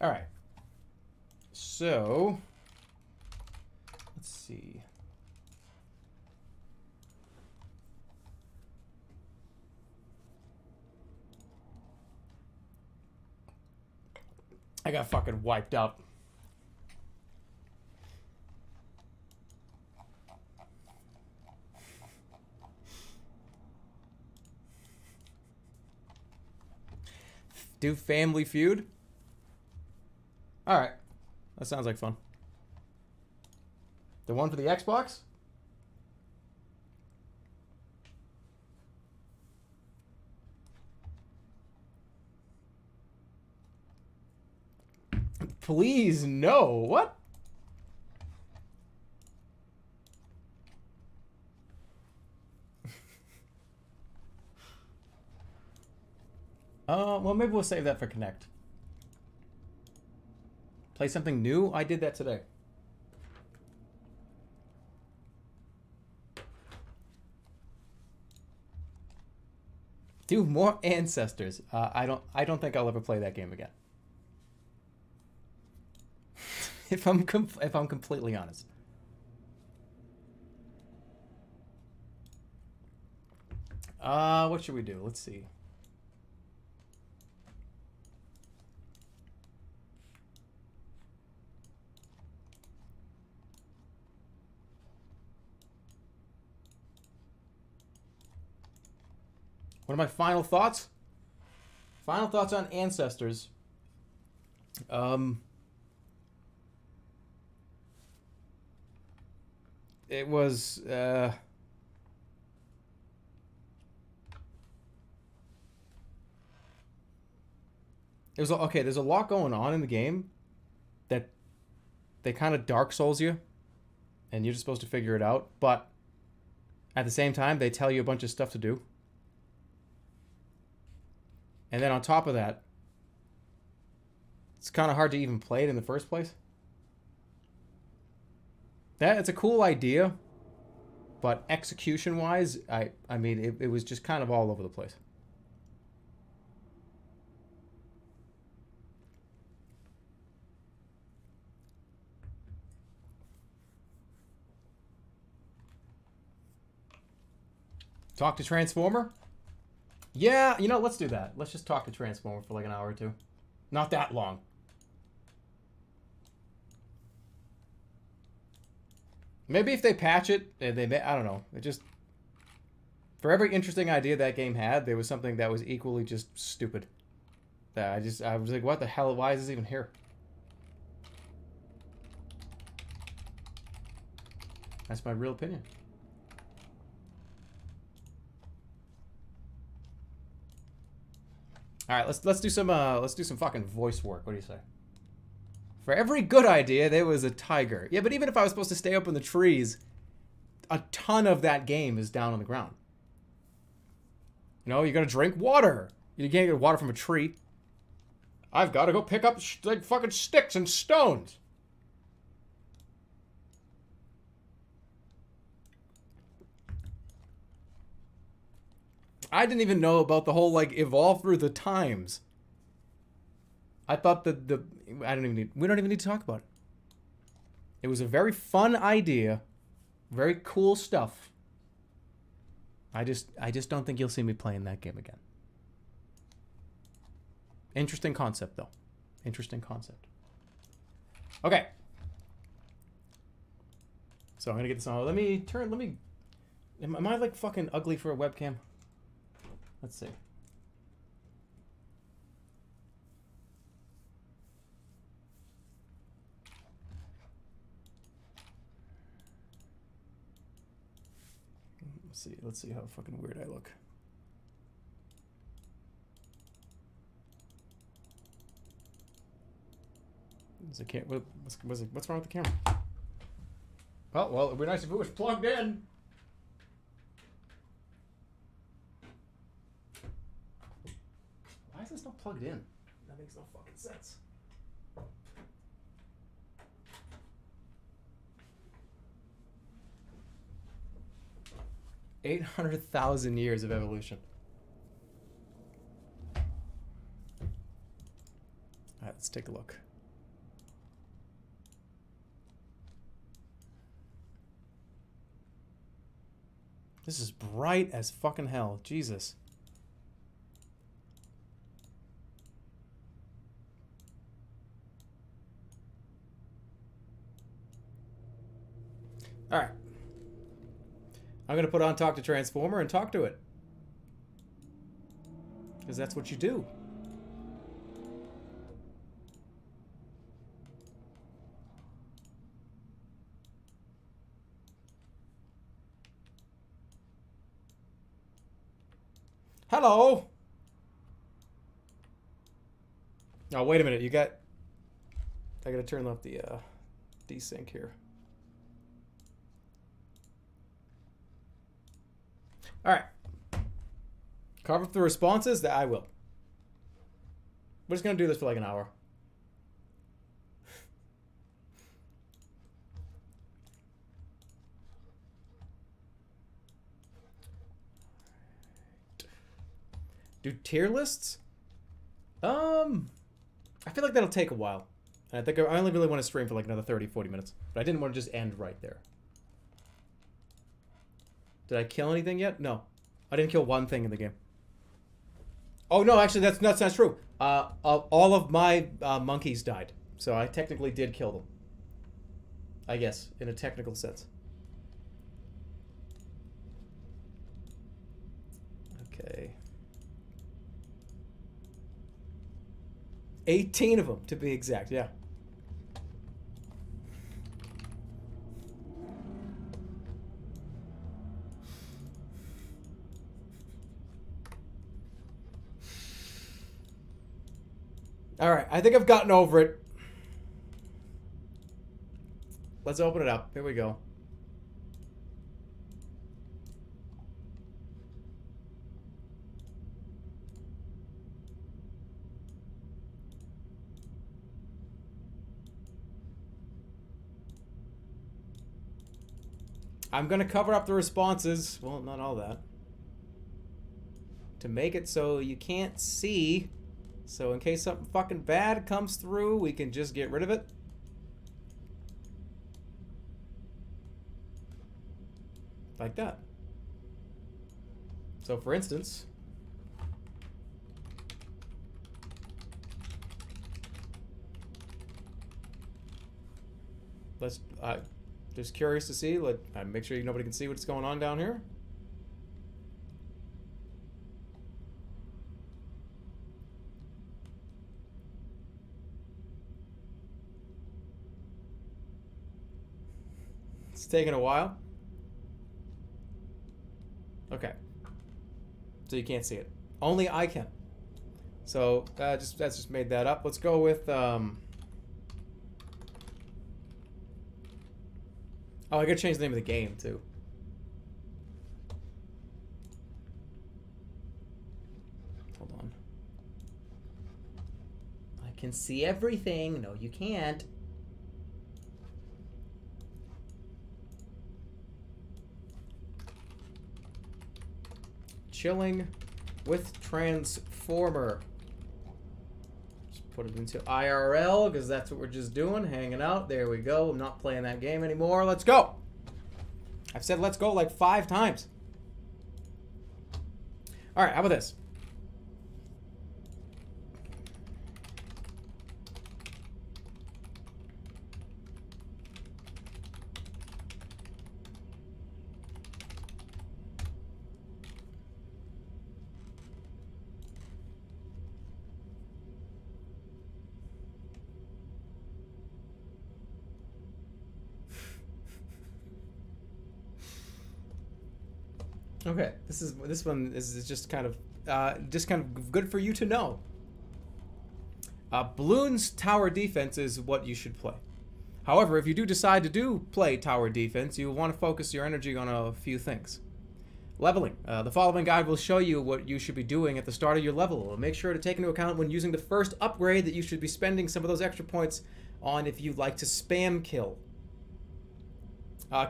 All right. So, let's see. I got fucking wiped out. Do Family Feud? All right. That sounds like fun. The one for the Xbox? Please, no. What? Well, maybe we'll save that for Connect. Play something new? I did that today. Do more Ancestors. I don't think I'll ever play that game again. if I'm completely honest. What should we do? Let's see. What are my final thoughts? Final thoughts on Ancestors. It was okay, there's a lot going on in the game that they kind of Dark Souls you, and you're just supposed to figure it out, but at the same time, they tell you a bunch of stuff to do. And then on top of that, it's kind of hard to even play it in the first place. It's a cool idea, but execution-wise, I mean, it was just kind of all over the place. Talk to Transformer? Yeah, you know, let's do that. Let's just talk to Transformer for like an hour or two. Not that long. Maybe if they patch it, I don't know. It just... For every interesting idea that game had, there was something that was equally just stupid. That I was like, what the hell? Why is this even here? That's my real opinion. All right, let's do some fucking voice work. What do you say? For every good idea, there was a tiger. Yeah, but even if I was supposed to stay up in the trees, a ton of that game is down on the ground. You know, you gotta drink water. You can't get water from a tree. I've got to go pick up like fucking sticks and stones. I didn't even know about the whole like evolve through the times. I thought that we don't even need to talk about it. It was a very fun idea, very cool stuff. I just don't think you'll see me playing that game again. Interesting concept though. Interesting concept. Okay. So I'm gonna get this on. Let me. Am I like fucking ugly for a webcam? Let's see. Let's see how fucking weird I look. What's wrong with the camera? Oh, well, it'd be nice if it was plugged in. Why is this not plugged in? That makes no fucking sense. $800,000 years of evolution. All right, let's take a look. This is bright as fucking hell. Jesus. Alright. I'm going to put on Talk to Transformer and talk to it. Because that's what you do. Hello! Oh, wait a minute. You got... I gotta turn off the desync here. Alright. Carve up the responses? That I will. We're just gonna do this for like an hour. Do tier lists? I feel like that'll take a while. And I think I only really want to stream for like another 30, 40 minutes. But I didn't want to just end right there. Did I kill anything yet? No. I didn't kill one thing in the game. Oh, no, actually, that's not true. All of my monkeys died. So I technically did kill them. I guess, in a technical sense. Okay. 18 of them, to be exact, yeah. All right, I think I've gotten over it. Let's open it up. Here we go. I'm going to cover up the responses. Well, not all that. To make it so you can't see. So in case something fucking bad comes through, we can just get rid of it. Like that. So for instance... Let's... just curious to see. Let make sure nobody can see what's going on down here. It's taking a while. Okay. So you can't see it. Only I can. So that's just made that up. Let's go with Oh, I gotta change the name of the game, too. Hold on. I can see everything. No, you can't. Chilling with Transformer. Put it into IRL, because that's what we're just doing. Hanging out. There we go. I'm not playing that game anymore. Let's go. I've said let's go like 5 times. Alright, how about this? Okay, this one is just kind of good for you to know. Balloons tower defense is what you should play. However, if you do decide to play tower defense, you want to focus your energy on a few things. Leveling. The following guide will show you what you should be doing at the start of your level. Make sure to take into account when using the first upgrade that you should be spending some of those extra points on if you like to spam kill.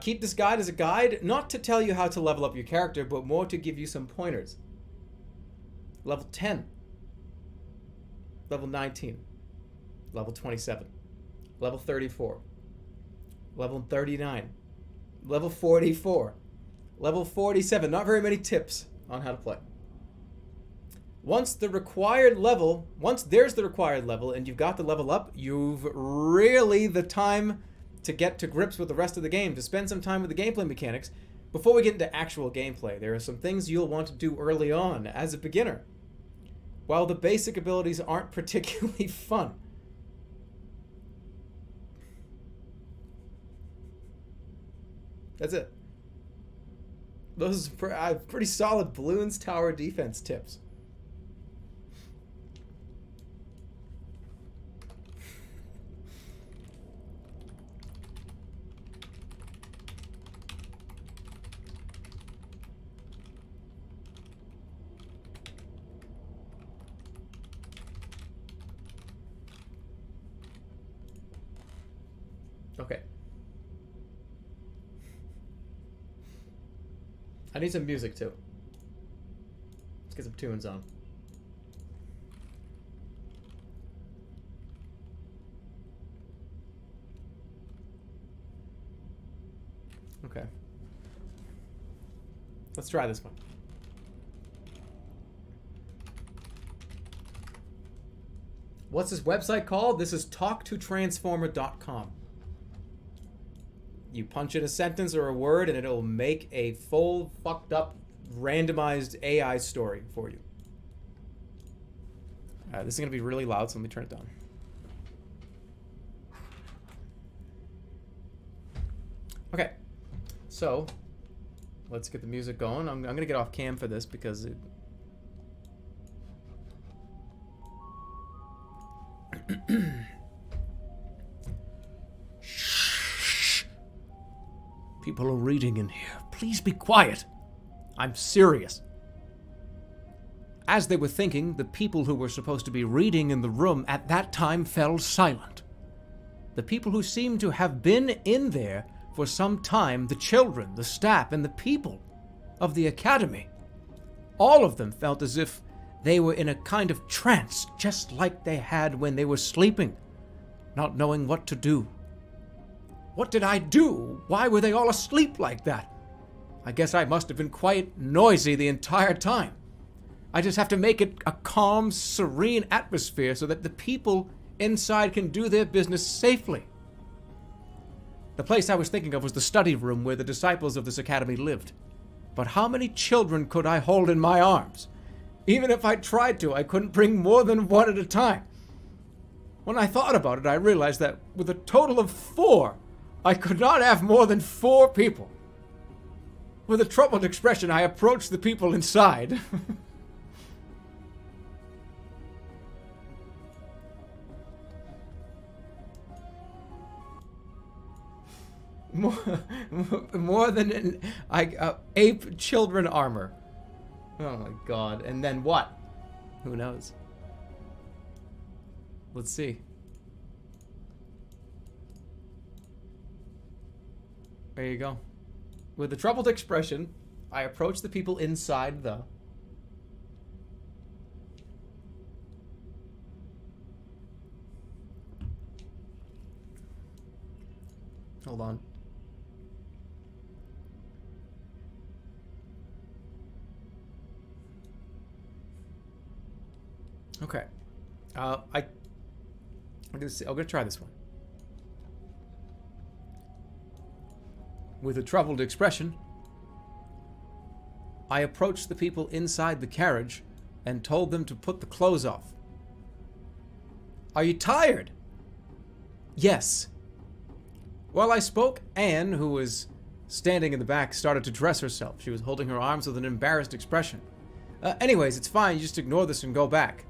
Keep this guide as a guide, not to tell you how to level up your character, but more to give you some pointers. Level 10. Level 19. Level 27. Level 34. Level 39. Level 44. Level 47. Not very many tips on how to play. Once there's the required level and you've got the level up, you've really the time to get to grips with the rest of the game, to spend some time with the gameplay mechanics. Before we get into actual gameplay, there are some things you'll want to do early on as a beginner. While the basic abilities aren't particularly fun. That's it. Those are pretty solid Bloons Tower defense tips. Okay. I need some music too. Let's get some tunes on. Okay. Let's try this one. What's this website called? This is talktotransformer.com. You punch in a sentence or a word and it'll make a full, fucked up, randomized AI story for you. This is going to be really loud, so let me turn it down. Okay, so let's get the music going. I'm going to get off cam for this because it... People are reading in here. Please be quiet. I'm serious. As they were thinking, the people who were supposed to be reading in the room at that time fell silent. The people who seemed to have been in there for some time, the children, the staff, and the people of the academy, all of them felt as if they were in a kind of trance, just like they had when they were sleeping, not knowing what to do. What did I do? Why were they all asleep like that? I guess I must have been quite noisy the entire time. I just have to make it a calm, serene atmosphere so that the people inside can do their business safely. The place I was thinking of was the study room where the disciples of this academy lived. But how many children could I hold in my arms? Even if I tried to, I couldn't bring more than one at a time. When I thought about it, I realized that with a total of 4, I could not have more than 4 people. With a troubled expression, I approached the people inside. more than an ape children armor. Oh my god. And then what? Who knows? Let's see. There you go. With a troubled expression, I approach the people inside the... Hold on. Okay. I'm gonna try this one. With a troubled expression, I approached the people inside the carriage and told them to put the clothes off. Are you tired? Yes. While I spoke, Anne, who was standing in the back, started to dress herself. She was holding her arms with an embarrassed expression. Anyways, it's fine. You just ignore this and go back.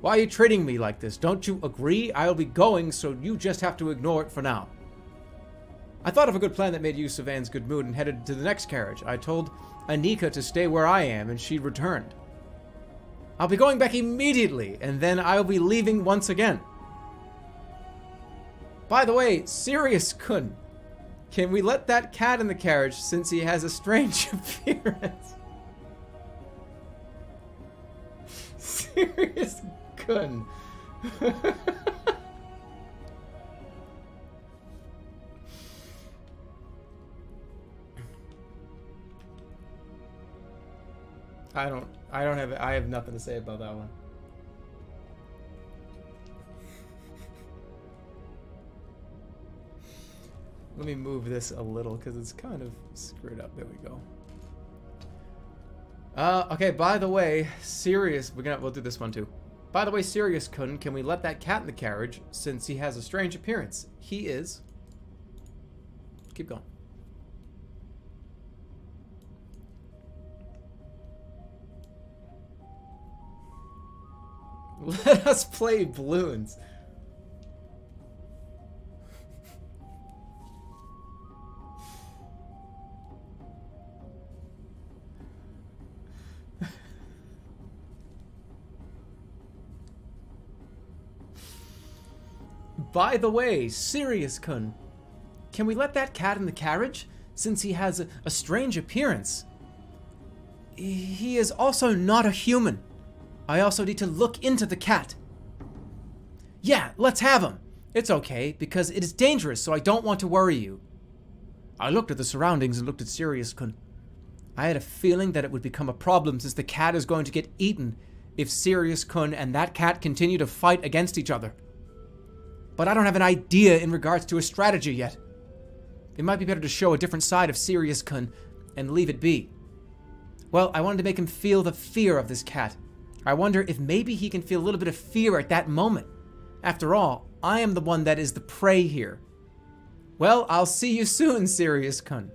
Why are you treating me like this? Don't you agree? I'll be going, so you just have to ignore it for now. I thought of a good plan that made use of Anne's good mood and headed to the next carriage. I told Anika to stay where I am, and she returned. I'll be going back immediately, and then I'll be leaving once again. By the way, Sirius-kun, can we let that cat in the carriage since he has a strange appearance? Sirius-kun. I have nothing to say about that one. Let me move this a little because it's kind of screwed up. There we go. Okay, by the way, Sirius, we'll do this one too. By the way, Sirius-kun, can we let that cat in the carriage since he has a strange appearance? He is. Keep going. Let us play balloons. By the way, Sirius-kun, can we let that cat in the carriage since he has a strange appearance? He is also not a human. I also need to look into the cat. Yeah, let's have him. It's okay, because it is dangerous, so I don't want to worry you. I looked at the surroundings and looked at Sirius-kun. I had a feeling that it would become a problem since the cat is going to get eaten if Sirius-kun and that cat continue to fight against each other. But I don't have an idea in regards to a strategy yet. It might be better to show a different side of Sirius-kun and leave it be. Well, I wanted to make him feel the fear of this cat. I wonder if maybe he can feel a little bit of fear at that moment. After all, I am the one that is the prey here. Well, I'll see you soon, Sirius-kun.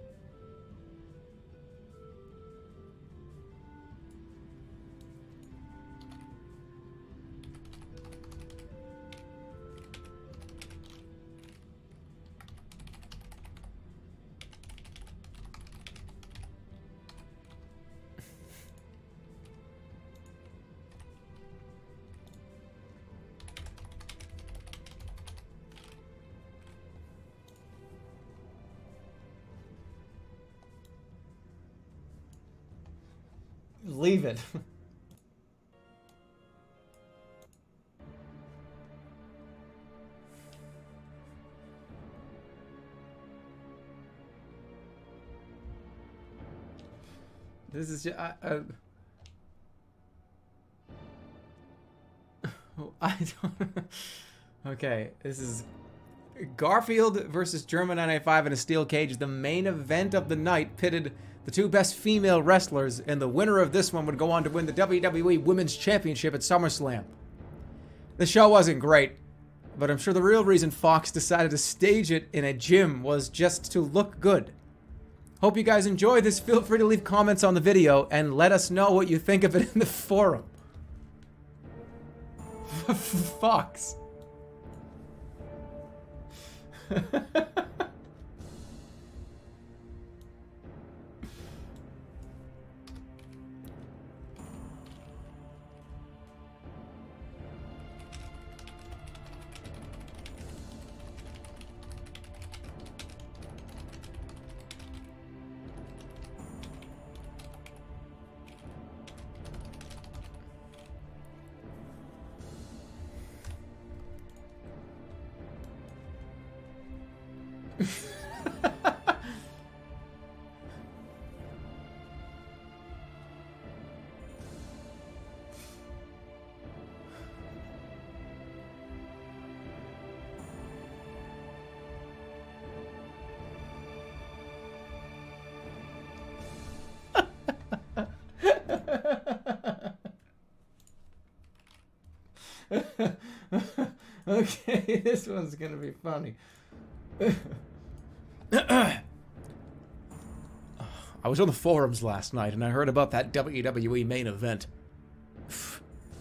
Leave it. This is just, I don't. Okay, this is Garfield versus Jerma 995 in a steel cage. The main event of the night pitted the two best female wrestlers, and the winner of this one would go on to win the WWE Women's Championship at SummerSlam. The show wasn't great, but I'm sure the real reason Fox decided to stage it in a gym was just to look good. Hope you guys enjoy this. Feel free to leave comments on the video and let us know what you think of it in the forum. Fox. Okay, this one's gonna be funny. I was on the forums last night and I heard about that WWE main event.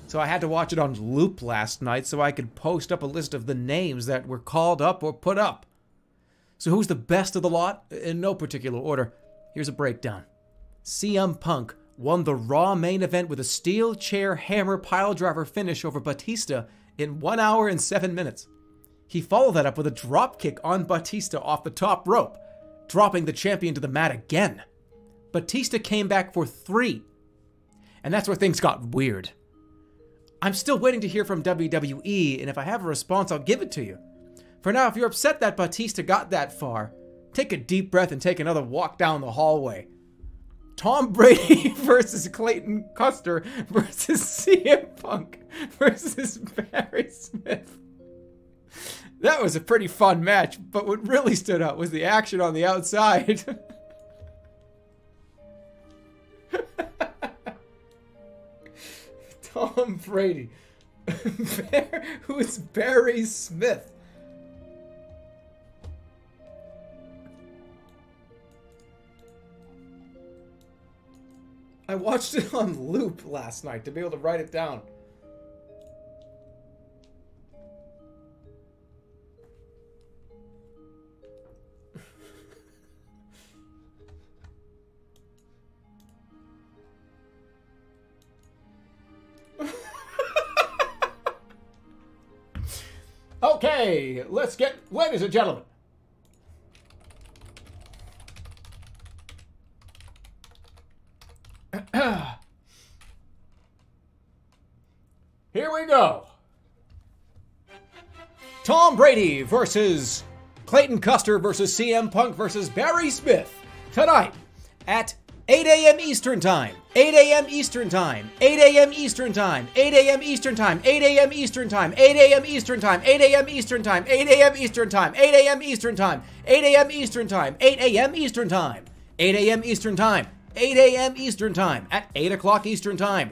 So I had to watch it on loop last night so I could post up a list of the names that were called up or put up. So who's the best of the lot? In no particular order. Here's a breakdown. CM Punk won the Raw main event with a steel chair hammer piledriver finish over Batista in 1 hour and 7 minutes. He followed that up with a drop kick on Batista off the top rope, dropping the champion to the mat again. Batista came back for 3. And that's where things got weird. I'm still waiting to hear from WWE, and if I have a response, I'll give it to you. For now, if you're upset that Batista got that far, take a deep breath and take another walk down the hallway. Tom Brady versus Clayton Custer versus CM Punk versus Barry Smith. That was a pretty fun match, but what really stood out was the action on the outside. Tom Brady. Who is Barry Smith? I watched it on loop last night to be able to write it down. Okay, let's get, ladies and gentlemen. Here we go. Tom Brady versus Clayton Custer versus CM Punk versus Barry Smith tonight at 8 a.m. Eastern Time. 8 a.m. Eastern Time. 8 a.m. Eastern Time. 8 a.m. Eastern Time. 8 a.m. Eastern Time. 8 a.m. Eastern Time. 8 a.m. Eastern Time. 8 a.m. Eastern Time. 8 a.m. Eastern Time. 8 a.m. Eastern Time. 8 a.m. Eastern Time. 8 a.m. Eastern Time. 8 a.m. Eastern Time at 8 o'clock Eastern Time.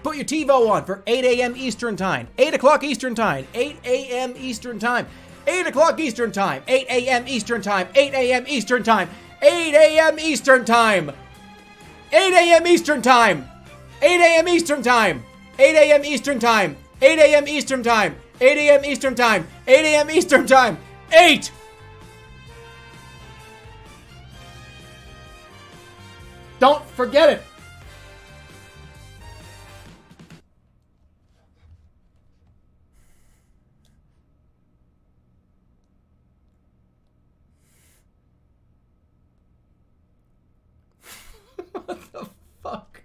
Put your TiVo on for 8 a.m. Eastern Time. 8 o'clock Eastern Time. 8 a.m. Eastern Time. 8 o'clock Eastern Time. 8 a.m. Eastern Time. 8 a.m. Eastern Time. 8 a.m. Eastern Time. 8 a.m. Eastern Time. 8 a.m. Eastern Time. 8 a.m. Eastern Time. 8 a.m. Eastern Time. 8 a.m. Eastern Time. 8 a.m. Eastern Time. 8! Don't forget it. What the fuck?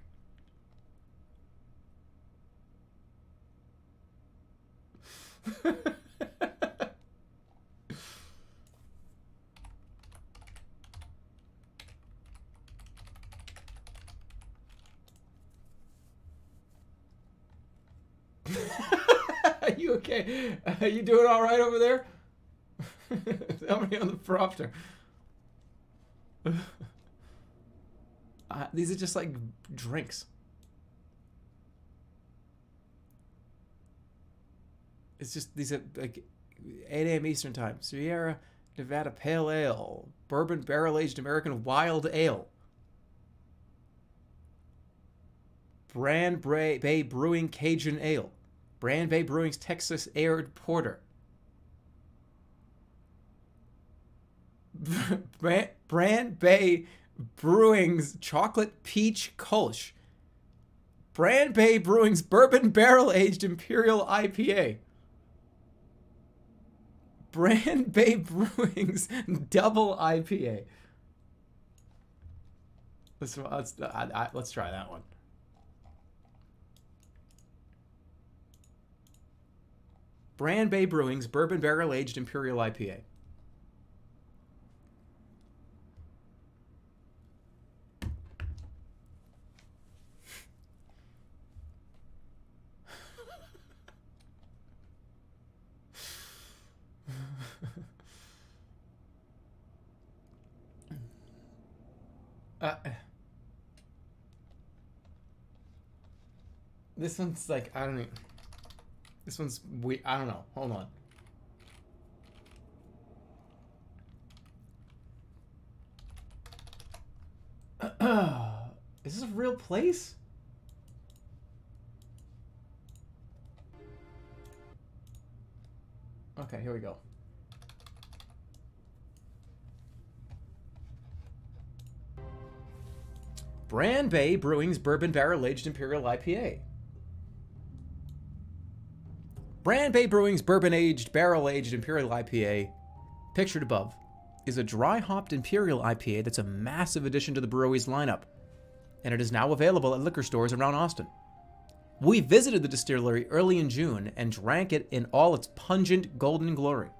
Are you okay? Are you doing all right over there? Somebody on the prompter. These are just like drinks. It's just, these are like 8 a.m. Eastern Time. Sierra Nevada Pale Ale. Bourbon Barrel-Aged American Wild Ale. Brand Bay Brewing Cajun Ale. Brand Bay Brewing's Texas Aired Porter. Brand Bay Brewing's Chocolate Peach Kolsch. Brand Bay Brewing's Bourbon Barrel Aged Imperial IPA. Brand Bay Brewing's Double IPA. Let's try that one. Brand Bay Brewing's Bourbon Barrel Aged Imperial IPA. This one's like, I don't know. This one's weird. I don't know. Hold on. Is this a real place? Okay, here we go. Brand Bay Brewing's Bourbon Barrel Aged Imperial IPA. Brand Bay Brewing's Bourbon Barrel Aged Imperial IPA, pictured above, is a dry hopped Imperial IPA that's a massive addition to the brewery's lineup, and it is now available at liquor stores around Austin. We visited the distillery early in June and drank it in all its pungent golden glory.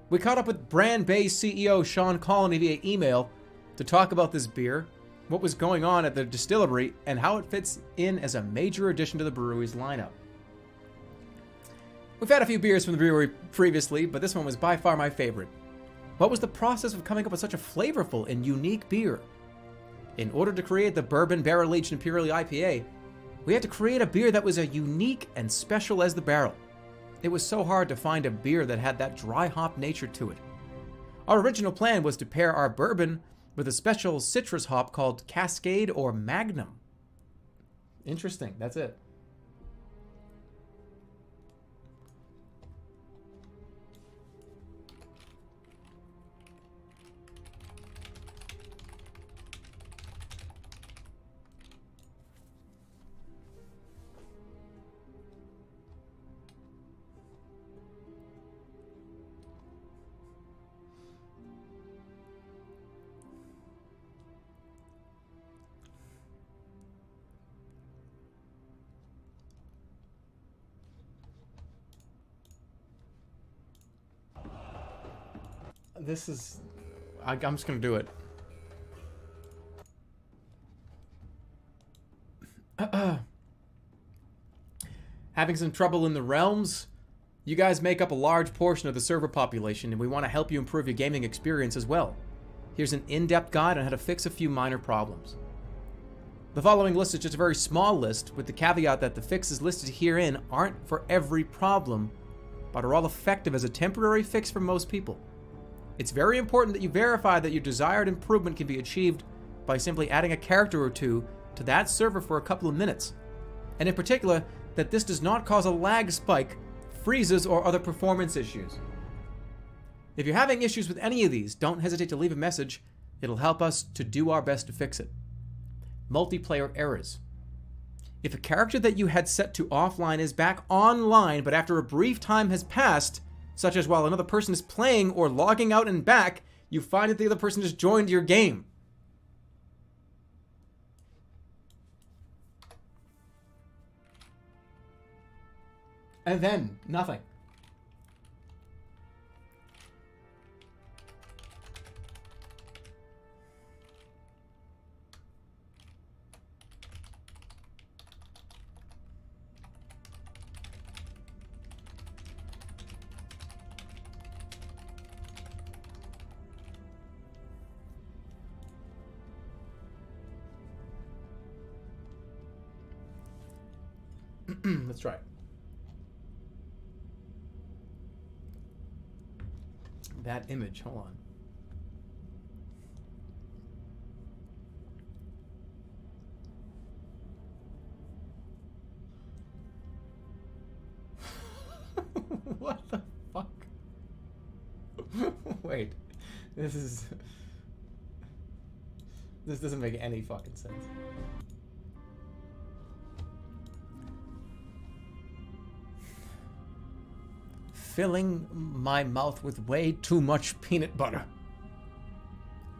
We caught up with Brand Bay CEO Sean Colony via email, to talk about this beer, what was going on at the distillery, and how it fits in as a major addition to the brewery's lineup. We've had a few beers from the brewery previously, but this one was by far my favorite. What was the process of coming up with such a flavorful and unique beer? In order to create the Bourbon Barrel-Aged Imperial IPA, we had to create a beer that was as unique and special as the barrel. It was so hard to find a beer that had that dry hop nature to it. Our original plan was to pair our bourbon with a special citrus hop called Cascade or Magnum. Interesting, that's it. This is... I'm just gonna do it. Having some trouble in the realms? You guys make up a large portion of the server population, and we want to help you improve your gaming experience as well. Here's an in-depth guide on how to fix a few minor problems. The following list is just a very small list, with the caveat that the fixes listed herein aren't for every problem, but are all effective as a temporary fix for most people. It's very important that you verify that your desired improvement can be achieved by simply adding a character or two to that server for a couple of minutes, and in particular, that this does not cause a lag spike, freezes, or other performance issues. If you're having issues with any of these, don't hesitate to leave a message. It'll help us to do our best to fix it. Multiplayer errors. If a character that you had set to offline is back online, but after a brief time has passed, such as while another person is playing or logging out and back, you find that the other person has joined your game. And then, nothing. Let's try it. That image, hold on. What the fuck? Wait, this doesn't make any fucking sense. Filling my mouth with way too much peanut butter.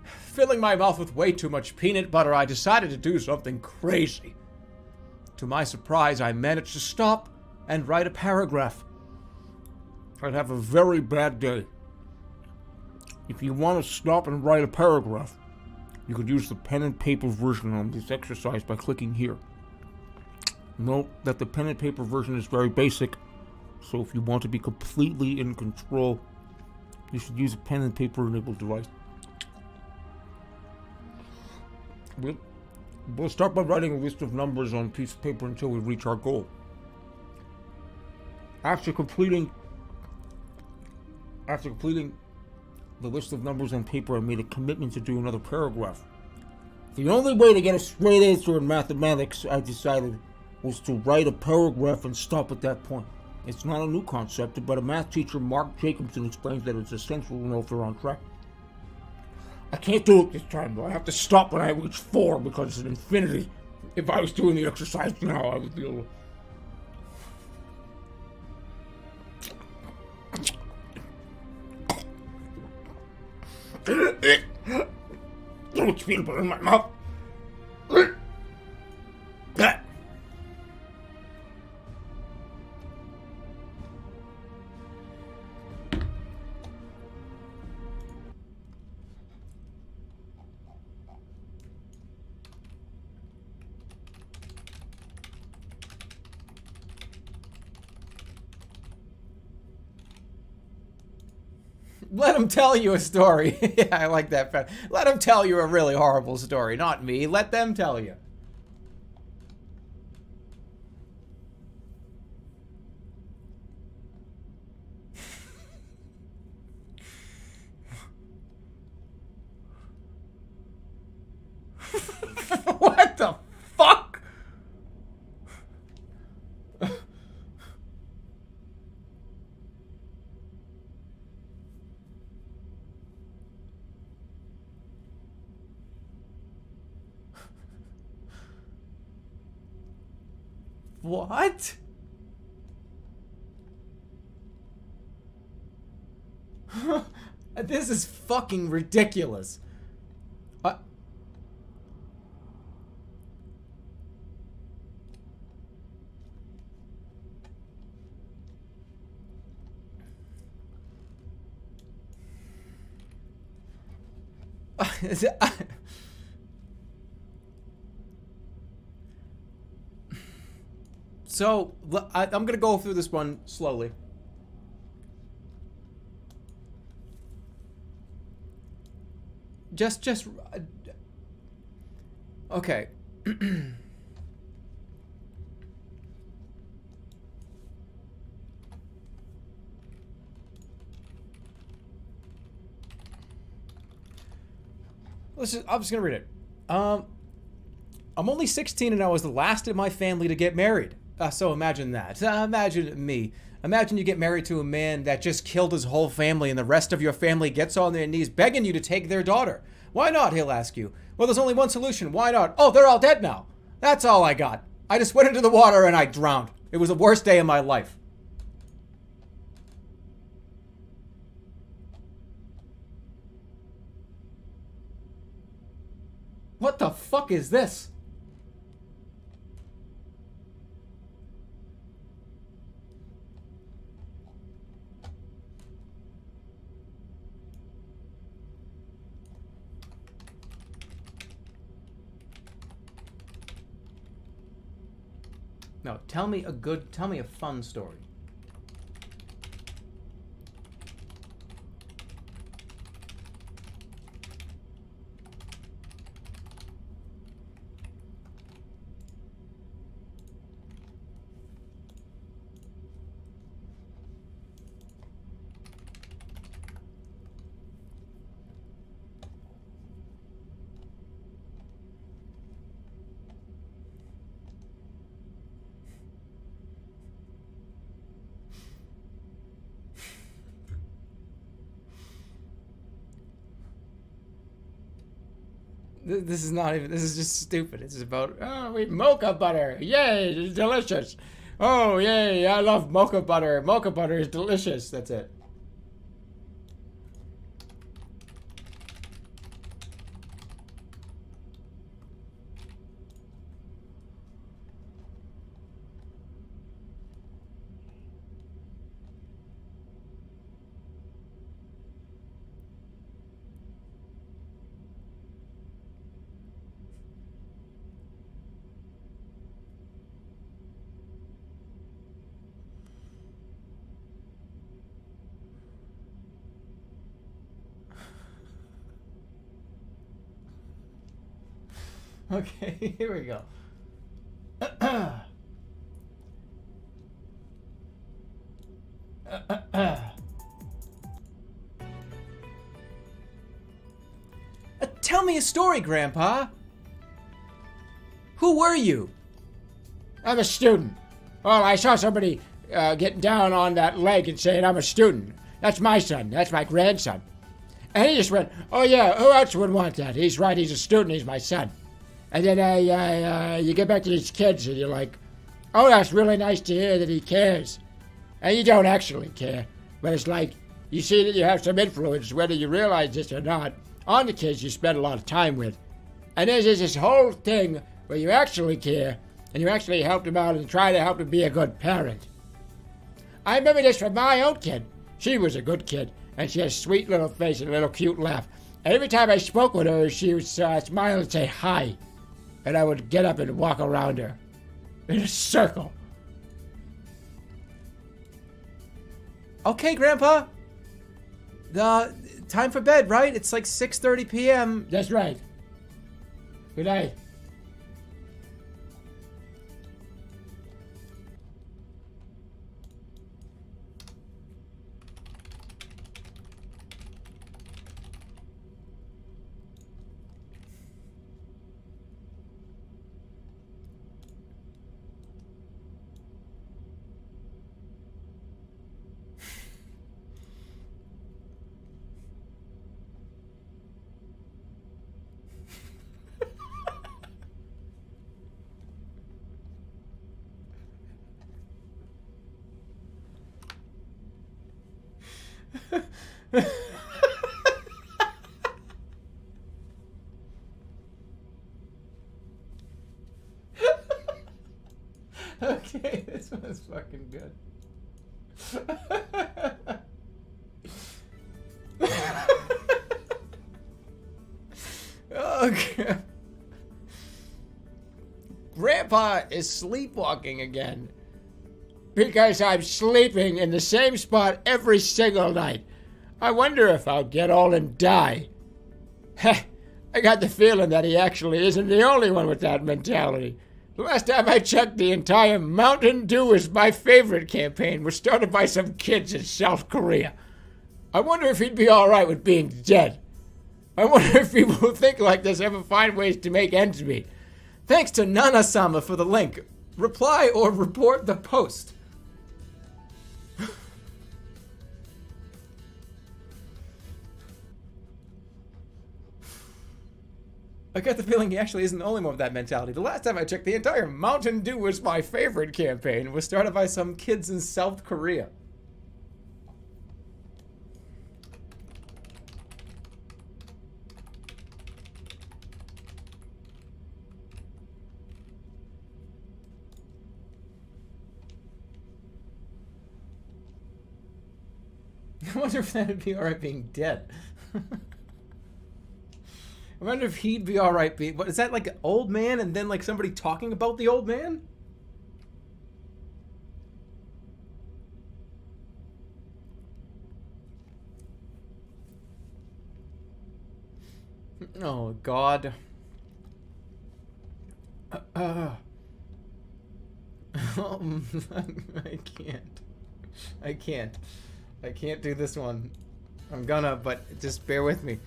Filling my mouth with way too much peanut butter, I decided to do something crazy. To my surprise, I managed to stop and write a paragraph. I'd have a very bad day. If you want to stop and write a paragraph, you could use the pen and paper version on this exercise by clicking here. Note that the pen and paper version is very basic. So if you want to be completely in control, you should use a pen and paper enabled device. We'll start by writing a list of numbers on a piece of paper until we reach our goal. After completing the list of numbers on paper, I made a commitment to do another paragraph. The only way to get a straight answer in mathematics, I decided, was to write a paragraph and stop at that point. It's not a new concept, but a math teacher, Mark Jacobson, explains that it's essential to know if you're on track. I can't do it this time, though. I have to stop when I reach 4 because it's an infinity. If I was doing the exercise now, I would be able to... Too much peanut butter in my mouth. Let him tell you a story. Yeah, I like that. Let him tell you a really horrible story, not me. Let them tell you. What the fuck? What? This is fucking ridiculous. So, I'm gonna go through this one slowly. Just okay. I'm just gonna read it. I'm only 16 and I was the last in my family to get married. So imagine that. Imagine me. Imagine you get married to a man that just killed his whole family and the rest of your family gets on their knees begging you to take their daughter. Why not, he'll ask you. Well, there's only one solution. Why not? Oh, they're all dead now. That's all I got. I just went into the water and I drowned. It was the worst day of my life. What the fuck is this? No, tell me a fun story. This is not even, this is just stupid. It's about, oh, we mocha butter. Yay, it's delicious. Oh, yay, I love mocha butter. Mocha butter is delicious. That's it. Okay, here we go. Tell me a story, Grandpa. Who were you? I'm a student. Well, I saw somebody getting down on that leg and saying, I'm a student. That's my son. That's my grandson. And he just went, oh yeah, who else would want that? He's right, he's a student, he's my son. And then you get back to these kids and you're like, oh, that's really nice to hear that he cares. And you don't actually care. But it's like, you see that you have some influence, whether you realize this or not, on the kids you spend a lot of time with. And there's this whole thing where you actually care, and you actually help them out and try to help them be a good parent. I remember this from my own kid. She was a good kid, and she had a sweet little face and a little cute laugh. And every time I spoke with her, she would smile and say hi. And I would get up and walk around her in a circle. Okay, Grandpa. The time for bed, right? It's like 6:30 p.m. That's right. Good night. Okay, this one's fucking good. Okay. Grandpa is sleepwalking again. Because I'm sleeping in the same spot every single night. I wonder if I'll get old and die. Heh, I got the feeling that he actually isn't the only one with that mentality. The last time I checked, the entire Mountain Dew is my favorite campaign was started by some kids in South Korea. I wonder if he'd be alright with being dead. I wonder if people who think like this ever find ways to make ends meet. Thanks to Nana-sama for the link. Reply or report the post. I get the feeling he actually isn't the only one with that mentality. The last time I checked, the entire Mountain Dew is my favorite campaign was started by some kids in South Korea. I wonder if that'd be alright being dead. I wonder if he'd be alright being... What, is that like an old man and then like somebody talking about the old man? Oh, God. I can't. I can't. I can't do this one. I'm gonna, but just bear with me.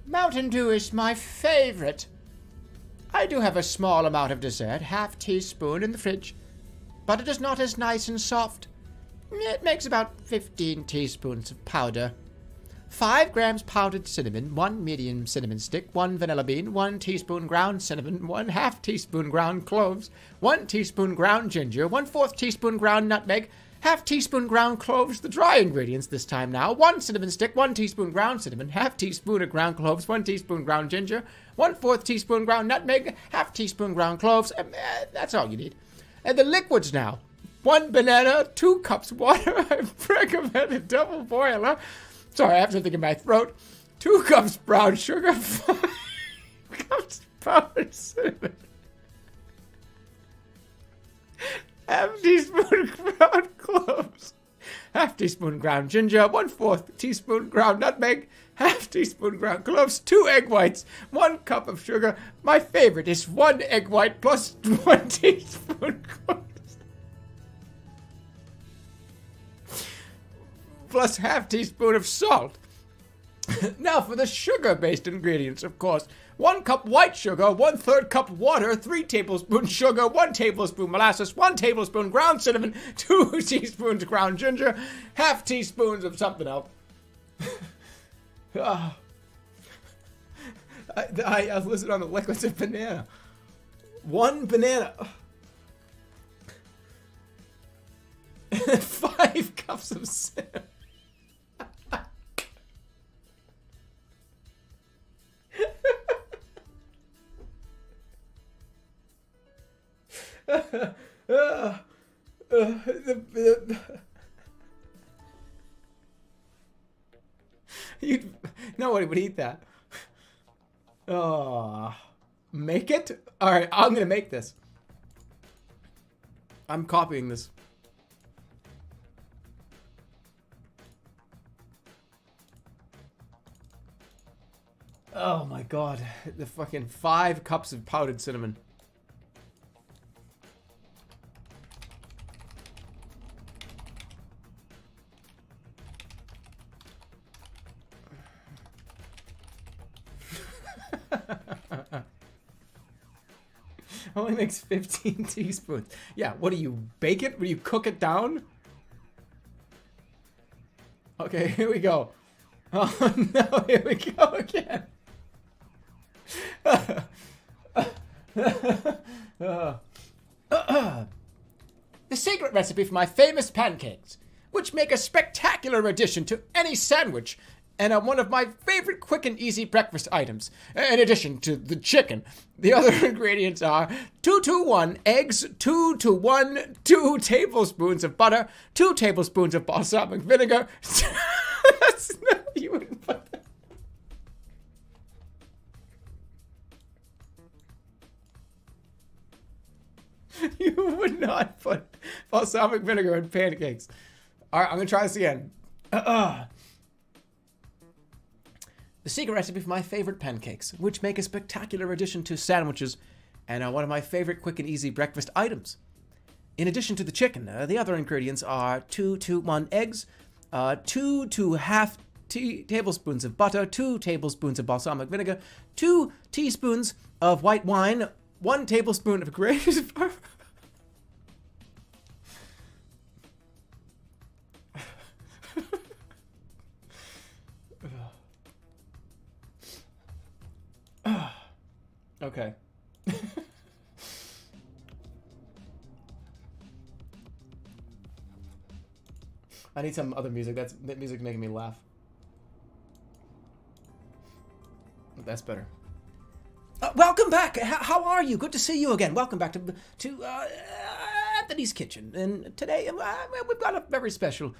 Mountain Dew is my favorite. I do have a small amount of dessert, half teaspoon in the fridge, but it is not as nice and soft. It makes about 15 teaspoons of powder. 5 grams powdered cinnamon, 1 medium cinnamon stick, 1 vanilla bean, 1 teaspoon ground cinnamon, 1/2 teaspoon ground cloves, 1 teaspoon ground ginger, 1/4 teaspoon ground nutmeg, 1/2 teaspoon ground cloves, the dry ingredients this time now, 1 cinnamon stick, 1 teaspoon ground cinnamon, 1/2 teaspoon of ground cloves, 1 teaspoon ground ginger, 1/4 teaspoon ground nutmeg, 1/2 teaspoon ground cloves, that's all you need. And the liquids now, 1 banana, 2 cups water, I recommend a double boiler. Sorry, I have something in my throat. 2 cups brown sugar, 5 cups powdered cinnamon, 1/2 teaspoon ground cloves, 1/2 teaspoon ground ginger, 1/4 teaspoon ground nutmeg, 1/2 teaspoon ground cloves, 2 egg whites, 1 cup of sugar. My favorite is 1 egg white plus 1 teaspoon cloves, plus 1/2 teaspoon of salt. Now for the sugar-based ingredients, of course. 1 cup white sugar, 1/3 cup water, 3 tablespoons sugar, 1 tablespoon molasses, 1 tablespoon ground cinnamon, 2 teaspoons ground ginger, 1/2 teaspoons of something else. I was listed on the liquids of banana. 1 banana. 5 cups of cinnamon. Nobody would eat that. Make it? Alright, I'm gonna make this. I'm copying this. Oh my god. The fucking 5 cups of powdered cinnamon. Only makes 15 teaspoons. Yeah, what do you bake it? Will you cook it down? Okay, here we go. Oh no, here we go again. The secret recipe for my famous pancakes, which make a spectacular addition to any sandwich, and are one of my favorite quick and easy breakfast items. In addition to the chicken, the other ingredients are 2 to 1 eggs, 2 to 1 2 tablespoons of butter, 2 tablespoons of balsamic vinegar. That's not, you wouldn't put that. You would not put balsamic vinegar in pancakes. All right, I'm gonna try this again. The secret recipe for my favorite pancakes, which make a spectacular addition to sandwiches and are one of my favorite quick and easy breakfast items. In addition to the chicken, the other ingredients are 2 to 1 eggs, 2 to half tablespoons of butter, 2 tablespoons of balsamic vinegar, 2 teaspoons of white wine, 1 tablespoon of grated Okay. I need some other music. That music making me laugh. That's better. Welcome back. How are you? Good to see you again. Welcome back to Anthony's Kitchen. And today we've got a very special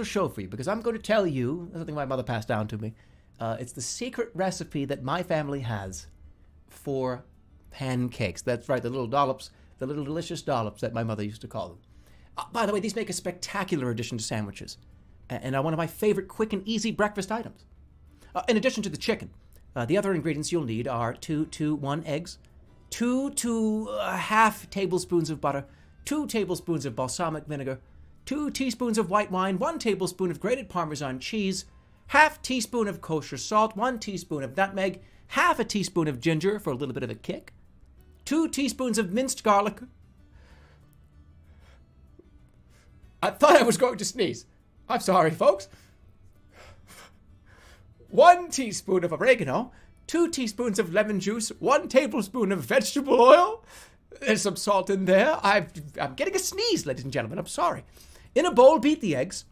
show for you because I'm going to tell you something my mother passed down to me. It's the secret recipe that my family has for pancakes. That's right, the little dollops, the little delicious dollops that my mother used to call them. By the way, these make a spectacular addition to sandwiches and are one of my favorite quick and easy breakfast items. In addition to the chicken, the other ingredients you'll need are 2 to 1 eggs, 2 to half tablespoons of butter, 2 tablespoons of balsamic vinegar, 2 teaspoons of white wine, 1 tablespoon of grated Parmesan cheese, half teaspoon of kosher salt, 1 teaspoon of nutmeg, half a teaspoon of ginger for a little bit of a kick, 2 teaspoons of minced garlic. I thought I was going to sneeze. I'm sorry, folks. 1 teaspoon of oregano, 2 teaspoons of lemon juice, 1 tablespoon of vegetable oil. There's some salt in there. I'm getting a sneeze, ladies and gentlemen. I'm sorry. In a bowl, beat the eggs.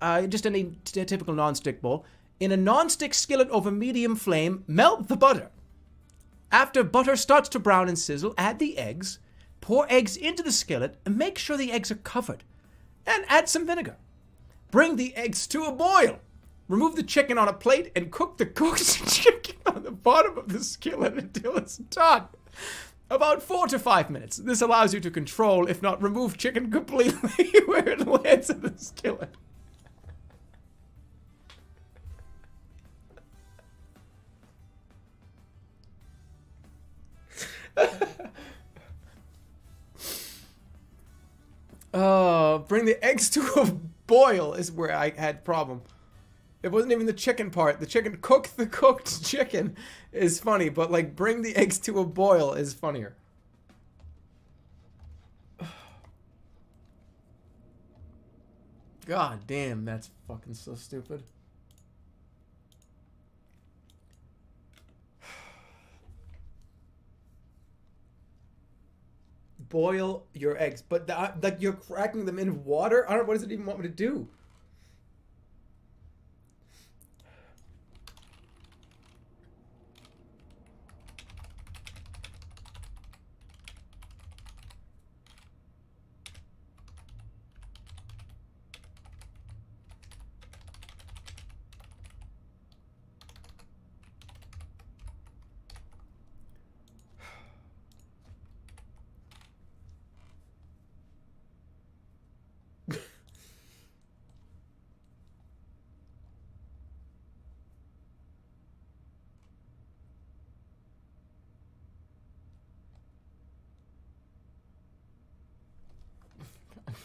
Just any typical non-stick bowl. In a non-stick skillet over medium flame, melt the butter. After butter starts to brown and sizzle, add the eggs. Pour eggs into the skillet and make sure the eggs are covered. And add some vinegar. Bring the eggs to a boil. Remove the chicken on a plate and cook the cooked chicken on the bottom of the skillet until it's done. About 4 to 5 minutes. This allows you to control, if not remove chicken completely, where it lands in the skillet. Bring the eggs to a boil is where I had problem. It wasn't even the chicken part. The chicken, cook the cooked chicken is funny, but like bring the eggs to a boil is funnier. God damn, that's fucking so stupid. Boil your eggs, but like you're cracking them in water? I don't know, what does it even want me to do?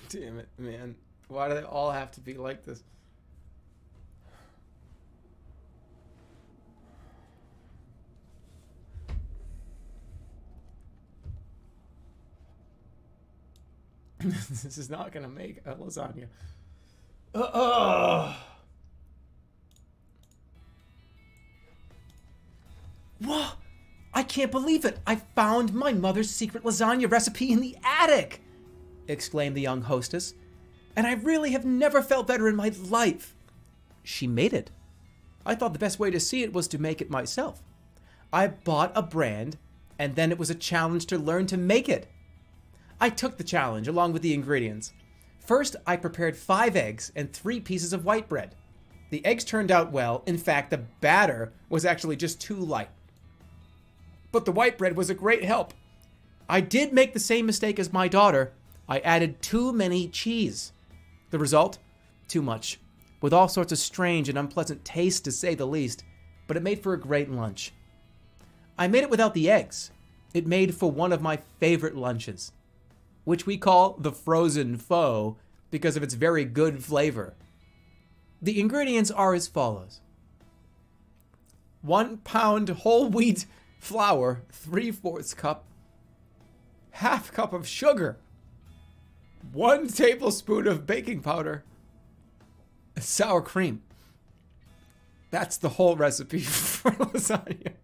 Damn it, man. Why do they all have to be like this? This is not gonna make a lasagna. Whoa! I can't believe it! I found my mother's secret lasagna recipe in the attic! Exclaimed the young hostess. And I really have never felt better in my life. She made it. I thought the best way to see it was to make it myself. I bought a brand, and then it was a challenge to learn to make it. I took the challenge along with the ingredients. First, I prepared 5 eggs and 3 pieces of white bread. The eggs turned out well. In fact, the batter was actually just too light. But the white bread was a great help. I did make the same mistake as my daughter. I added too many cheese. The result? Too much, with all sorts of strange and unpleasant taste to say the least, but it made for a great lunch. I made it without the eggs. It made for one of my favorite lunches, which we call the frozen foe because of its very good flavor. The ingredients are as follows. 1 pound whole wheat flour, 3/4 cup, ½ cup of sugar, 1 tablespoon of baking powder, sour cream. That's the whole recipe for lasagna.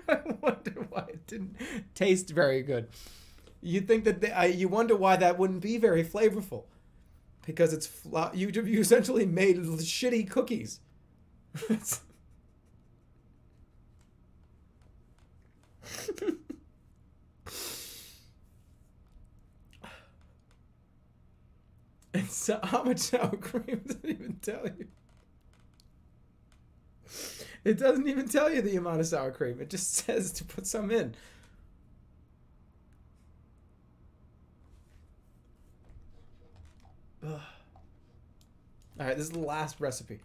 I wonder why it didn't taste very good. You'd think that you wonder why that wouldn't be very flavorful, because it's you essentially made shitty cookies. And so, how much sour cream doesn't even tell you. It doesn't even tell you the amount of sour cream. It just says to put some in. Ugh. All right, this is the last recipe.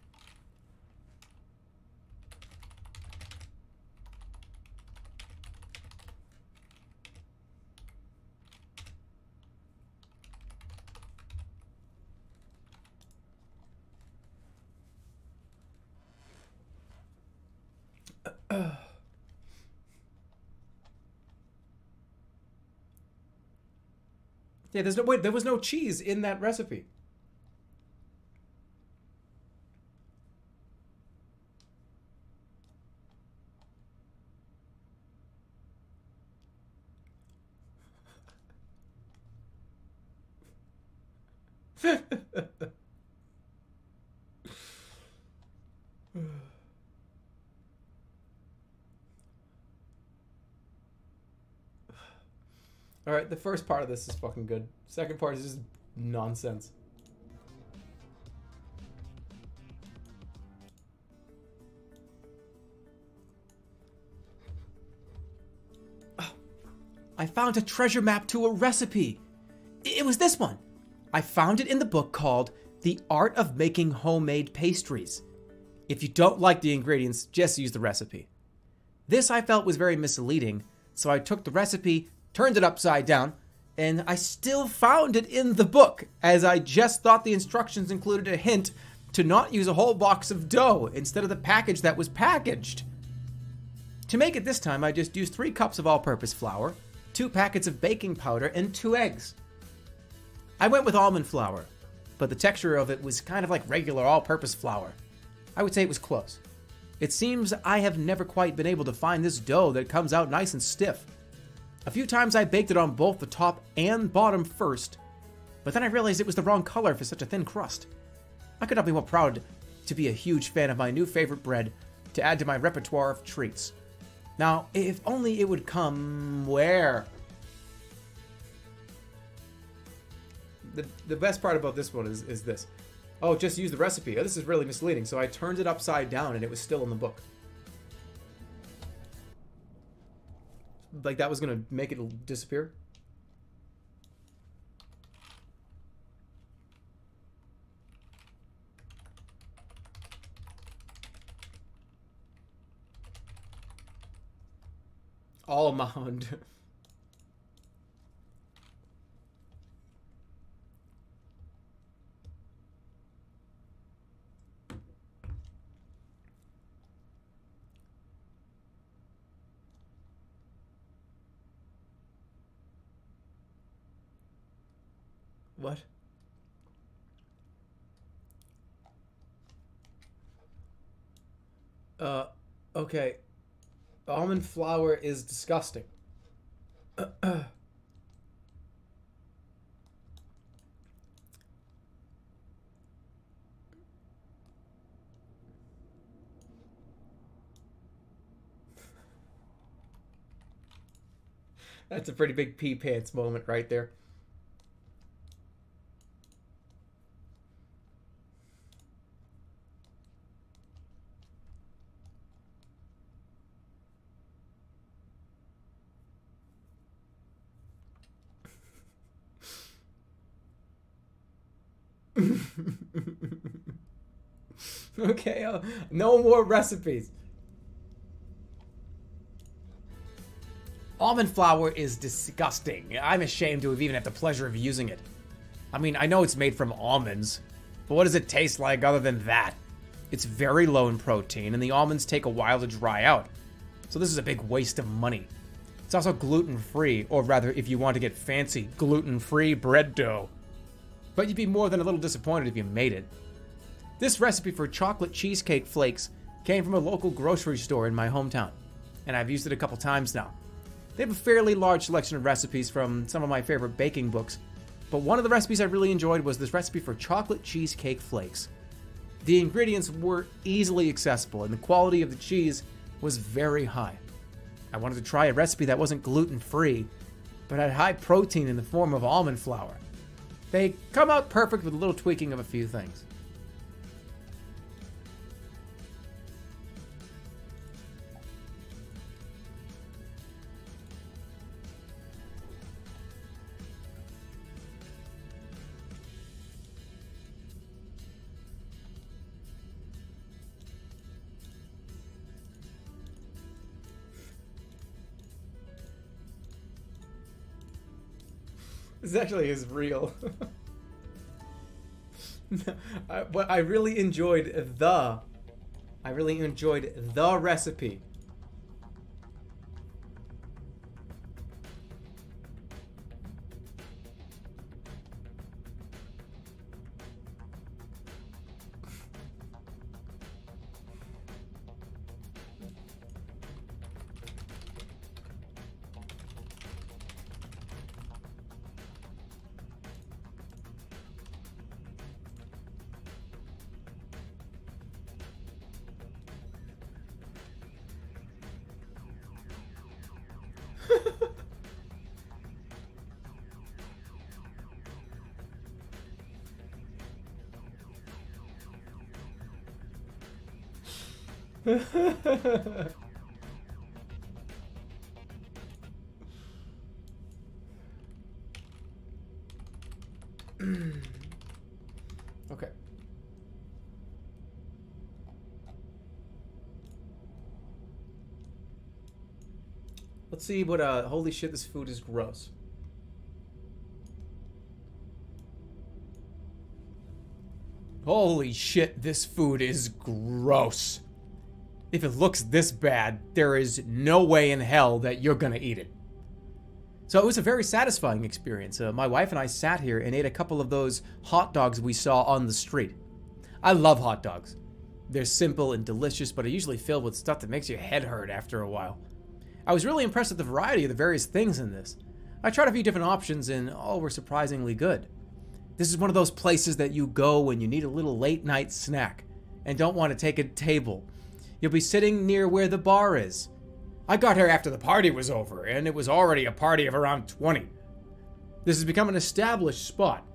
Yeah, there was no cheese in that recipe. All right, the first part of this is fucking good. Second part is just nonsense. Oh, I found a treasure map to a recipe. It was this one. I found it in the book called The Art of Making Homemade Pastries. If you don't like the ingredients, just use the recipe. This I felt was very misleading, so I took the recipe, turned it upside down, and I still found it in the book, as I just thought the instructions included a hint to not use a whole box of dough instead of the package that was packaged. To make it this time, I just used 3 cups of all-purpose flour, 2 packets of baking powder, and 2 eggs. I went with almond flour, but the texture of it was kind of like regular all-purpose flour. I would say it was close. It seems I have never quite been able to find this dough that comes out nice and stiff. A few times I baked it on both the top and bottom first, but then I realized it was the wrong color for such a thin crust. I could not be more proud to be a huge fan of my new favorite bread to add to my repertoire of treats. Now, if only it would come where? The best part about this one is this. Oh, just use the recipe. Oh, this is really misleading. So I turned it upside down and it was still in the book. Like that was gonna make it disappear. All mound. What? Okay. Almond flour is disgusting. That's a pretty big pee pants moment right there. Okay, no more recipes. Almond flour is disgusting. I'm ashamed to have even had the pleasure of using it. I mean, I know it's made from almonds, but what does it taste like other than that? It's very low in protein, and the almonds take a while to dry out. So this is a big waste of money. It's also gluten-free, or rather, if you want to get fancy, gluten-free bread dough. But you'd be more than a little disappointed if you made it. This recipe for chocolate cheesecake flakes came from a local grocery store in my hometown, and I've used it a couple times now. They have a fairly large selection of recipes from some of my favorite baking books, but one of the recipes I really enjoyed was this recipe for chocolate cheesecake flakes. The ingredients were easily accessible, and the quality of the cheese was very high. I wanted to try a recipe that wasn't gluten-free, but had high protein in the form of almond flour. They come out perfect with a little tweaking of a few things. This actually is real. But I really enjoyed the recipe. Okay. Let's see what, holy shit, this food is gross. Holy shit, this food is gross. If it looks this bad, there is no way in hell that you're gonna eat it. So it was a very satisfying experience. My wife and I sat here and ate a couple of those hot dogs we saw on the street. I love hot dogs. They're simple and delicious, but are usually filled with stuff that makes your head hurt after a while. I was really impressed with the variety of the various things in this. I tried a few different options and all were surprisingly good. This is one of those places that you go when you need a little late night snack and don't want to take a table. You'll be sitting near where the bar is. I got here after the party was over, and it was already a party of around 20. This has become an established spot.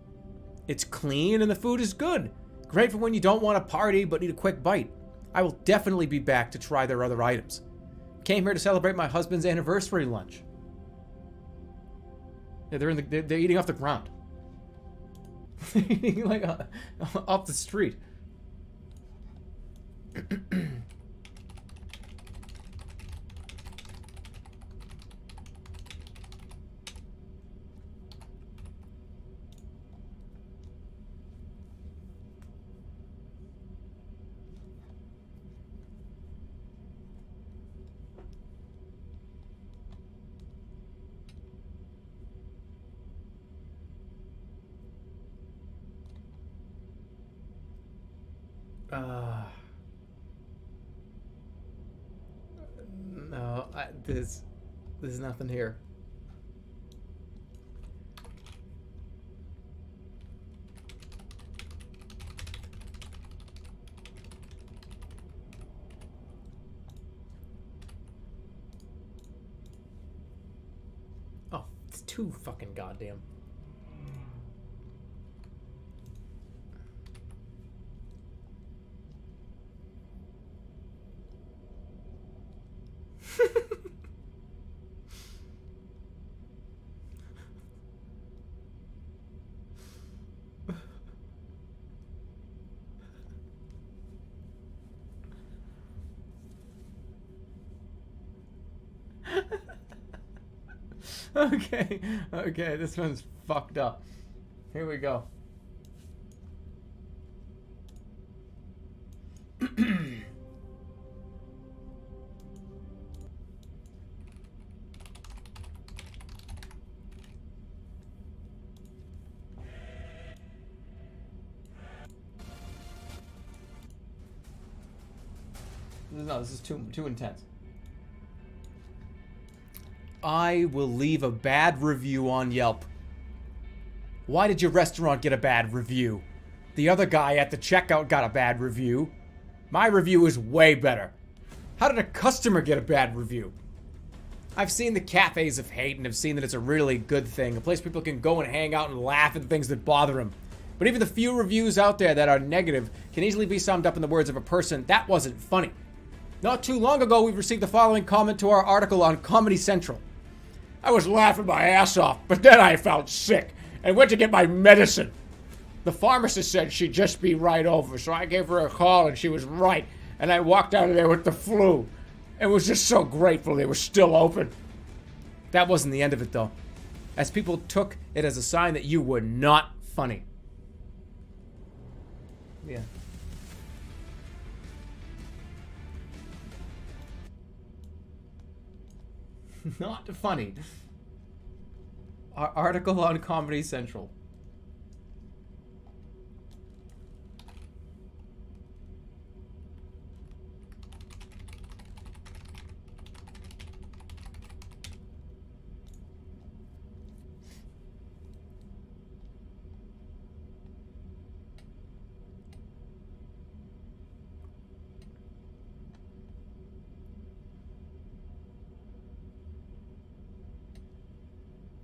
It's clean and the food is good. Great for when you don't want to party but need a quick bite. I will definitely be back to try their other items. Came here to celebrate my husband's anniversary lunch. Yeah, they're eating off the ground. Eating like off the street. No, there's nothing here. Oh, it's too fucking goddamn. Okay, okay, this one's fucked up. Here we go. No, this is too intense. I will leave a bad review on Yelp. Why did your restaurant get a bad review? The other guy at the checkout got a bad review. My review is way better. How did a customer get a bad review? I've seen the cafes of hate and have seen that it's a really good thing. A place people can go and hang out and laugh at the things that bother them. But even the few reviews out there that are negative can easily be summed up in the words of a person, that wasn't funny. Not too long ago, we received the following comment to our article on Comedy Central. I was laughing my ass off, but then I felt sick and went to get my medicine. The pharmacist said she'd just be right over, so I gave her a call and she was right, and I walked out of there with the flu and was just so grateful they were still open. That wasn't the end of it, though, as people took it as a sign that you were not funny. Yeah. Not funny. Our article on Comedy Central.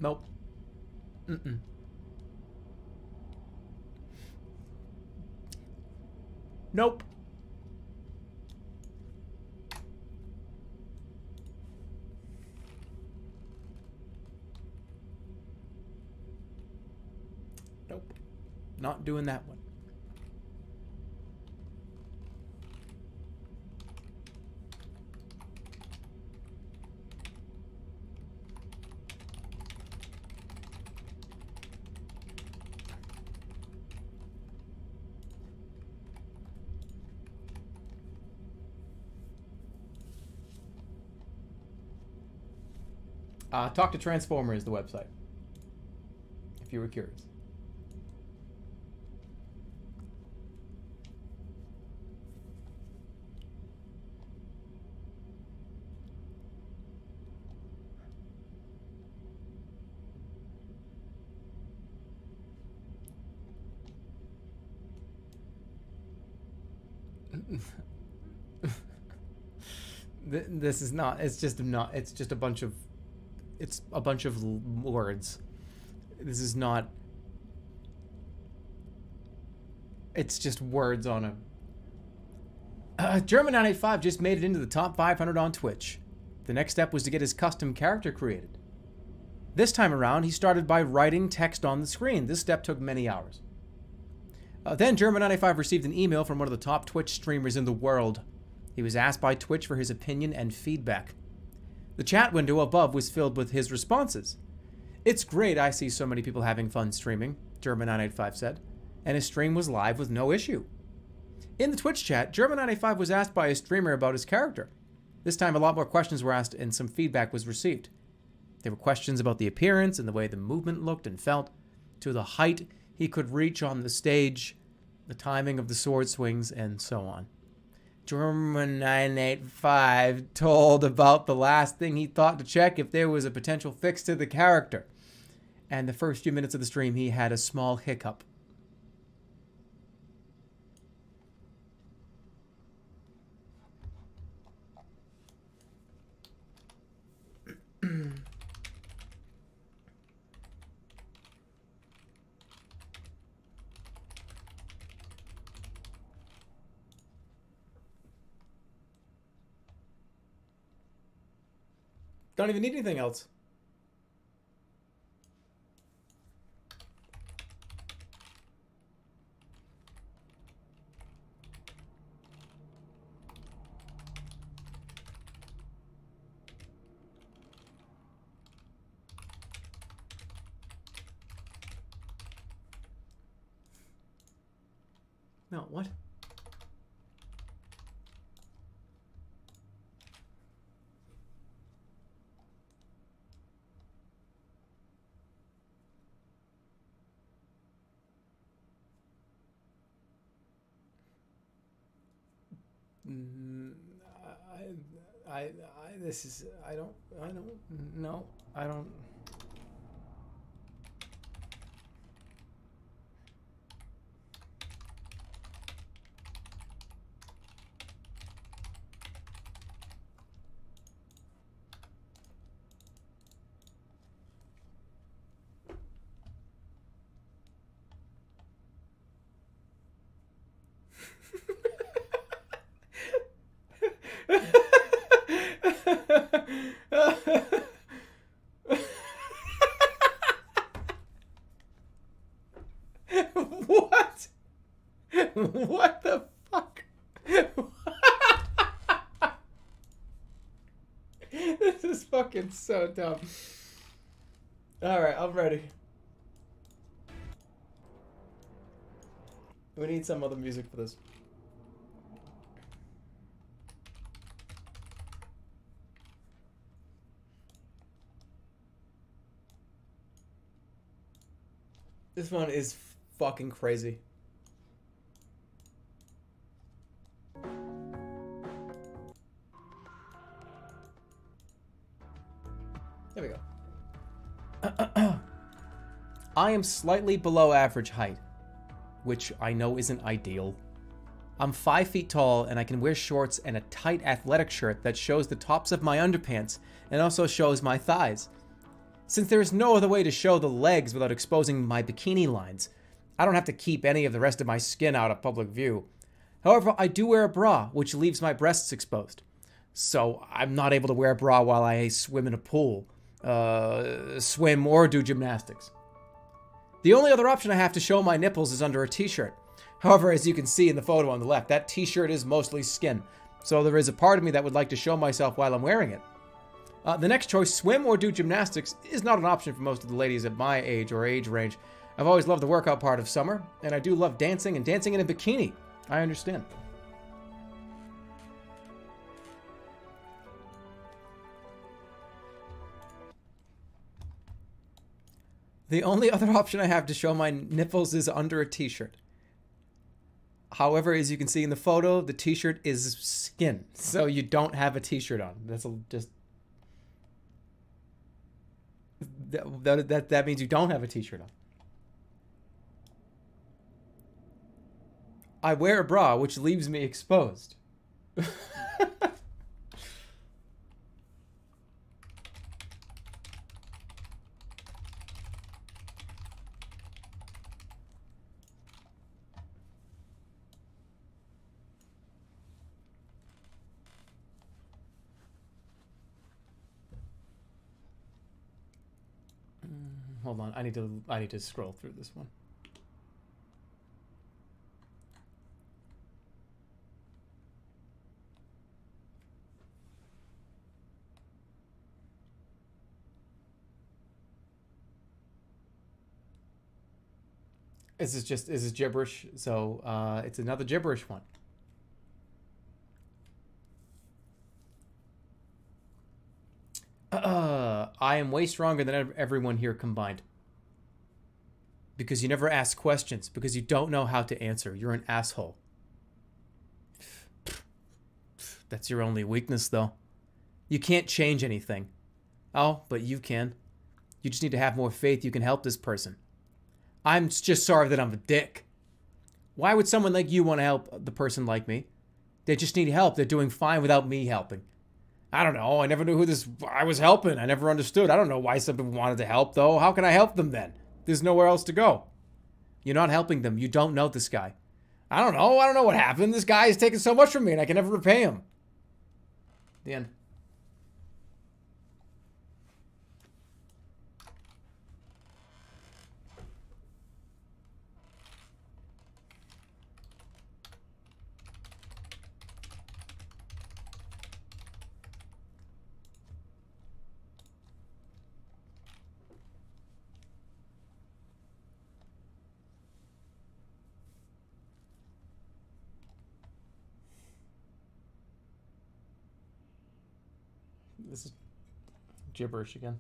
Nope. Mm-mm. Nope. Nope. Not doing that one. Talk to Transformer is the website, if you were curious. This is not, it's just not, it's just a bunch of, it's a bunch of words. This is not, it's just words on a... Jerma 985 just made it into the top 500 on Twitch. The next step was to get his custom character created. This time around, he started by writing text on the screen. This step took many hours. Then Jerma 985 received an email from one of the top Twitch streamers in the world. He was asked by Twitch for his opinion and feedback. The chat window above was filled with his responses. It's great I see so many people having fun streaming, Jerma 985 said, and his stream was live with no issue. In the Twitch chat, Jerma 985 was asked by a streamer about his character. This time a lot more questions were asked and some feedback was received. There were questions about the appearance and the way the movement looked and felt, to the height he could reach on the stage, the timing of the sword swings, and so on. Jerma 985 told about the last thing he thought to check if there was a potential fix to the character. And the first few minutes of the stream, he had a small hiccup. Don't even need anything else. No, what? This is, I don't know. I don't. What? What the fuck? This is fucking so dumb. Alright, I'm ready. We need some other music for this. This one is fucking crazy. There we go. I am slightly below average height, which I know isn't ideal. I'm 5 feet tall and I can wear shorts and a tight athletic shirt that shows the tops of my underpants and also shows my thighs. Since there is no other way to show the legs without exposing my bikini lines, I don't have to keep any of the rest of my skin out of public view. However, I do wear a bra, which leaves my breasts exposed. So I'm not able to wear a bra while I swim in a pool, swim or do gymnastics. The only other option I have to show my nipples is under a t-shirt. However, as you can see in the photo on the left, that t-shirt is mostly skin. So there is a part of me that would like to show myself while I'm wearing it. The next choice, swim or do gymnastics, is not an option for most of the ladies at my age or age range. I've always loved the workout part of summer, and I do love dancing and dancing in a bikini. I understand. The only other option I have to show my nipples is under a t-shirt. However, as you can see in the photo, the t-shirt is skin, so you don't have a t-shirt on. That's just... That means you don't have a t-shirt on. I wear a bra, which leaves me exposed. Hold on, I need to scroll through this one. This is gibberish, so it's another gibberish one. I am way stronger than everyone here combined. Because you never ask questions. Because you don't know how to answer. You're an asshole. That's your only weakness, though. You can't change anything. Oh, but you can. You just need to have more faith you can help this person. I'm just sorry that I'm a dick. Why would someone like you want to help the person like me? They just need help. They're doing fine without me helping. I don't know. I never knew who I was helping. I never understood. I don't know why some people wanted to help, though. How can I help them then? There's nowhere else to go. You're not helping them. You don't know this guy. I don't know. I don't know what happened. This guy has taken so much from me and I can never repay him. The end. This is gibberish again.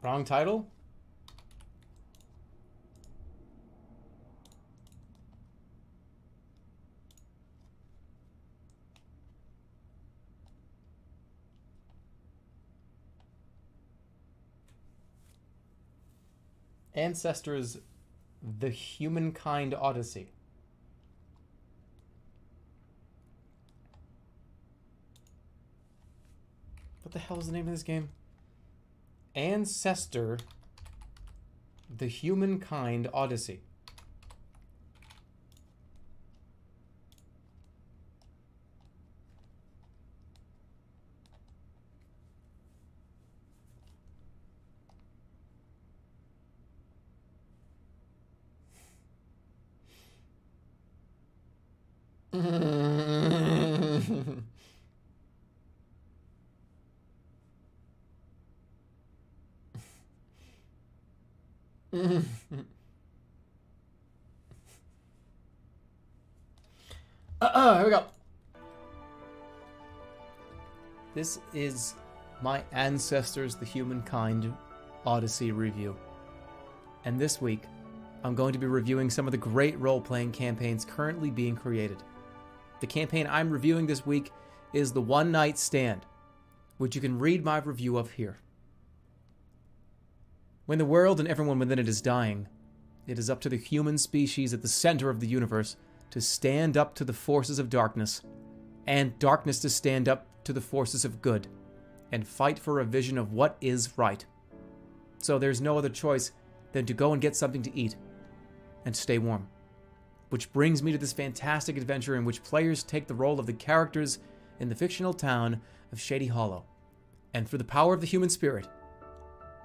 Wrong title? Ancestors, the Humankind Odyssey. What the hell is the name of this game? Ancestor, the Humankind Odyssey. Here we go. This is my Ancestors, the Humankind Odyssey review. And this week, I'm going to be reviewing some of the great role-playing campaigns currently being created. The campaign I'm reviewing this week is The One Night Stand, which you can read my review of here. When the world and everyone within it is dying, it is up to the human species at the center of the universe to stand up to the forces of darkness, and darkness to stand up to the forces of good, and fight for a vision of what is right. So there's no other choice than to go and get something to eat, and stay warm. Which brings me to this fantastic adventure in which players take the role of the characters in the fictional town of Shady Hollow, and through the power of the human spirit,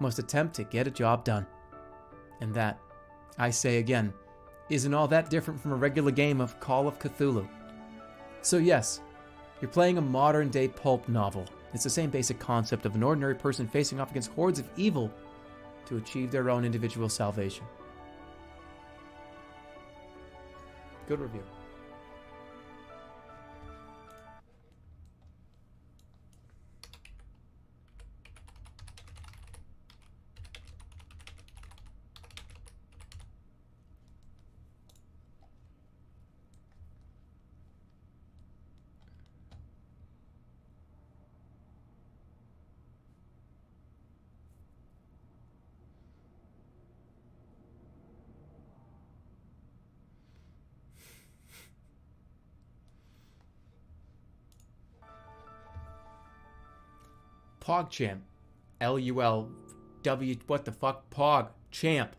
must attempt to get a job done. And that, I say again, isn't all that different from a regular game of Call of Cthulhu. So yes, you're playing a modern-day pulp novel. It's the same basic concept of an ordinary person facing off against hordes of evil to achieve their own individual salvation. Good review. PogChamp. L-U-L-W, what the fuck? Pog. Champ.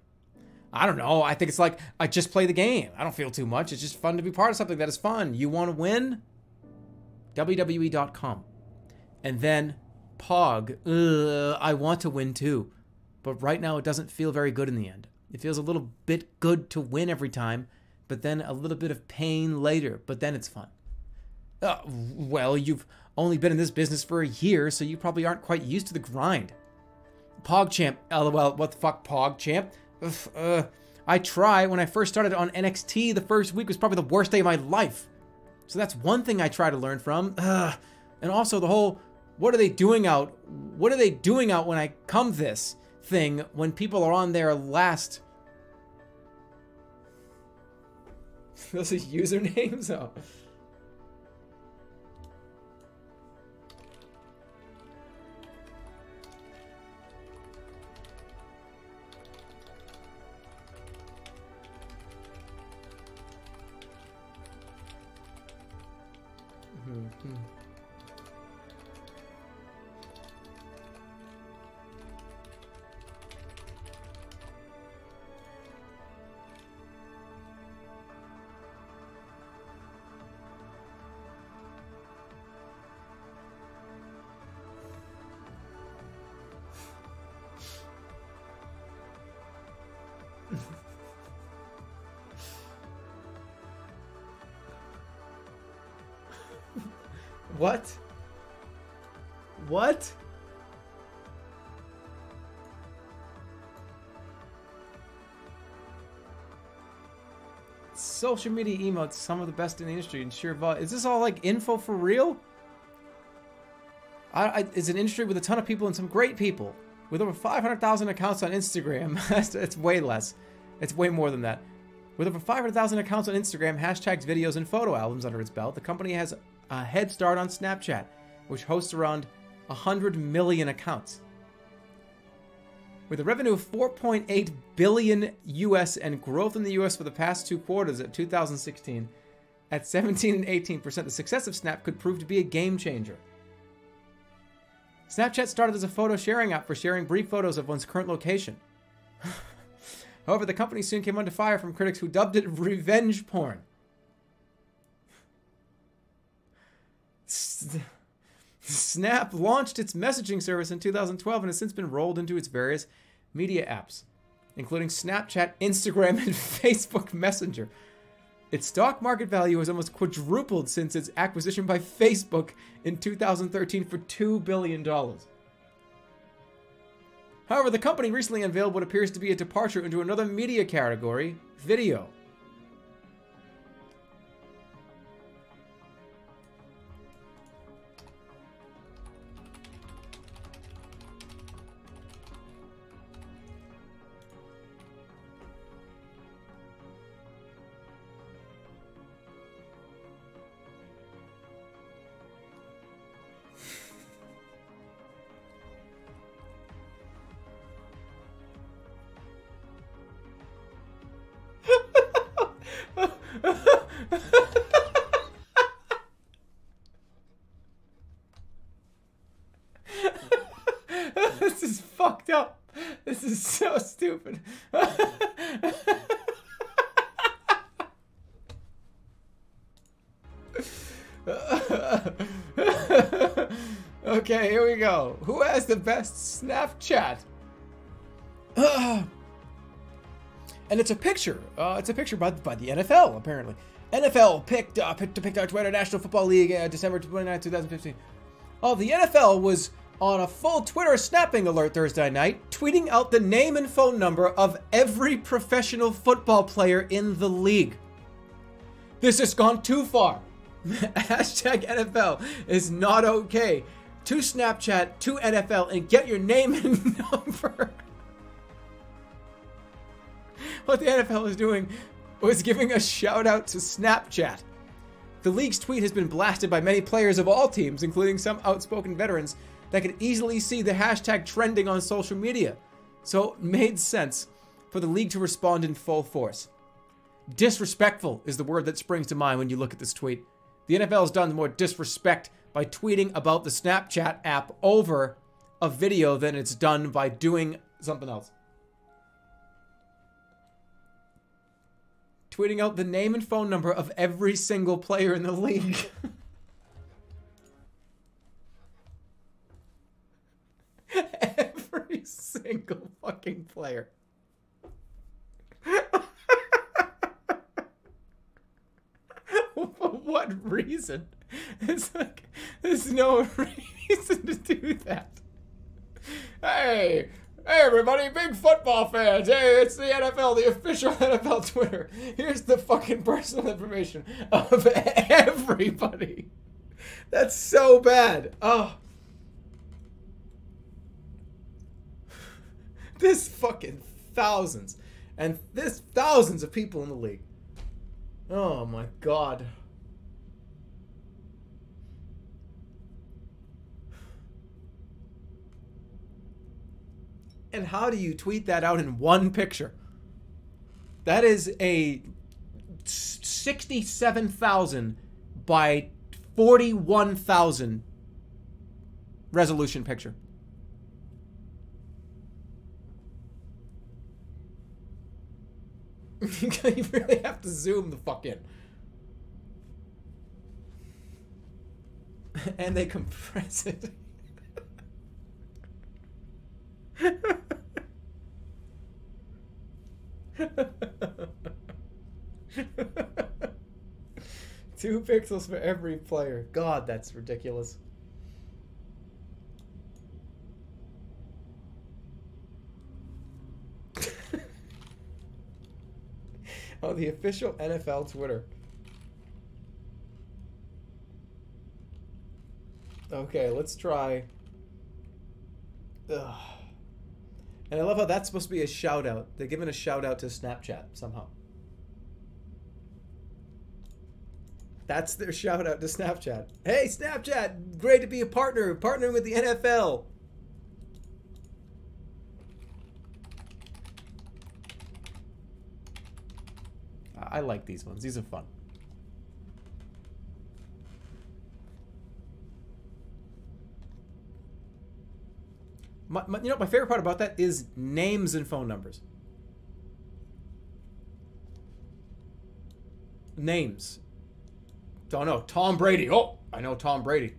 I don't know. I think it's like, I just play the game. I don't feel too much. It's just fun to be part of something that is fun. You want to win? WWE.com. And then Pog. I want to win too. But right now it doesn't feel very good in the end. It feels a little bit good to win every time, but then a little bit of pain later, but then it's fun. Well, you've only been in this business for a year, so you probably aren't quite used to the grind. PogChamp, lol, what the fuck, PogChamp? I try. When I first started on NXT, the first week was probably the worst day of my life. So that's one thing I try to learn from. And also the whole, what are they doing out when I come this thing when people are on their last... Those are usernames? Oh. What? What? Social media emotes, some of the best in the industry, and sheer volume. Is this all like info for real? It's an industry with a ton of people and some great people. With over 500,000 accounts on Instagram. It's way less. It's way more than that. With over 500,000 accounts on Instagram, hashtags, videos, and photo albums under its belt, the company has a head start on Snapchat, which hosts around 100 million accounts. With a revenue of 4.8 billion US and growth in the US for the past 2 quarters of 2016 at 17 and 18%, the success of Snap could prove to be a game changer. Snapchat started as a photo sharing app for sharing brief photos of one's current location. However, the company soon came under fire from critics who dubbed it revenge porn. Snap launched its messaging service in 2012 and has since been rolled into its various media apps, including Snapchat, Instagram, and Facebook Messenger. Its stock market value has almost quadrupled since its acquisition by Facebook in 2013 for $2 billion. However, the company recently unveiled what appears to be a departure into another media category, video. This is fucked up. This is so stupid. Okay, here we go. Who has the best Snapchat? And it's a picture. It's a picture by the NFL, apparently. NFL picked our Twitter National Football League December 29, 2015. Oh, the NFL was on a full Twitter snapping alert Thursday night, tweeting out the name and phone number of every professional football player in the league. This has gone too far. Hashtag NFL is not okay. To Snapchat, to NFL, and get your name and number. What the NFL is doing was giving a shout out to Snapchat. The league's tweet has been blasted by many players of all teams, including some outspoken veterans that could easily see the hashtag trending on social media. So it made sense for the league to respond in full force. Disrespectful is the word that springs to mind when you look at this tweet. The NFL has done more disrespect by tweeting about the Snapchat app over a video than it's done by doing something else. Tweeting out the name and phone number of every single player in the league. Every single fucking player. what reason? It's like, there's no reason to do that. Hey, everybody, big football fans. Hey, it's the NFL, the official NFL Twitter. Here's the fucking personal information of everybody. That's so bad. Oh. This fucking thousands of people in the league. Oh my god. And how do you tweet that out in one picture? That is a 67,000 by 41,000 resolution picture. You really have to zoom the fuck in. And they compress it. Two pixels for every player. God, that's ridiculous. Oh, the official NFL Twitter. Okay, let's try. Ugh. And I love how that's supposed to be a shout out. They're giving a shout out to Snapchat somehow. That's their shout out to Snapchat. Hey, Snapchat, great to be a partner, partnering with the NFL. I like these ones. These are fun. You know, my favorite part about that is names and phone numbers. Names. Don't know. Tom Brady. Oh, I know Tom Brady.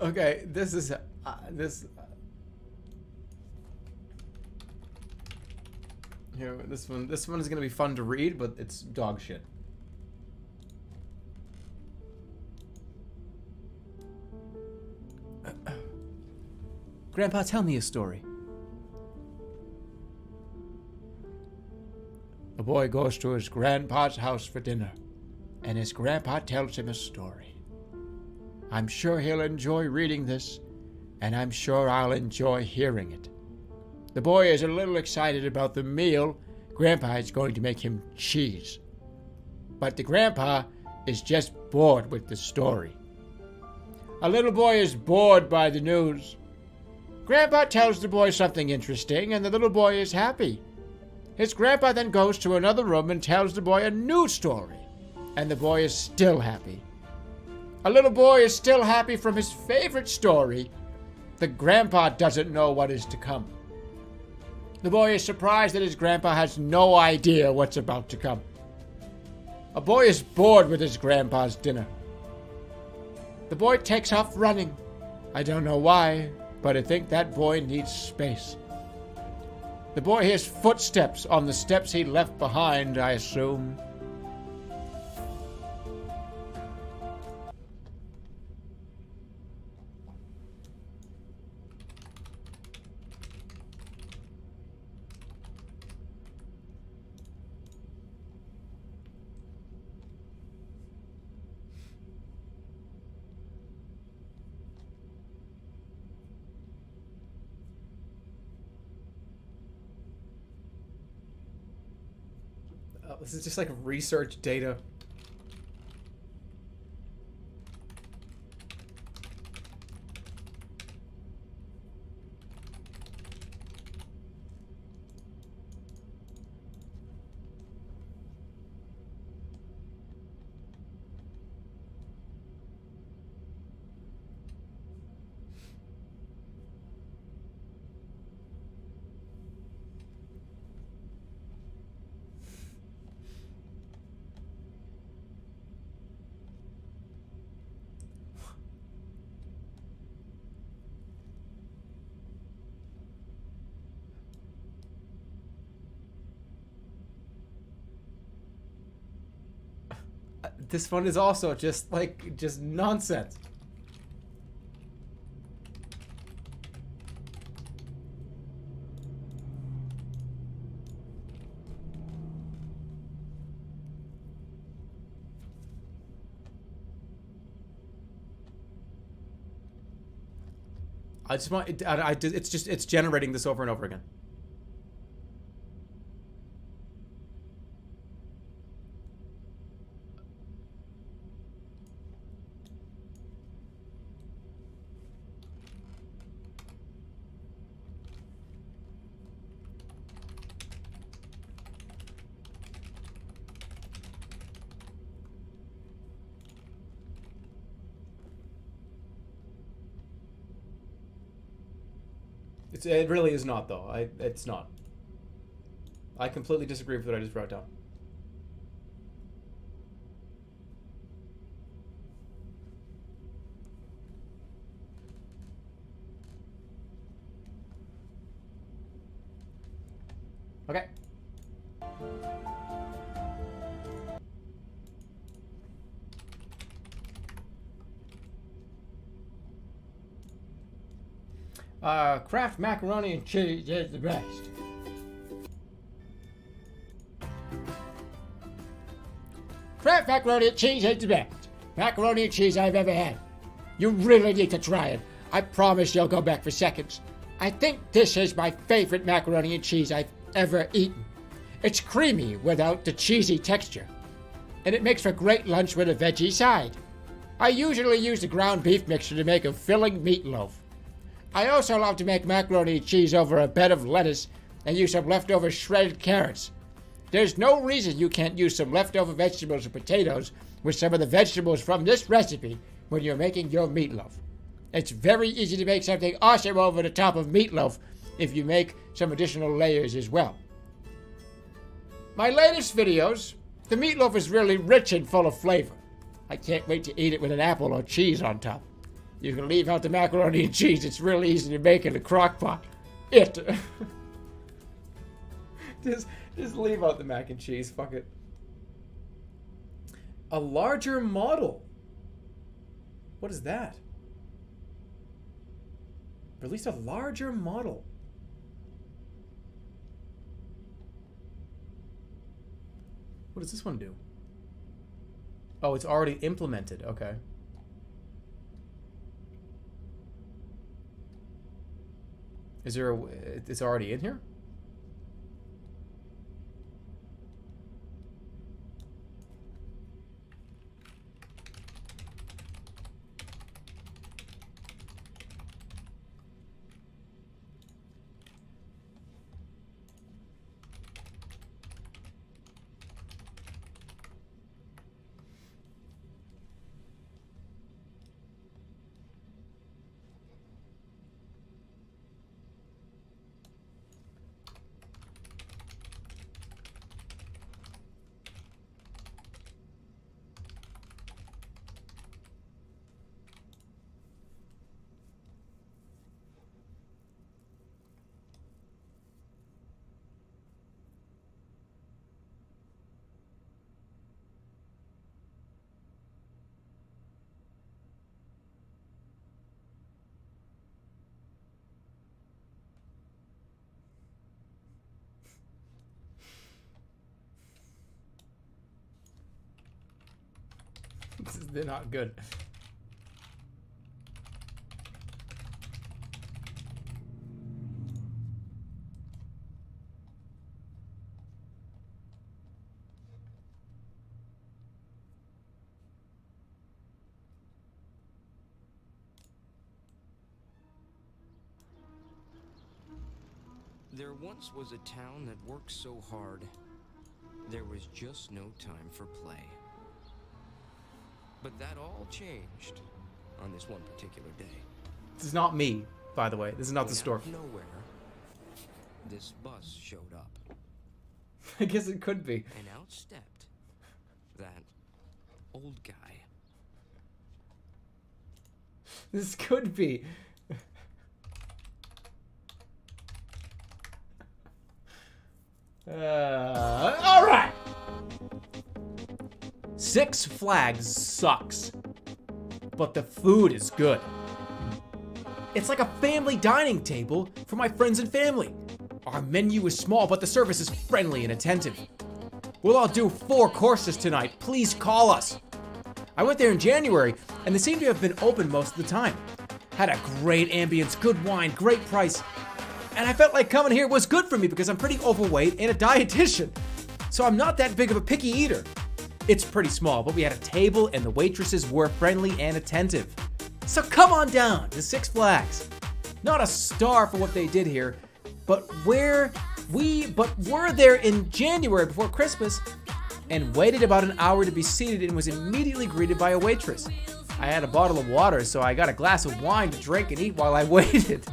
Okay, this is here. This one is gonna be fun to read, but it's dog shit. Grandpa, tell me a story. A boy goes to his grandpa's house for dinner, and his grandpa tells him a story. I'm sure he'll enjoy reading this, and I'm sure I'll enjoy hearing it. The boy is a little excited about the meal. Grandpa is going to make him cheese. But the grandpa is just bored with the story. A little boy is bored by the news. Grandpa tells the boy something interesting, and the little boy is happy. His grandpa then goes to another room and tells the boy a new story, and the boy is still happy. A little boy is still happy from his favorite story. The grandpa doesn't know what is to come. The boy is surprised that his grandpa has no idea what's about to come. A boy is bored with his grandpa's dinner. The boy takes off running. I don't know why, but I think that boy needs space. The boy hears footsteps on the steps he left behind, I assume. This is just like research data. This one is also just, like, just nonsense. I just want, it's generating this over and over again. It really is not, though. It's not. I completely disagree with what I just wrote down. Okay. Kraft macaroni and cheese is the best. Kraft macaroni and cheese is the best. Macaroni and cheese I've ever had. You really need to try it. I promise you'll go back for seconds. I think this is my favorite macaroni and cheese I've ever eaten. It's creamy without the cheesy texture. And it makes for great lunch with a veggie side. I usually use the ground beef mixture to make a filling meatloaf. I also love to make macaroni and cheese over a bed of lettuce and use some leftover shredded carrots. There's no reason you can't use some leftover vegetables or potatoes with some of the vegetables from this recipe when you're making your meatloaf. It's very easy to make something awesome over the top of meatloaf if you make some additional layers as well. My latest videos, the meatloaf is really rich and full of flavor. I can't wait to eat it with an apple or cheese on top. You can leave out the macaroni and cheese. It's really easy to make in a crock pot. Just leave out the mac and cheese. Fuck it. A larger model. What is that? Released a larger model. What does this one do? Oh, it's already implemented. Okay. Is there a... It's already in here? They're not good. There once was a town that worked so hard, there was just no time for play. But that all changed on this one particular day. This is not me, by the way. This is not the story. Out of nowhere, this bus showed up. I guess it could be. And out stepped that old guy. This could be. All right. Six Flags sucks, but the food is good. It's like a family dining table for my friends and family. Our menu is small, but the service is friendly and attentive. We'll all do 4 courses tonight. Please call us. I went there in January, and they seem to have been open most of the time. Had a great ambience, good wine, great price. And I felt like coming here was good for me because I'm pretty overweight and a dietitian. So I'm not that big of a picky eater. It's pretty small, but we had a table and the waitresses were friendly and attentive. So come on down to Six Flags. Not a star for what they did here, but were there in January before Christmas and waited about an hour to be seated and was immediately greeted by a waitress. I had a bottle of water, so I got a glass of wine to drink and eat while I waited.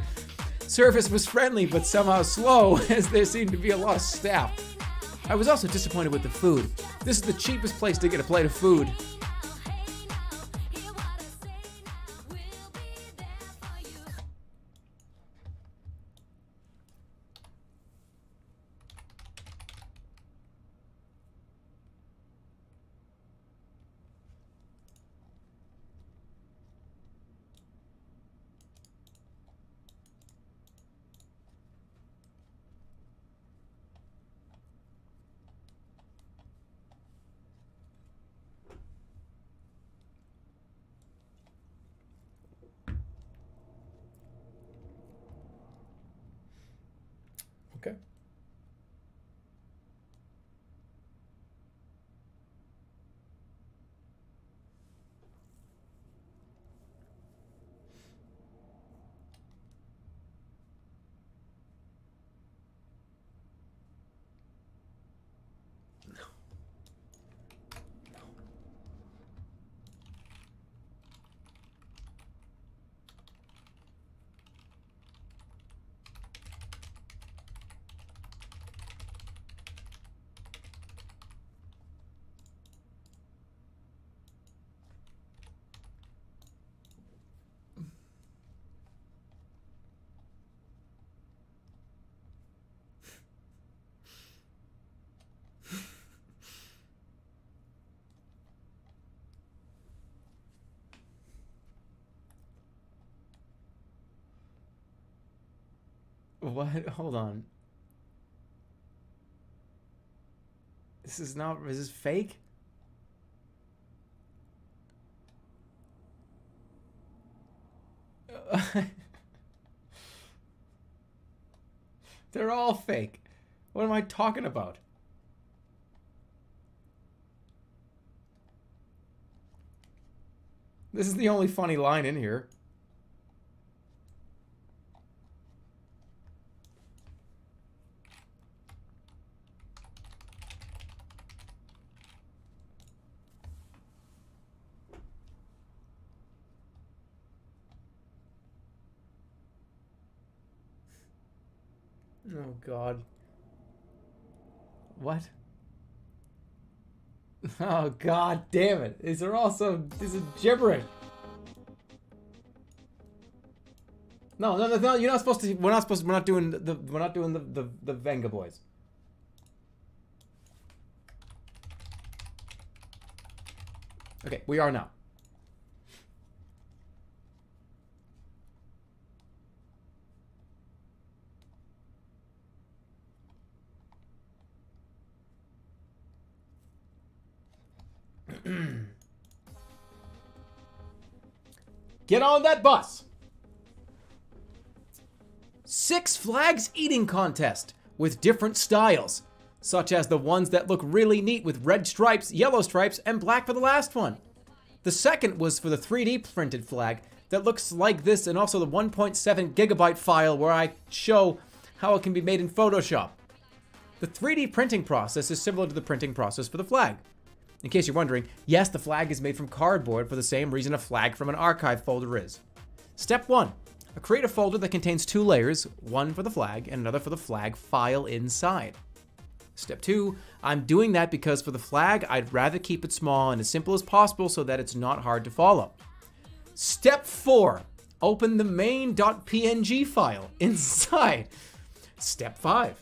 Service was friendly, but somehow slow, as there seemed to be a lot of staff. I was also disappointed with the food. This is the cheapest place to get a plate of food. Okay. What? Hold on. Is this fake? They're all fake. What am I talking about? This is the only funny line in here. Oh, God. What? Oh, God damn it. These are this is gibberish. No, you're not supposed to, we're not doing the Venga Boys. Okay, we are now. Get on that bus. Six Flags eating contest with different styles, such as the ones that look really neat with red stripes, yellow stripes, and black for the last one. The second was for the 3D printed flag that looks like this, and also the 1.7 gigabyte file where I show how it can be made in Photoshop. The 3D printing process is similar to the printing process for the flag. In case you're wondering, yes, the flag is made from cardboard for the same reason a flag from an archive folder is. Step 1. Create a folder that contains 2 layers, one for the flag and another for the flag file inside. Step 2. I'm doing that because for the flag, I'd rather keep it small and as simple as possible so that it's not hard to follow. Step 4. Open the main.png file inside. Step 5.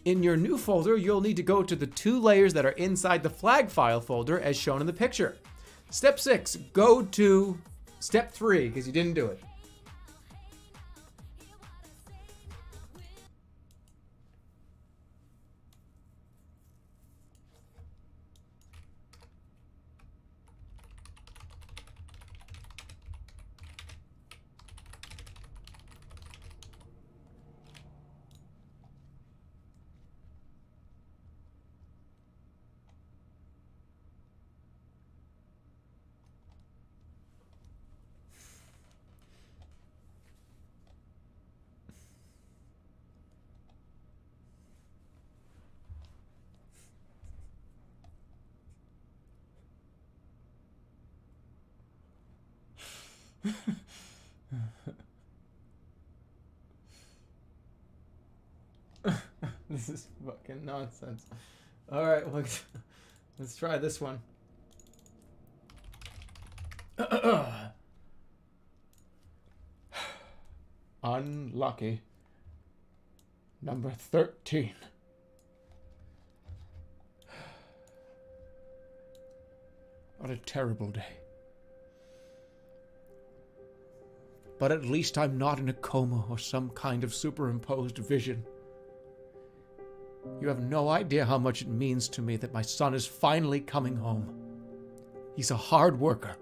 In your new folder, you'll need to go to the 2 layers that are inside the flag file folder as shown in the picture. Step 6, go to step 3, because you didn't do it. This is fucking nonsense. Alright, let's try this one. Unlucky. Number 13. What a terrible day. But at least I'm not in a coma or some kind of superimposed vision. You have no idea how much it means to me that my son is finally coming home. He's a hard worker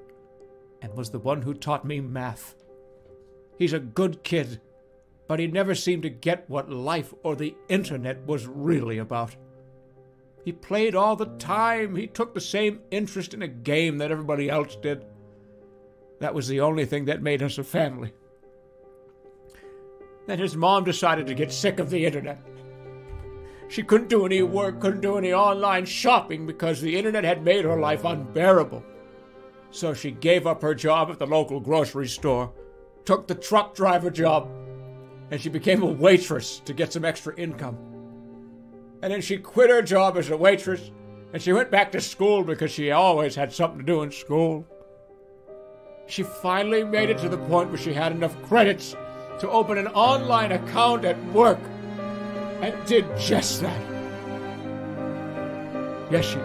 and was the one who taught me math. He's a good kid, but he never seemed to get what life or the internet was really about. He played all the time. He took the same interest in a game that everybody else did. That was the only thing that made us a family. Then his mom decided to get sick of the internet. She couldn't do any work, couldn't do any online shopping because the internet had made her life unbearable. So she gave up her job at the local grocery store, took the truck driver job, and she became a waitress to get some extra income. And then she quit her job as a waitress, and she went back to school because she always had something to do in school. She finally made it to the point where she had enough credits to open an online account at work, and did just that. Yes, she did.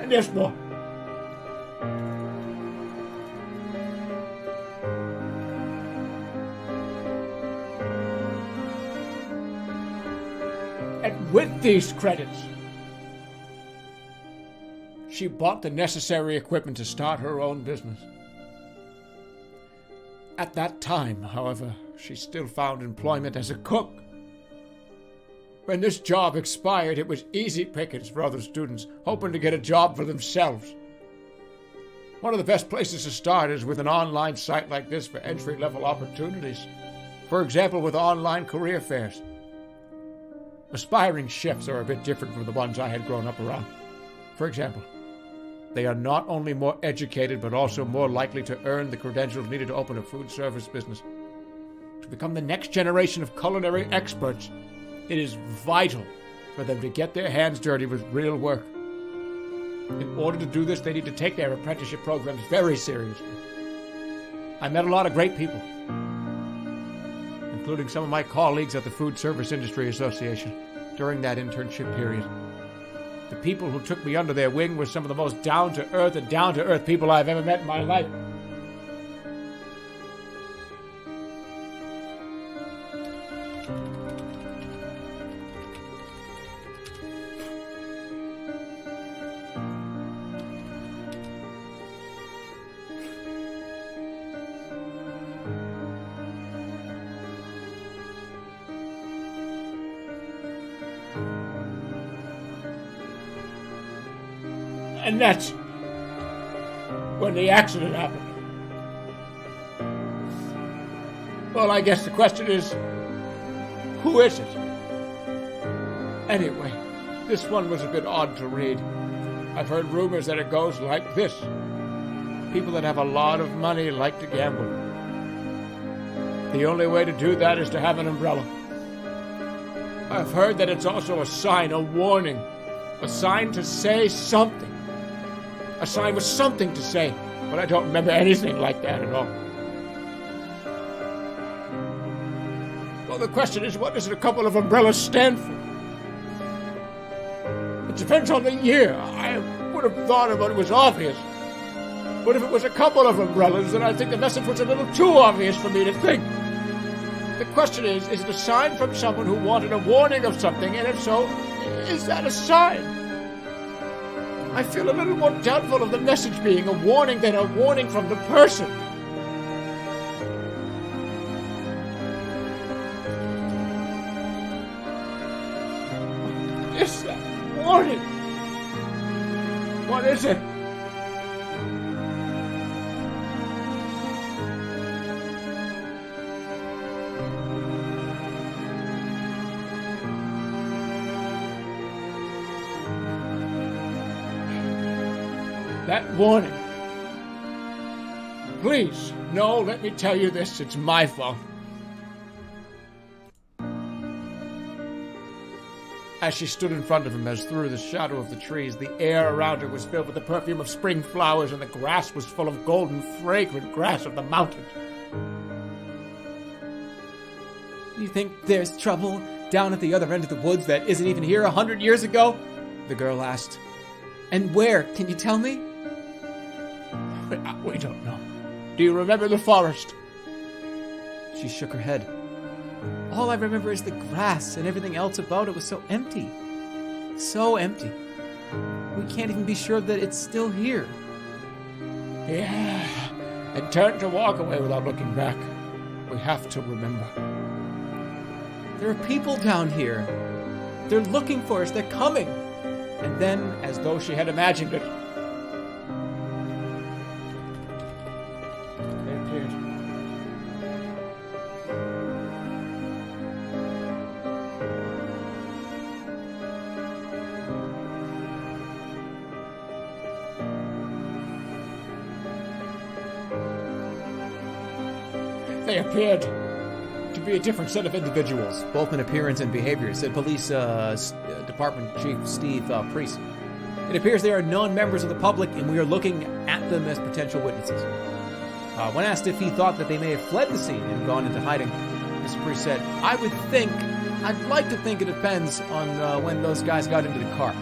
And there's more. And with these credits, she bought the necessary equipment to start her own business. At that time, however, she still found employment as a cook. When this job expired, it was easy pickings for other students hoping to get a job for themselves. One of the best places to start is with an online site like this for entry-level opportunities. For example, with online career fairs. Aspiring chefs are a bit different from the ones I had grown up around. For example, they are not only more educated, but also more likely to earn the credentials needed to open a food service business. To become the next generation of culinary experts, it is vital for them to get their hands dirty with real work. In order to do this, they need to take their apprenticeship programs very seriously. I met a lot of great people, including some of my colleagues at the Food Service Industry Association during that internship period. The people who took me under their wing were some of the most down-to-earth people I've ever met in my life. And that's when the accident happened. Well, I guess the question is, who is it? Anyway, this one was a bit odd to read. I've heard rumors that it goes like this. People that have a lot of money like to gamble. The only way to do that is to have an umbrella. I've heard that it's also a sign, a warning, a sign to say something. A sign with something to say, but I don't remember anything like that at all. Well, the question is, what does a couple of umbrellas stand for? It depends on the year. I would have thought about it was obvious. But if it was a couple of umbrellas, then I think the message was a little too obvious for me to think. The question is it a sign from someone who wanted a warning of something? And if so, is that a sign? I feel a little more doubtful of the message being a warning than a warning from the person. What is that warning? What is it? That warning. Please, no, let me tell you this, it's my fault. As she stood in front of him, as through the shadow of the trees, the air around her was filled with the perfume of spring flowers, and the grass was full of golden, fragrant grass of the mountains. You think there's trouble down at the other end of the woods that isn't even here 100 years ago? The girl asked. And where? Can you tell me? We don't know. Do you remember the forest? She shook her head. All I remember is the grass, and everything else about it was so empty. So empty. We can't even be sure that it's still here. Yeah. And turned to walk away without looking back. We have to remember. There are people down here. They're looking for us. They're coming. And then, as though she had imagined it, they appeared. They appeared to be a different set of individuals. Both in appearance and behavior, said Police Department Chief Steve Priest. It appears they are non-members of the public, and we are looking at them as potential witnesses. When asked if he thought that they may have fled the scene and gone into hiding, Mr. Priest said, I'd like to think it depends on when those guys got into the car.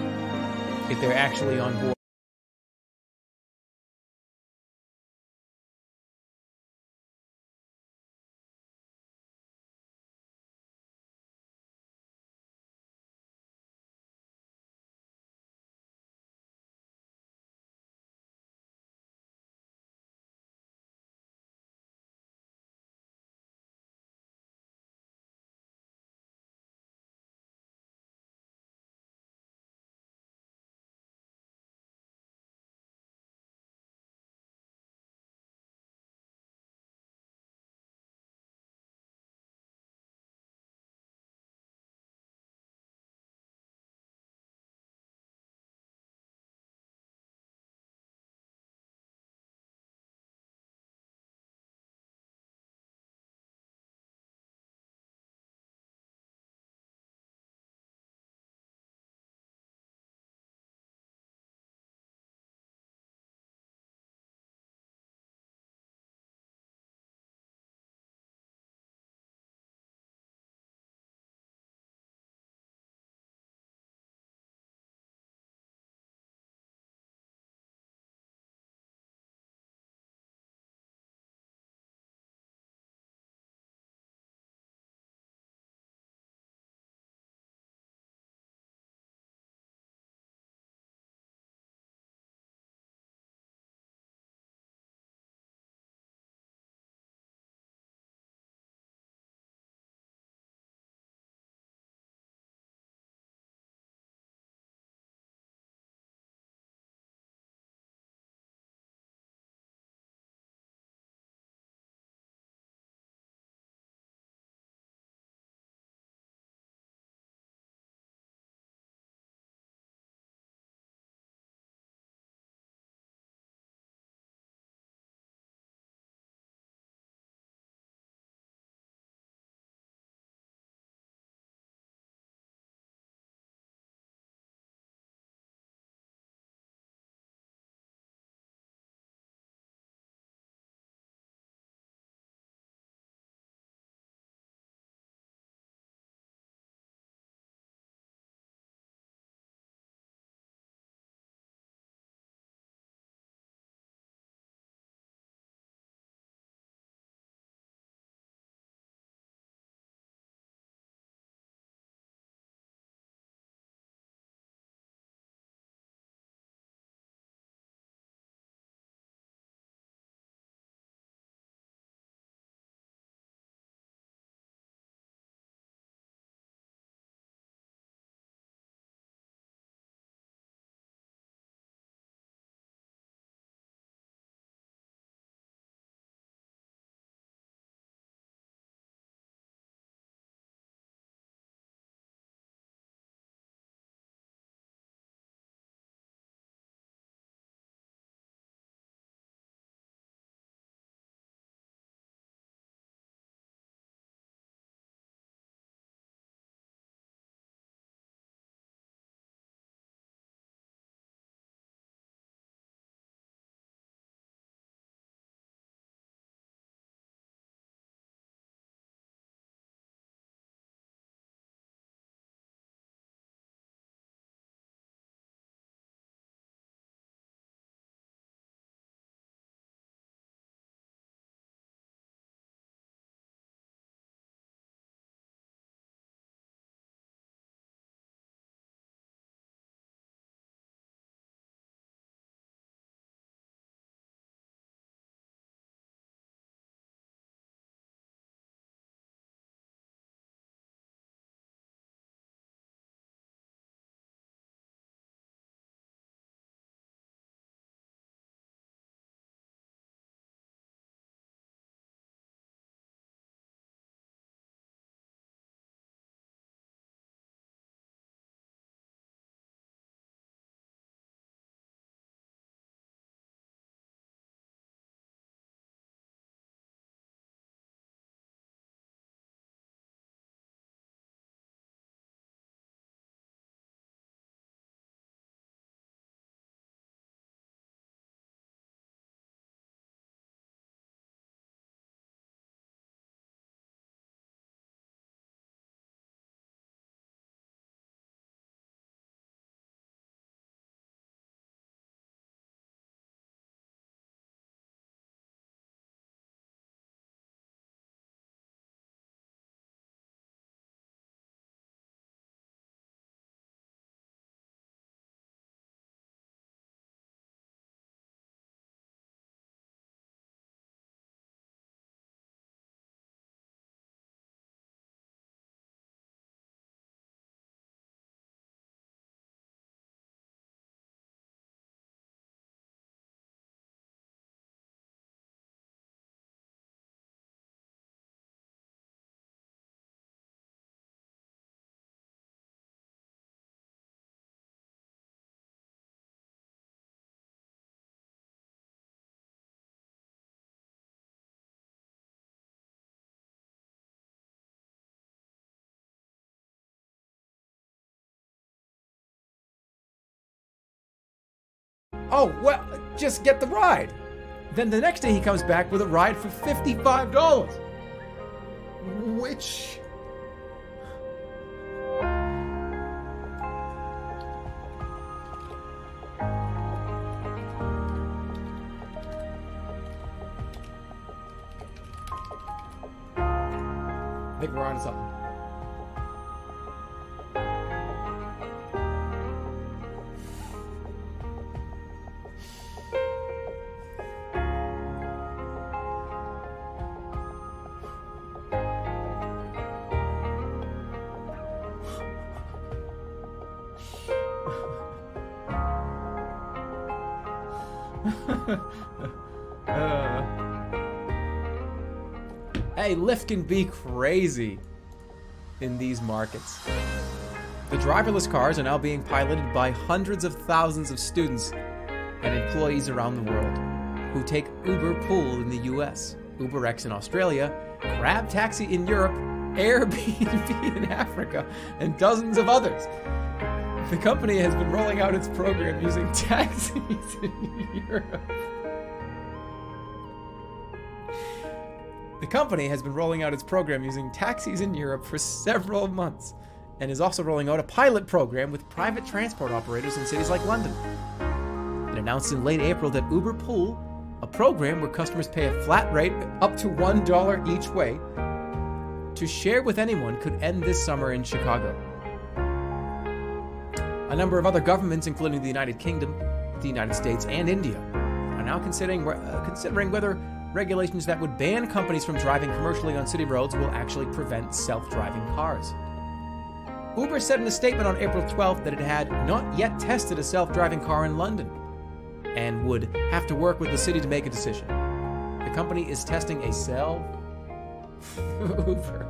If they're actually on board. Oh, well, just get the ride. Then the next day he comes back with a ride for $55. Which... I think we're on to something. Hey, Lyft can be crazy in these markets. The driverless cars are now being piloted by hundreds of thousands of students and employees around the world who take Uber Pool in the US, UberX in Australia, Grab Taxi in Europe, Airbnb in Africa, and dozens of others. The company has been rolling out its program using taxis in Europe. The company has been rolling out its program using taxis in Europe for several months and is also rolling out a pilot program with private transport operators in cities like London. It announced in late April that Uber Pool, a program where customers pay a flat rate up to $1 each way, to share with anyone, could end this summer in Chicago. A number of other governments, including the United Kingdom, the United States, and India, are now considering whether regulations that would ban companies from driving commercially on city roads will actually prevent self-driving cars. Uber said in a statement on April 12th that it had not yet tested a self-driving car in London and would have to work with the city to make a decision. The company is testing a Uber.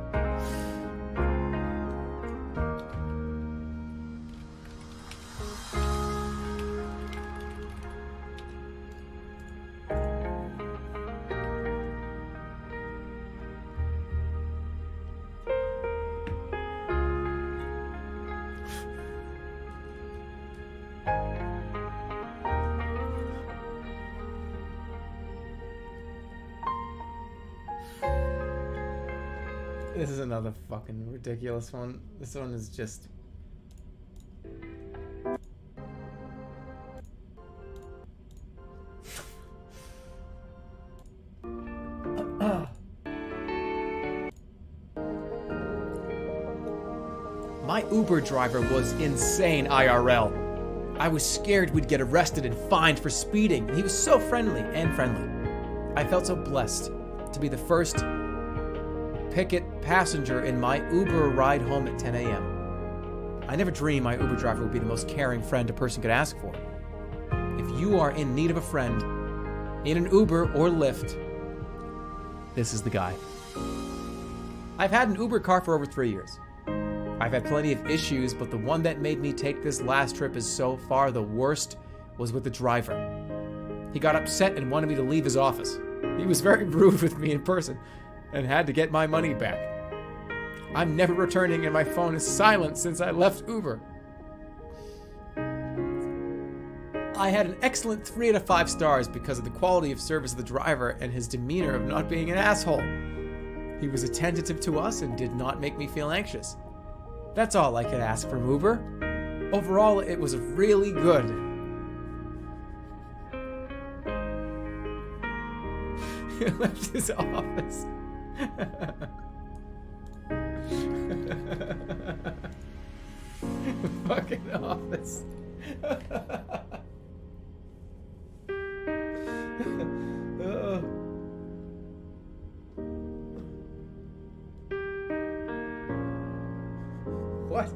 This is another fucking ridiculous one. This one is just... My Uber driver was insane IRL. I was scared we'd get arrested and fined for speeding. He was so friendly. I felt so blessed to be the first picket passenger in my Uber ride home at 10 a.m. I never dreamed my Uber driver would be the most caring friend a person could ask for. If you are in need of a friend, in an Uber or Lyft, this is the guy. I've had an Uber car for over 3 years. I've had plenty of issues, but the one that made me take this last trip is so far the worst was with the driver. He got upset and wanted me to leave his office. He was very rude with me in person and had to get my money back. I'm never returning and my phone is silent since I left Uber. I had an excellent 3 out of 5 stars because of the quality of service of the driver and his demeanor of not being an asshole. He was attentive to us and did not make me feel anxious. That's all I could ask from Uber. Overall, it was really good. He left his office. Fucking office. What?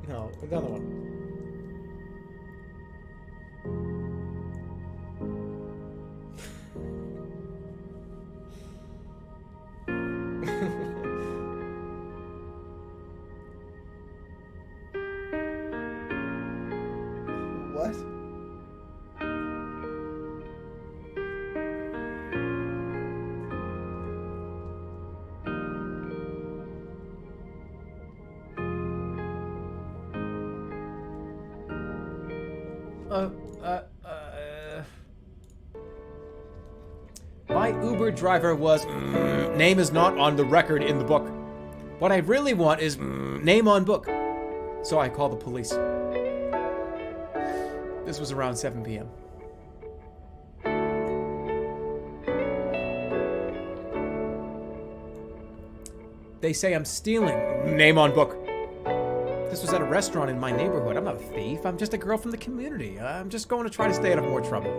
No, another one. What? Uber driver was name is not on the record in the book. What I really want is name on book. So I called the police. This was around 7 p.m. They say I'm stealing. Name on book. This was at a restaurant in my neighborhood. I'm not a thief. I'm just a girl from the community. I'm just going to try to stay out of more trouble.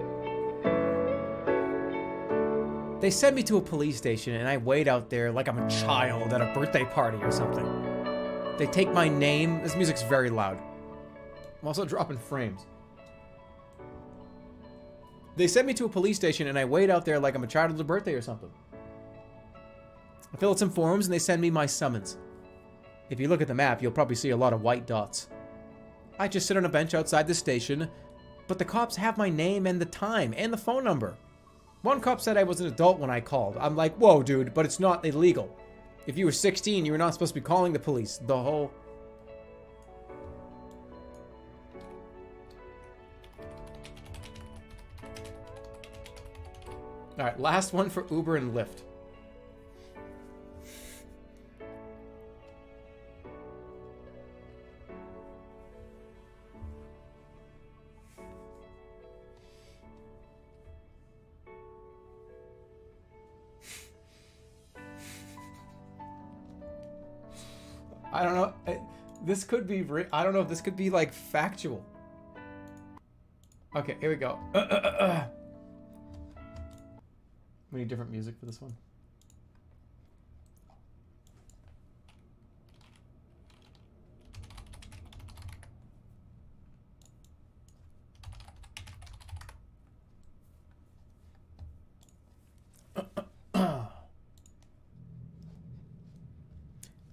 They send me to a police station and I wait out there like I'm a child at a birthday party or something. They take my name. This music's very loud. I'm also dropping frames. They send me to a police station and I wait out there like I'm a child at a birthday or something. I fill out some forms and they send me my summons. If you look at the map, you'll probably see a lot of white dots. I just sit on a bench outside the station, but the cops have my name and the time and the phone number. One cop said I was an adult when I called. I'm like, whoa, dude, but it's not illegal. If you were 16, you were not supposed to be calling the police. The whole... Alright, last one for Uber and Lyft. I don't know. This could be... I don't know if this could be, like, factual. Okay, here we go. We need different music for this one.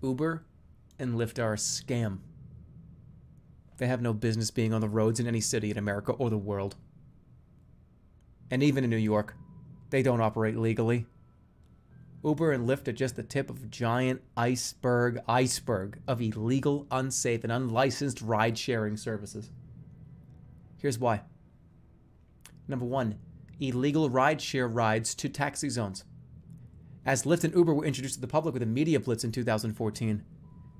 Uber and Lyft are a scam. They have no business being on the roads in any city in America or the world. And even in New York, they don't operate legally. Uber and Lyft are just the tip of a giant iceberg of illegal, unsafe, and unlicensed ride-sharing services. Here's why. Number one, illegal ride-share rides to taxi zones. As Lyft and Uber were introduced to the public with a media blitz in 2014,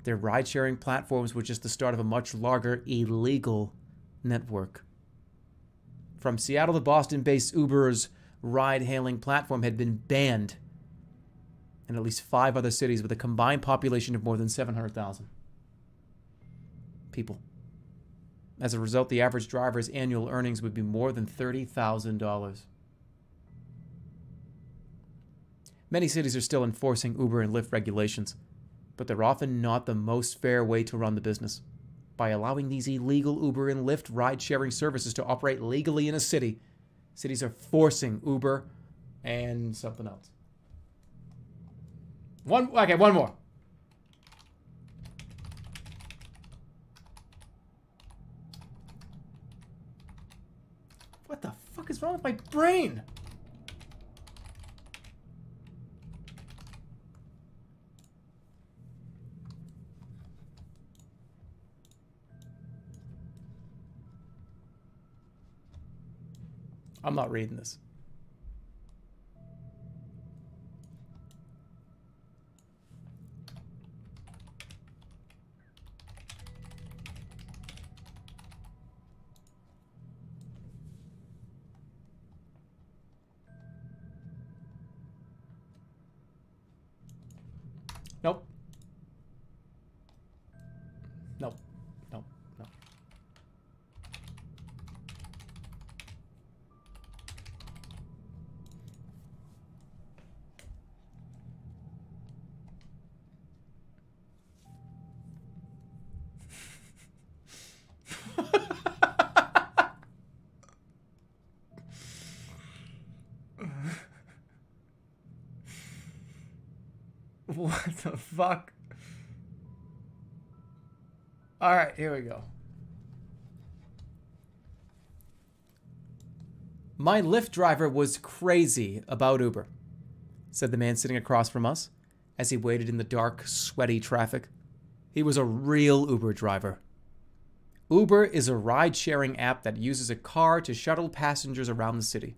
their ride-sharing platforms were just the start of a much larger illegal network. From Seattle to Boston-based Uber's ride-hailing platform had been banned in at least 5 other cities with a combined population of more than 700,000 people. As a result, the average driver's annual earnings would be more than $30,000. Many cities are still enforcing Uber and Lyft regulations, but they're often not the most fair way to run the business. By allowing these illegal Uber and Lyft ride-sharing services to operate legally in a city, cities are forcing Uber and something else. One more. What the fuck is wrong with my brain? I'm not reading this. Nope. Nope. Nope. Nope. What the fuck? Alright, here we go. My Lyft driver was crazy about Uber, said the man sitting across from us as he waited in the dark, sweaty traffic. He was a real Uber driver. Uber is a ride-sharing app that uses a car to shuttle passengers around the city.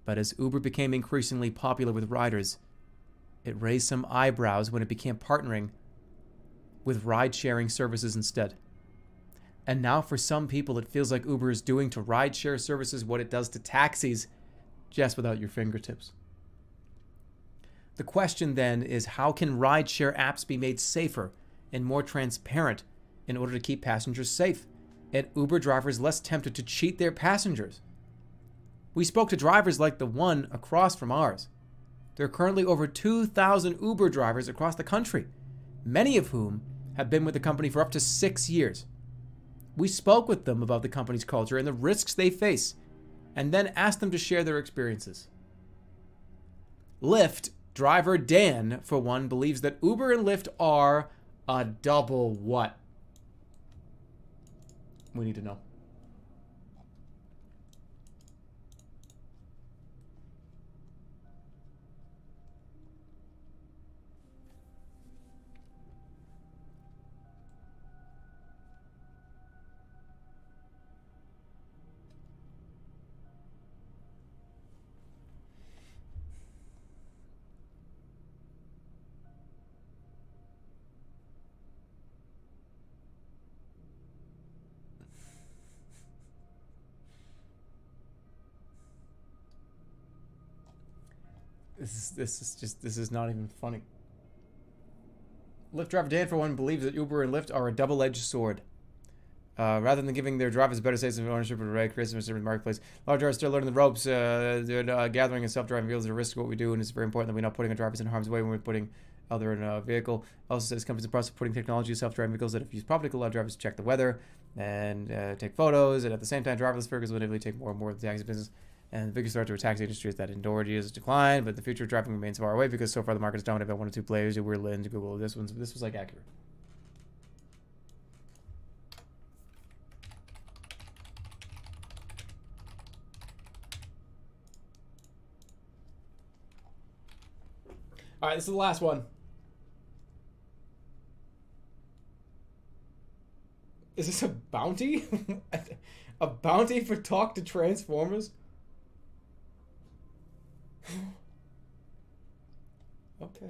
But as Uber became increasingly popular with riders, it raised some eyebrows when it began partnering with ride-sharing services instead. And now for some people, it feels like Uber is doing to ride-share services what it does to taxis, just without your fingertips. The question then is, how can ride-share apps be made safer and more transparent in order to keep passengers safe and Uber drivers less tempted to cheat their passengers? We spoke to drivers like the one across from ours. There are currently over 2,000 Uber drivers across the country, many of whom have been with the company for up to 6 years. We spoke with them about the company's culture and the risks they face, and then asked them to share their experiences. Lyft driver Dan, for one, believes that Uber and Lyft are a double what? We need to know. This is not even funny. Lyft driver Dan, for one, believes that Uber and Lyft are a double-edged sword. Rather than giving their drivers a better sense of ownership of the Christmas in the marketplace, large drivers are still learning the ropes. Gathering and self-driving vehicles is a risk of what we do, and it's very important that we're not putting our drivers in harm's way when we're putting other in a vehicle. Also says companies in the process of putting technology in self-driving vehicles that if used properly could allow drivers to check the weather and take photos, and at the same time driverless vehicles will inevitably take more and more of the taxi business. And the biggest threat to our taxi industry is that indoor has declined, but the future of driving remains far away because so far the market is dominated by one or two players. Uber, Lyft, Google. This was like accurate. All right, this is the last one. Is this a bounty? A bounty for talk to Transformers? Okay.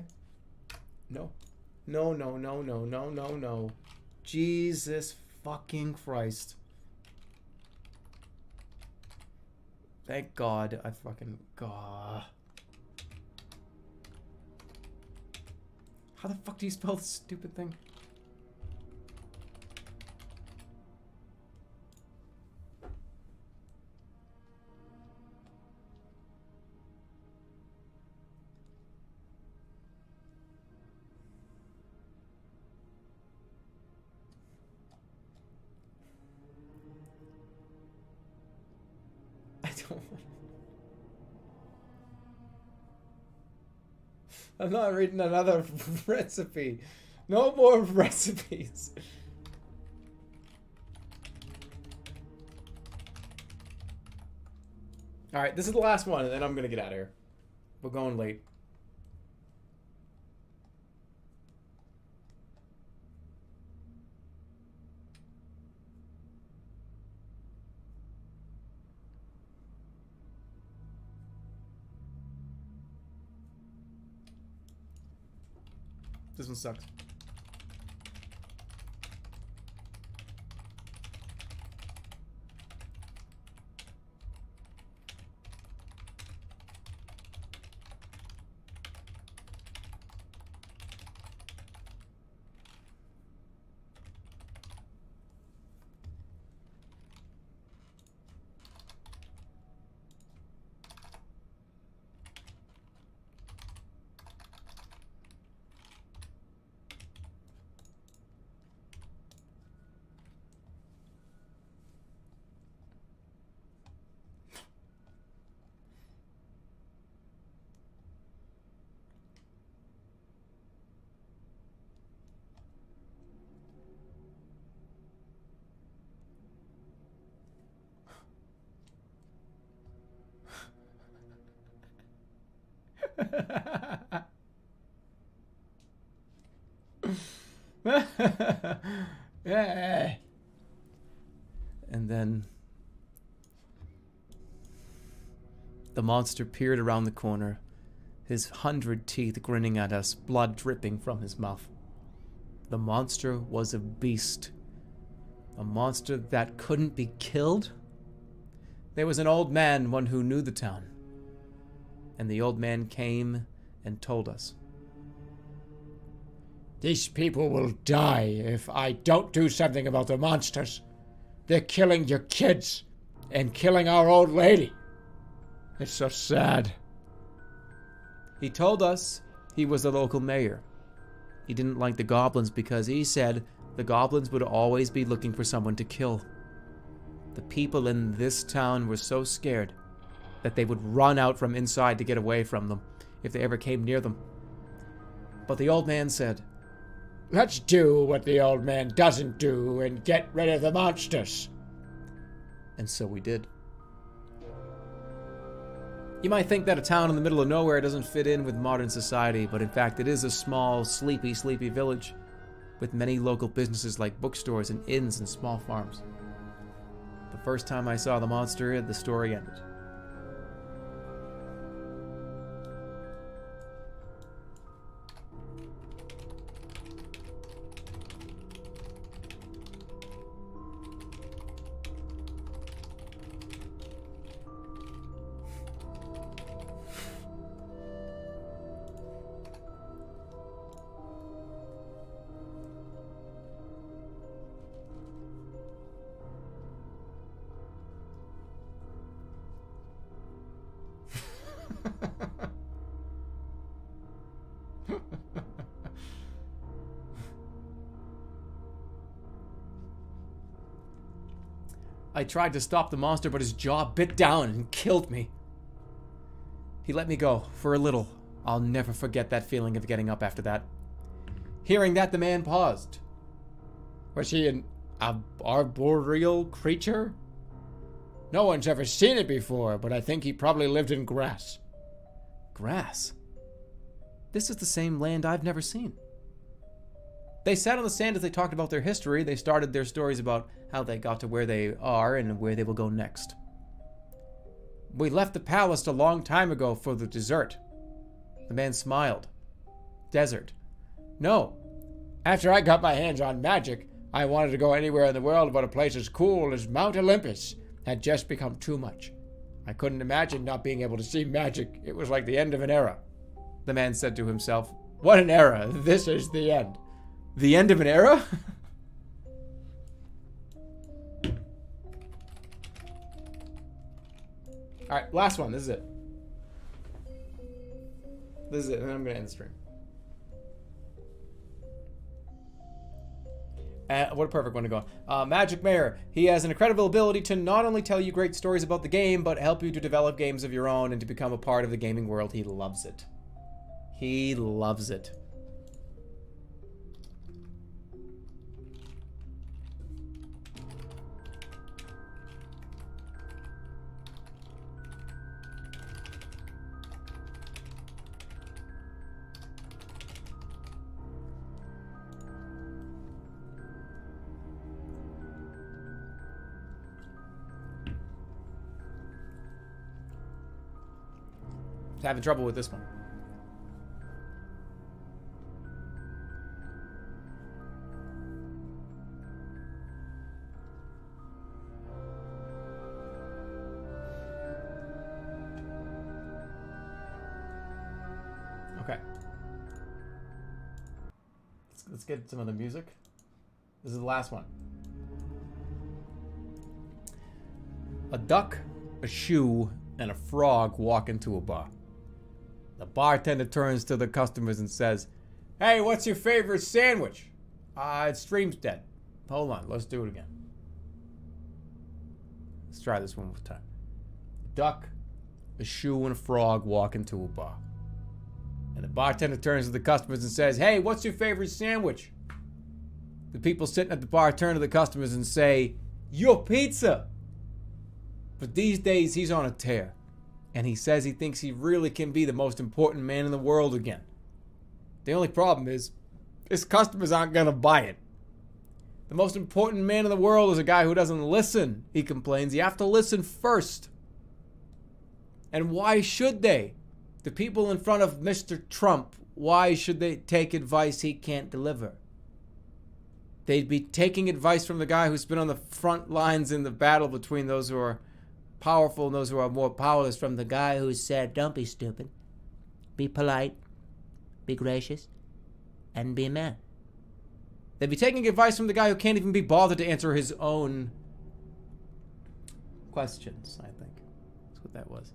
No. No, no, no, no, no, no, no. Jesus fucking Christ. Thank God. I fucking... God. How the fuck do you spell this stupid thing? I'm not reading another recipe. No more recipes. Alright, this is the last one, and then I'm gonna get out of here. We're going late. This one sucks. Yeah. And then The monster peered around the corner, his 100 teeth grinning at us, blood dripping from his mouth. The monster was a beast. A monster that couldn't be killed? There was an old man, one who knew the town. And the old man came and told us. These people will die if I don't do something about the monsters. They're killing your kids and killing our old lady. It's so sad. He told us he was the local mayor. He didn't like the goblins because he said the goblins would always be looking for someone to kill. The people in this town were so scared that they would run out from inside to get away from them if they ever came near them. But the old man said, let's do what the old man doesn't do and get rid of the monsters. And so we did. You might think that a town in the middle of nowhere doesn't fit in with modern society, but in fact it is a small, sleepy village with many local businesses like bookstores and inns and small farms. The first time I saw the monster, the story ended. I tried to stop the monster, but his jaw bit down and killed me. He let me go for a little. I'll never forget that feeling of getting up after that. Hearing that, the man paused. Was he an arboreal creature? No one's ever seen it before, but I think he probably lived in grass. Grass? This is the same land I've never seen. They sat on the sand as they talked about their history. They started their stories about how they got to where they are and where they will go next. We left the palace a long time ago for the desert. The man smiled. Desert. No. After I got my hands on magic, I wanted to go anywhere in the world, but a place as cool as Mount Olympus had just become too much. I couldn't imagine not being able to see magic. It was like the end of an era. The man said to himself, what an era. This is the end. The end of an era? Alright, last one. This is it. This is it, and then I'm going to end the stream. What a perfect one to go on. Magic Mayor. He has an incredible ability to not only tell you great stories about the game, but help you to develop games of your own and to become a part of the gaming world. He loves it. He loves it. Having trouble with this one. Okay. Let's get some of the music. This is the last one. A duck, a shoe, and a frog walk into a bar. The bartender turns to the customers and says, "Hey, what's your favorite sandwich?" It stream's dead. Hold on, let's do it again. Let's try this one more time. A duck, a shoe, and a frog walk into a bar. And the bartender turns to the customers and says, "Hey, what's your favorite sandwich?" The people sitting at the bar turn to the customers and say, "Your pizza." But these days, he's on a tear. And he says he thinks he really can be the most important man in the world again. The only problem is, his customers aren't gonna buy it. The most important man in the world is a guy who doesn't listen, he complains. You have to listen first. And why should they? The people in front of Mr. Trump, why should they take advice he can't deliver? They'd be taking advice from the guy who's been on the front lines in the battle between those who are powerful and those who are more powerless, from the guy who said, don't be stupid, be polite, be gracious, and be a man. They'd be taking advice from the guy who can't even be bothered to answer his own questions, I think. That's what that was.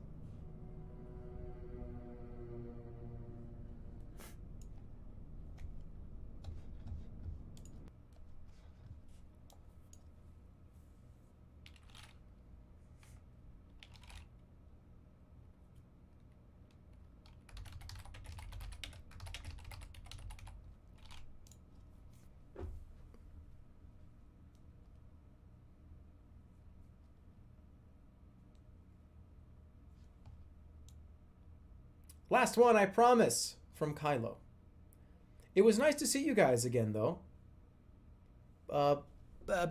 Last one, I promise, from Kylo. It was nice to see you guys again, though.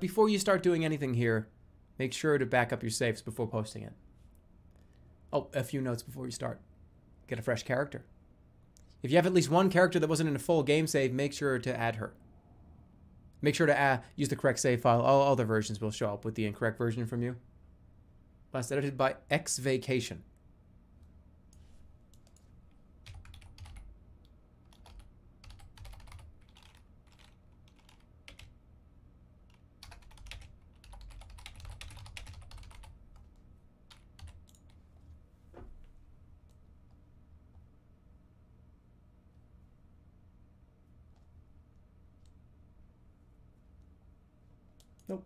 Before you start doing anything here, make sure to back up your saves before posting it. Oh, a few notes before you start. Get a fresh character. If you have at least one character that wasn't in a full game save, make sure to add her. Make sure to use the correct save file. All other versions will show up with the incorrect version from you. Last edited by X Vacation. Nope.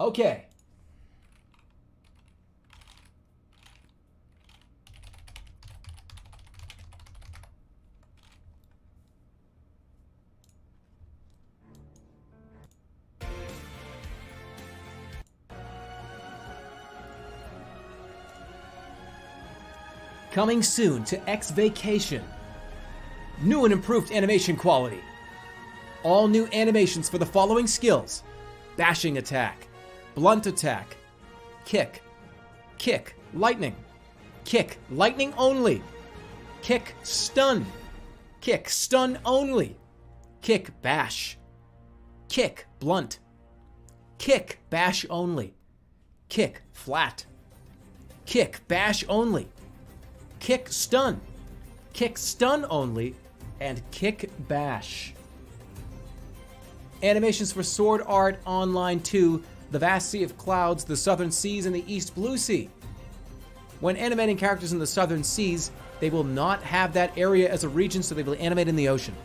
Okay. Coming soon to X Vacation. New and improved animation quality. All new animations for the following skills: bashing attack, blunt attack, kick, kick, lightning, kick, lightning only, kick, stun only, kick, bash, kick, blunt, kick, bash only, kick, flat, kick, bash only, kick, stun only, and kick, bash. Animations for Sword Art Online 2, The Vast Sea of Clouds, The Southern Seas, and the East Blue Sea. When animating characters in the Southern Seas, they will not have that area as a region, so they will animate in the ocean.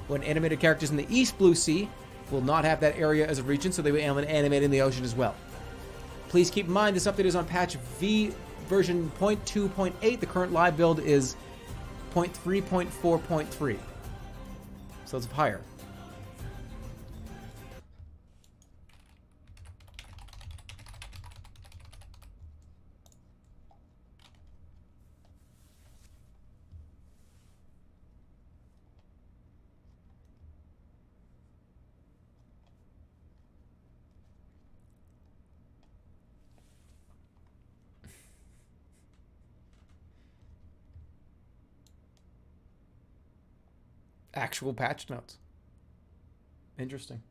When animated characters in the East Blue Sea will not have that area as a region, so they will animate in the ocean as well. Please keep in mind this update is on patch V version 0.2.8. The current live build is 0.3.4.3. So it's higher. Actual patch notes. Interesting.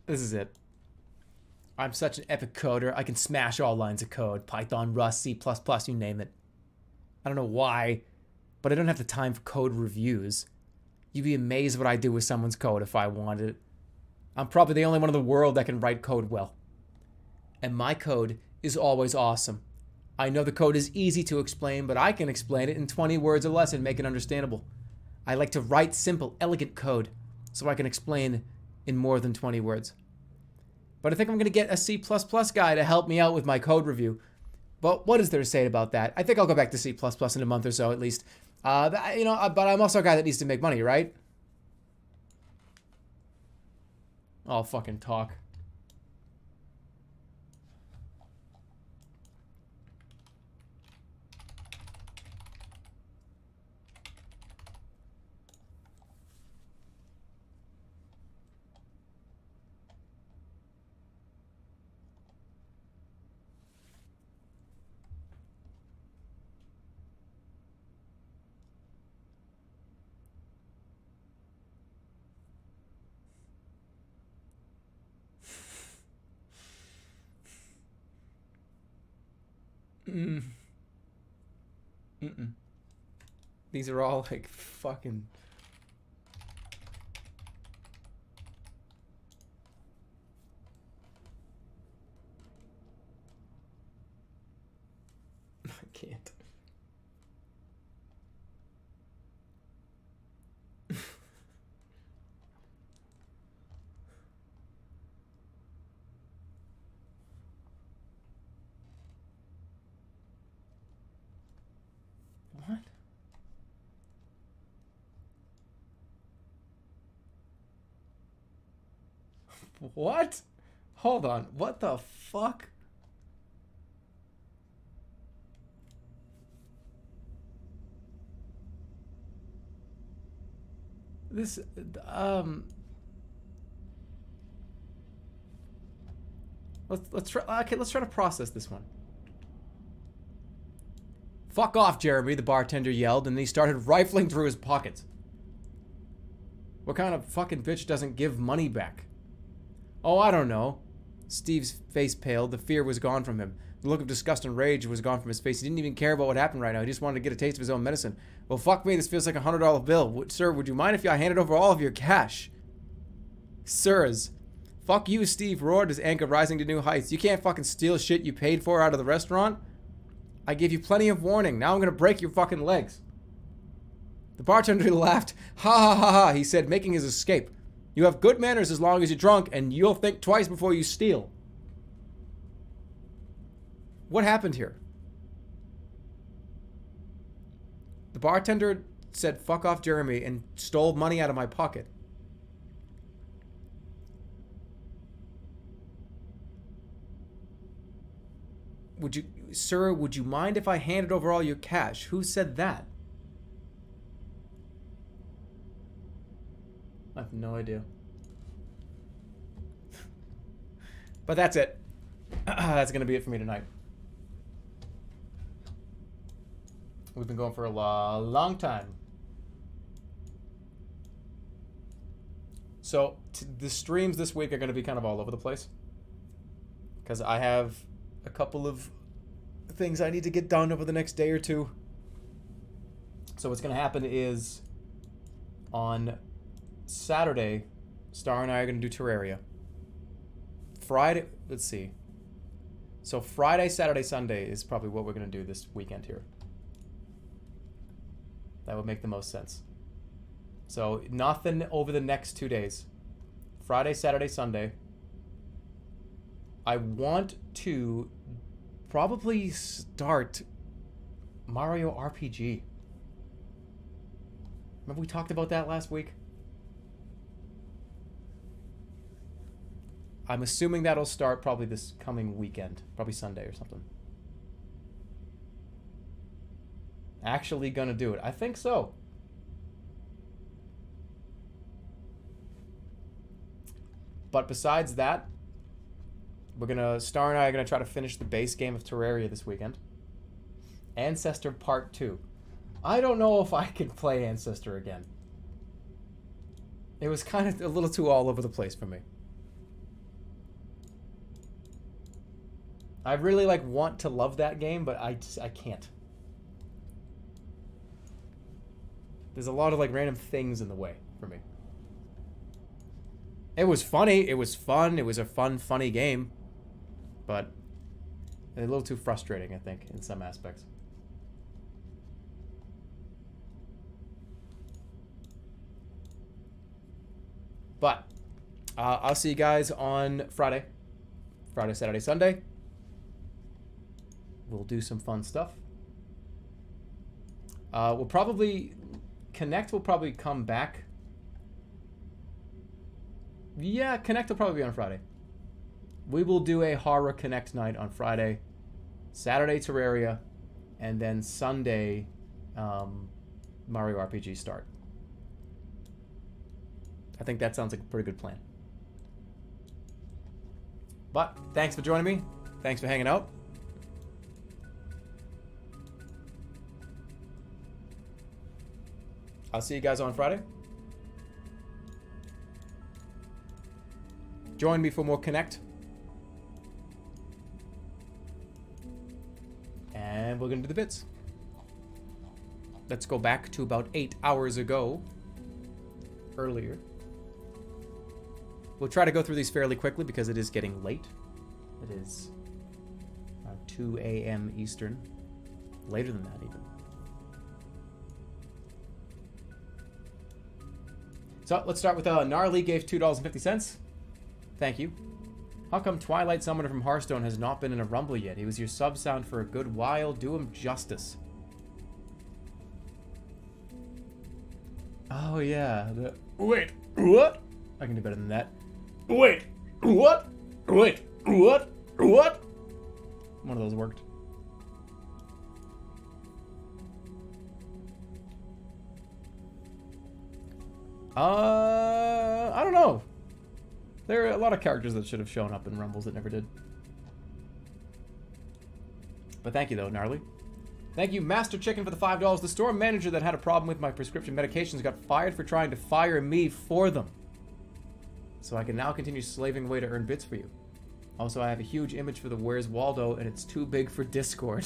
This is it. I'm such an epic coder. I can smash all lines of code. Python, Rust, C++, you name it. I don't know why, but I don't have the time for code reviews. You'd be amazed what I do with someone's code if I wanted it. I'm probably the only one in the world that can write code well. And my code is always awesome. I know the code is easy to explain, but I can explain it in 20 words or less and make it understandable. I like to write simple, elegant code so I can explain in more than 20 words. But I think I'm going to get a C++ guy to help me out with my code review. But what is there to say about that? I think I'll go back to C++ in a month or so at least. But I'm also a guy that needs to make money, right? I'll fucking talk. These are all like fucking... I can't. What? What? Hold on. What the fuck? This, let's try. Okay, let's try to process this one. Fuck off, Jeremy, the bartender yelled, and he started rifling through his pockets. What kind of fucking bitch doesn't give money back? Oh, I don't know. Steve's face paled. The fear was gone from him. The look of disgust and rage was gone from his face. He didn't even care about what happened right now. He just wanted to get a taste of his own medicine. Well, fuck me. This feels like a $100 bill. Sir, would you mind if I handed over all of your cash? Sirs. Fuck you, Steve roared, his anger rising to new heights. You can't fucking steal shit you paid for out of the restaurant. I gave you plenty of warning. Now I'm gonna break your fucking legs. The bartender laughed. Ha ha ha ha, he said, making his escape. You have good manners as long as you're drunk, and you'll think twice before you steal. What happened here? The bartender said, fuck off, Jeremy, and stole money out of my pocket. Sir, would you mind if I handed over all your cash? Who said that? I have no idea. But that's it. That's going to be it for me tonight. We've been going for a long time. So the streams this week are going to be kind of all over the place. Because I have a couple of things I need to get done over the next day or two. So what's going to happen is on Saturday, Star and I are going to do Terraria. Friday, let's see. So Friday, Saturday, Sunday is probably what we're going to do this weekend here. That would make the most sense. So nothing over the next 2 days. Friday, Saturday, Sunday. I want to probably start Mario RPG. Remember we talked about that last week? I'm assuming that'll start probably this coming weekend. Probably Sunday or something. Actually gonna do it. I think so. But besides that, Star and I are gonna try to finish the base game of Terraria this weekend. Ancestor Part 2. I don't know if I can play Ancestor again. It was kind of a little too all over the place for me. I really want to love that game, but I can't. There's a lot of like random things in the way for me. It was funny. It was fun. It was a fun, funny game. But a little too frustrating, I think, in some aspects. But I'll see you guys on Friday. Friday, Saturday, Sunday. We'll do some fun stuff. We'll probably... Connect will probably come back. Yeah, Connect will probably be on Friday. We will do a horror Connect night on Friday. Saturday, Terraria. And then Sunday, Mario RPG start. I think that sounds like a pretty good plan. But, thanks for joining me. Thanks for hanging out. I'll see you guys on Friday. Join me for more Connect. And we're going to do the bits. Let's go back to about 8 hours ago. Earlier. We'll try to go through these fairly quickly because it is getting late. It is 2 a.m. Eastern. Later than that, even. So, let's start with Gnarly gave $2.50. Thank you. How come Twilight Summoner from Hearthstone has not been in a Rumble yet? He was your sub sound for a good while. Do him justice. Oh, yeah. Wait, what? I can do better than that. Wait, what? Wait, what? What? One of those worked. I don't know. There are a lot of characters that should have shown up in Rumbles that never did. But thank you, though, Gnarly. Thank you, Master Chicken, for the $5. The store manager that had a problem with my prescription medications got fired for trying to fire me for them. So I can now continue slaving away to earn bits for you. Also, I have a huge image for the Where's Waldo, and it's too big for Discord.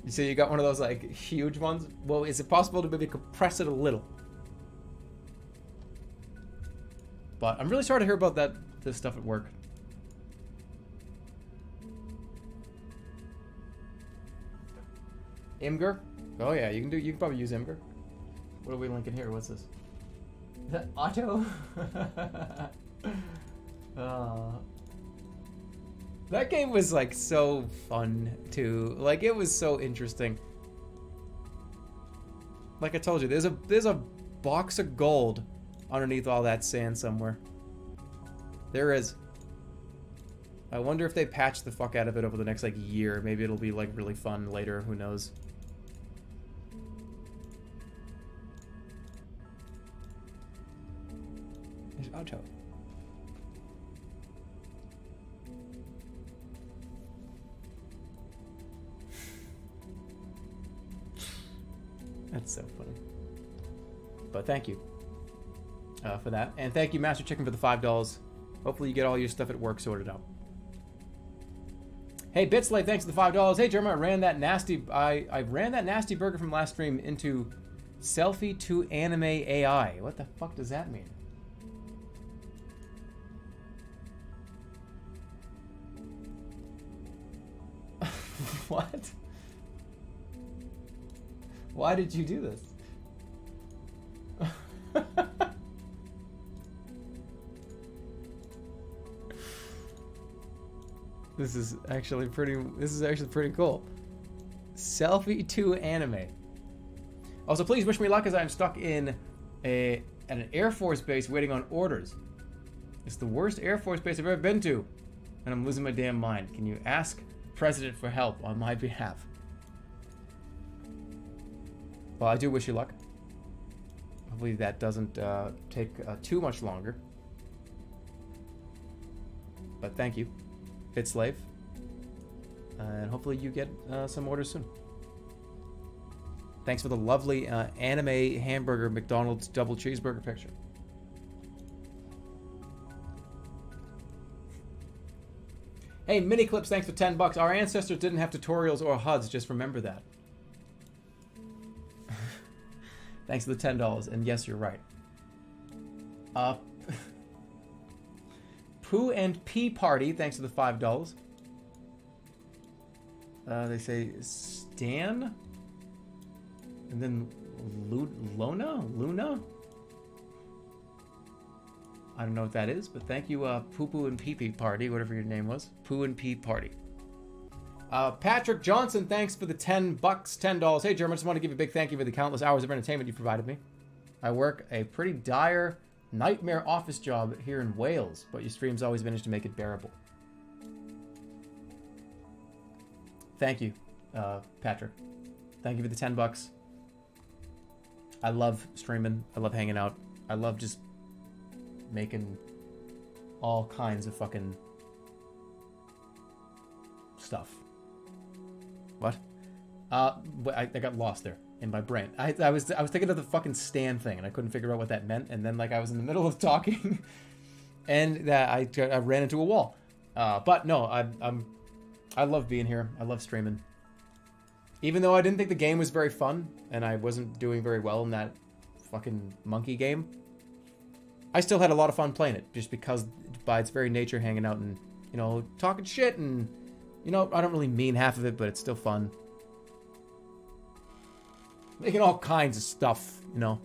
So you got one of those, like, huge ones? Well, is it possible to maybe compress it a little? But I'm really sorry to hear about this stuff at work. Imgur? Oh yeah, you can probably use Imgur. What are we linking here? What's this? Is that Otto? That game was like so fun too. Like it was so interesting. Like I told you, there's a box of gold underneath all that sand somewhere. There is. I wonder if they patch the fuck out of it over the next like year. Maybe it'll be like really fun later. Who knows? There's Otto. That's so funny. But thank you for that. And thank you, Master Chicken, for the $5. Hopefully you get all your stuff at work sorted out. Hey, Bitslave, thanks for the $5. Hey, Jerma, I ran that nasty burger from last stream into selfie to anime AI. What the fuck does that mean? What? Why did you do this? This is actually pretty cool. Selfie to anime. Also, please wish me luck as I'm stuck in an Air Force base waiting on orders. It's the worst Air Force base I've ever been to, and I'm losing my damn mind. Can you ask the President for help on my behalf? Well, I do wish you luck. Hopefully that doesn't take too much longer. But thank you, Bitslave. And hopefully you get some orders soon. Thanks for the lovely anime hamburger McDonald's double cheeseburger picture. Hey, mini clips, thanks for 10 bucks. Our ancestors didn't have tutorials or HUDs, just remember that. Thanks for the $10. And yes, you're right. Pooh and Pea Party, thanks for the $5. They say Stan? And then Luna? I don't know what that is, but thank you, Poo Poo and Pee Pee Party, whatever your name was. Poo and Pee Party. Patrick Johnson, thanks for the 10 bucks, $10. Hey, Jerma, just want to give you a big thank you for the countless hours of entertainment you provided me. I work a pretty dire nightmare office job here in Wales, but your streams always manage to make it bearable. Thank you, Patrick. Thank you for the 10 bucks. I love streaming. I love hanging out. I love just making all kinds of fucking stuff. What? I got lost there in my brain. I was thinking of the fucking stand thing, and I couldn't figure out what that meant. And then like I was in the middle of talking, and I ran into a wall. But no, I love being here. I love streaming. Even though I didn't think the game was very fun, and I wasn't doing very well in that fucking monkey game, I still had a lot of fun playing it, just because by its very nature, hanging out and, you know, talking shit, and, you know, I don't really mean half of it, but it's still fun. Making all kinds of stuff, you know.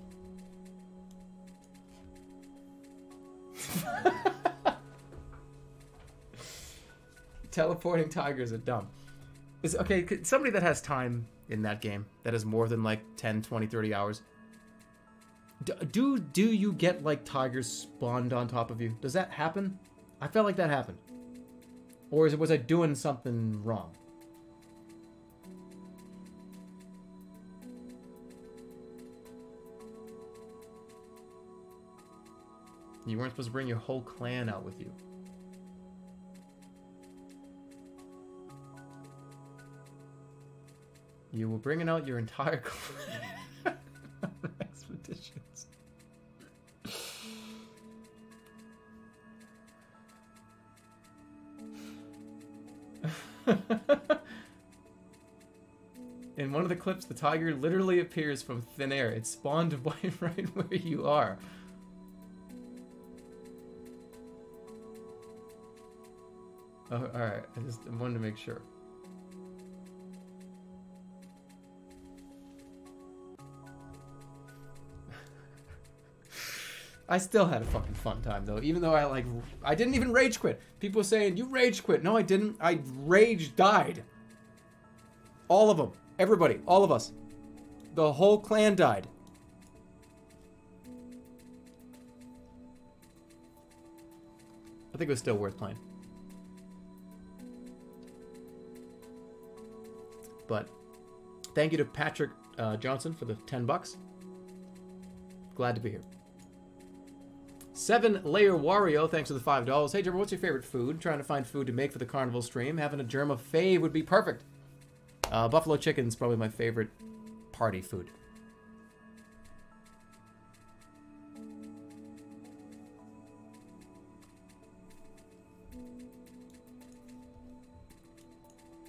Teleporting tigers are dumb. Okay, somebody that has time in that game, that has more than like 10, 20, 30 hours, do you get like tigers spawned on top of you? Does that happen? I felt like that happened. Or was I doing something wrong? You weren't supposed to bring your whole clan out with you. You were bringing out your entire clan on expeditions. In one of the clips, the tiger literally appears from thin air. It spawned right where you are. Oh, alright. I wanted to make sure. I still had a fucking fun time, though. Even though I didn't even rage quit. People were saying, you rage quit. No, I didn't. I rage died. All of them. Everybody. All of us. The whole clan died. I think it was still worth playing. But thank you to Patrick Johnson for the 10 bucks. Glad to be here. 7-Layer Wario, thanks for the $5. Hey, Jerma, what's your favorite food? Trying to find food to make for the carnival stream. Having a Jerma fave would be perfect. Buffalo chicken's probably my favorite party food.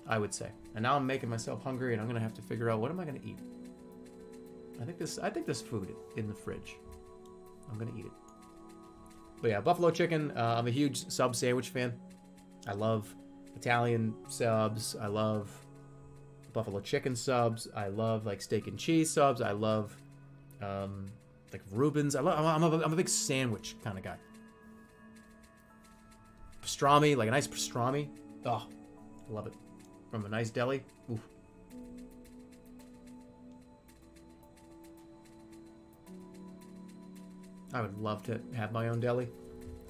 I would say. And now I'm making myself hungry, and I'm gonna have to figure out what am I gonna eat. I think this food in the fridge. I'm gonna eat it. But yeah, buffalo chicken. I'm a huge sub sandwich fan. I love Italian subs. I love buffalo chicken subs. I love like steak and cheese subs. I love like Reubens. I'm a big sandwich kind of guy. Pastrami, like a nice pastrami. Oh, I love it. From a nice deli. Oof. I would love to have my own deli.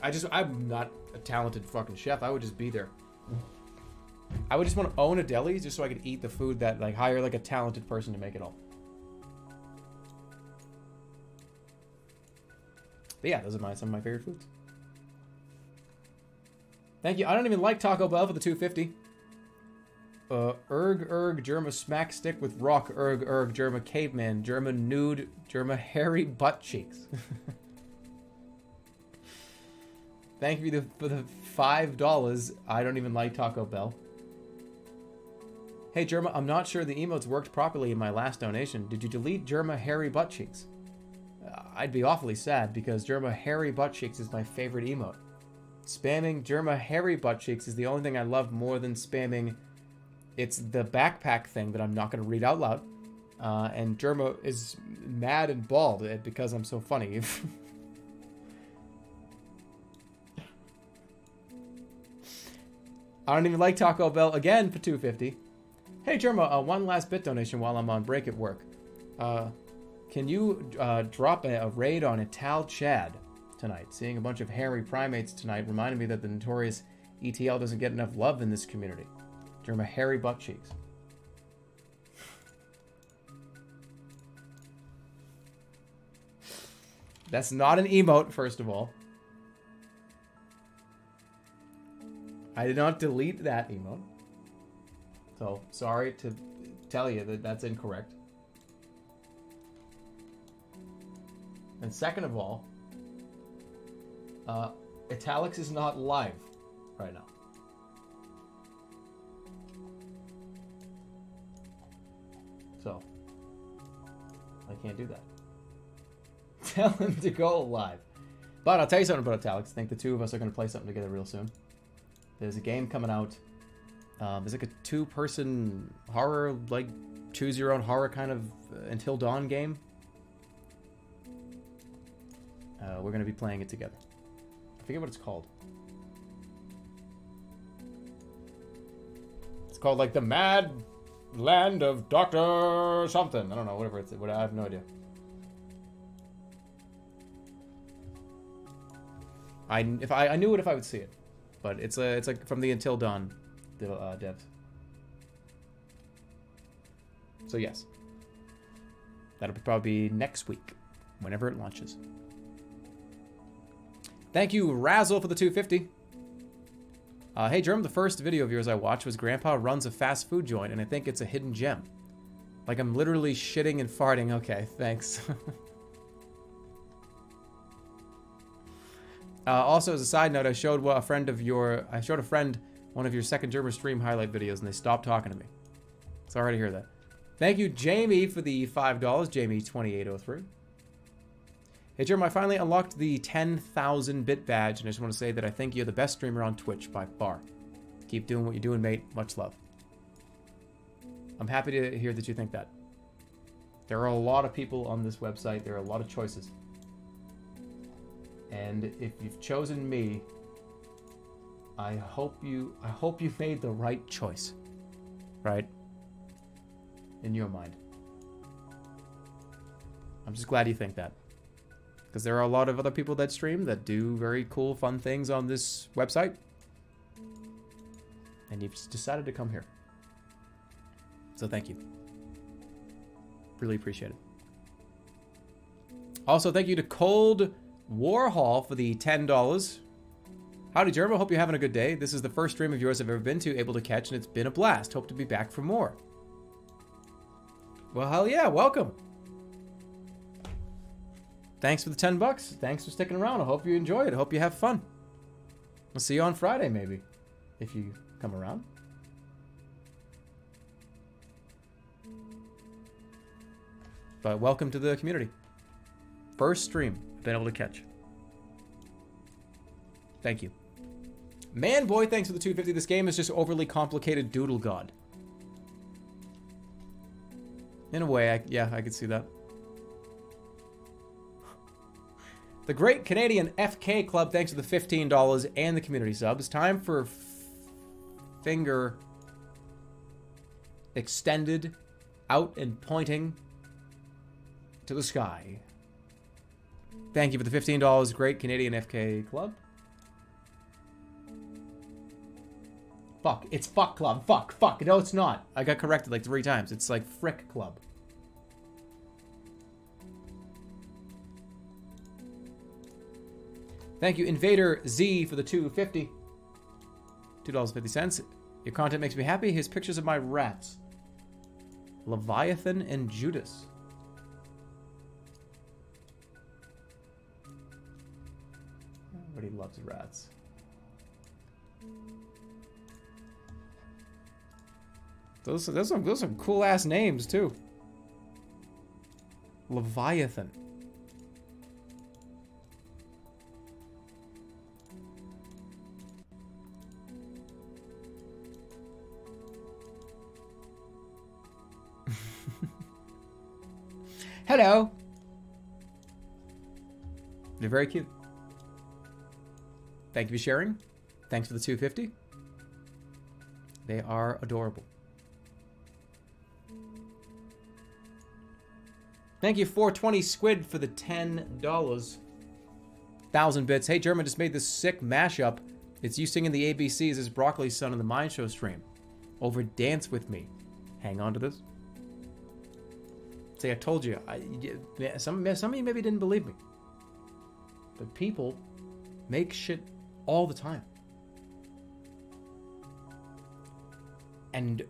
I'm not a talented fucking chef. I would just be there. I would just want to own a deli just so I could eat the food that, like, hire like a talented person to make it all. But yeah, those are some of my favorite foods. Thank you. I don't even like Taco Bell for the 250. Erg, Jerma smack stick with rock, Erg, Jerma caveman, Jerma nude, Jerma hairy butt cheeks. Thank you for the $5. I don't even like Taco Bell. Hey, Jerma, I'm not sure the emotes worked properly in my last donation. Did you delete Jerma Hairy Butt Cheeks? I'd be awfully sad because Jerma Hairy Butt Cheeks is my favorite emote. Spamming Jerma Hairy Butt Cheeks is the only thing I love more than spamming. It's the backpack thing that I'm not going to read out loud. And Jerma is mad and bald because I'm so funny. I don't even like Taco Bell again for $2.50. Hey, Jerma, one last bit donation while I'm on break at work. Can you drop a raid on Ital Chad tonight? Seeing a bunch of hairy primates tonight reminded me that the notorious ETL doesn't get enough love in this community. Jerma Hairy Butt Cheeks. That's not an emote, first of all. I did not delete that emote. So, sorry to tell you that that's incorrect. And second of all, Italics is not live right now. So, I can't do that. Tell him to go live. But I'll tell you something about Italics. I think the two of us are going to play something together real soon. There's a game coming out. There's like a two-person horror, like choose-your-own-horror kind of Until Dawn game. We're going to be playing it together. I forget what it's called. It's called like the Mad Land of Dr. something. I don't know, whatever it's. I have no idea. If I knew it if I would see it, but it's like from the Until Dawn devs. So yes, that'll probably be next week, whenever it launches. Thank you, Razzle, for the $2.50. Hey, Jerm, the first video of yours I watched was Grandpa runs a fast food joint, and I think it's a hidden gem. Like I'm literally shitting and farting. Okay, thanks. Also, as a side note, I showed a friend one of your second Jerma stream highlight videos, and they stopped talking to me. Sorry to hear that. Thank you, Jamie, for the $5. Jamie2803. Hey, Jerma, I finally unlocked the 10,000 bit badge, and I just want to say that I think you're the best streamer on Twitch by far. Keep doing what you're doing, mate. Much love. I'm happy to hear that you think that. There are a lot of people on this website. There are a lot of choices. And if you've chosen me, I hope you made the right choice. Right? In your mind. I'm just glad you think that. Because there are a lot of other people that stream that do very cool, fun things on this website. And you've just decided to come here. So thank you. Really appreciate it. Also, thank you to Cold Warhol for the $10. Howdy, Jerma. Hope you're having a good day. This is the first stream of yours I've ever been able to catch, and it's been a blast. Hope to be back for more. Well, hell yeah. Welcome. Thanks for the $10. Thanks for sticking around. I hope you enjoy it. I hope you have fun. We'll see you on Friday, maybe, if you come around. But welcome to the community. First stream I've been able to catch. Thank you. Manboy, thanks for the $2.50. This game is just overly complicated doodle god. In a way, I could see that. The Great Canadian FK Club, thanks for the $15 and the community subs. Time for finger extended out and pointing to the sky. Thank you for the $15, Great Canadian FK Club. Fuck, it's Fuck Club. Fuck. No, it's not. I got corrected like 3 times. It's like Frick Club. Thank you, Invader Z, for the $2.50. $2.50. Your content makes me happy. Here's pictures of my rats. Leviathan and Judas. Everybody loves rats. Those are some cool ass names too. Leviathan. Hello. They're very cute. Thank you for sharing. Thanks for the 250. They are adorable. Thank you, 420 Squid, for the $10. 1,000 bits. Hey, Jerma just made this sick mashup. It's you singing the ABCs as Broccoli's son in the Mind Show stream. Over Dance With Me. Hang on to this. See, I told you. Some of you maybe didn't believe me. But people make shit all the time. And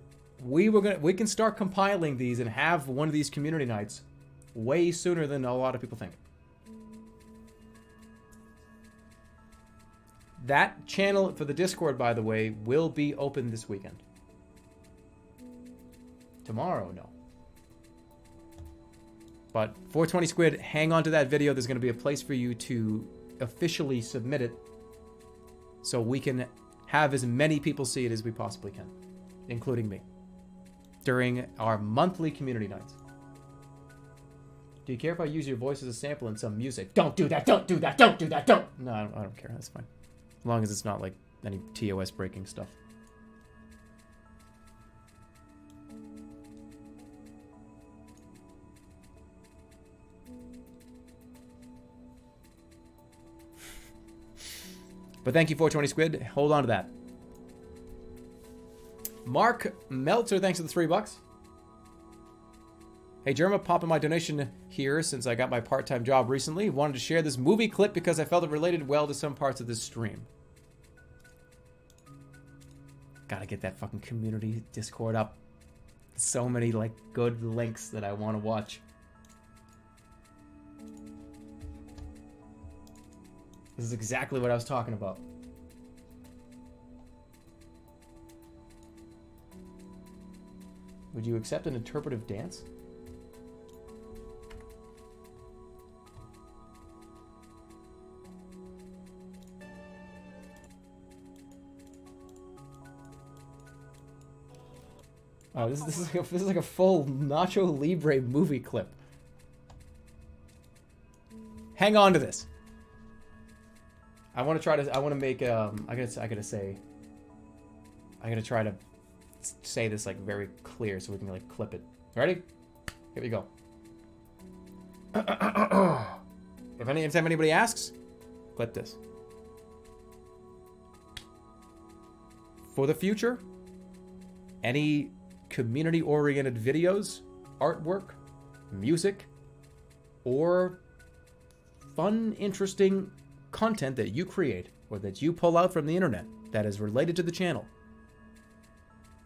we can start compiling these and have one of these community nights way sooner than a lot of people think. That channel for the Discord, by the way, will be open this weekend. Tomorrow, no. But 420 Squid, hang on to that video. There's going to be a place for you to officially submit it so we can have as many people see it as we possibly can, including me, during our monthly community nights. Do you care if I use your voice as a sample in some music? Don't do that, don't do that, don't do that, don't! No, I don't care, that's fine. As long as it's not like any TOS breaking stuff. But thank you, 420 Squid. Hold on to that. Mark Meltzer, thanks for the $3. Hey, Jerma, popping my donation here since I got my part-time job recently. Wanted to share this movie clip because I felt it related well to some parts of this stream. Gotta get that fucking community Discord up. So many, like, good links that I want to watch. This is exactly what I was talking about. Would you accept an interpretive dance? Oh, this is like a full Nacho Libre movie clip. Hang on to this. I want to try to. I want to make. I gotta try to say this like very clear so we can like clip it. Ready? Here we go. If anybody asks, clip this. For the future, any community-oriented videos, artwork, music, or fun, interesting content that you create or that you pull out from the internet that is related to the channel,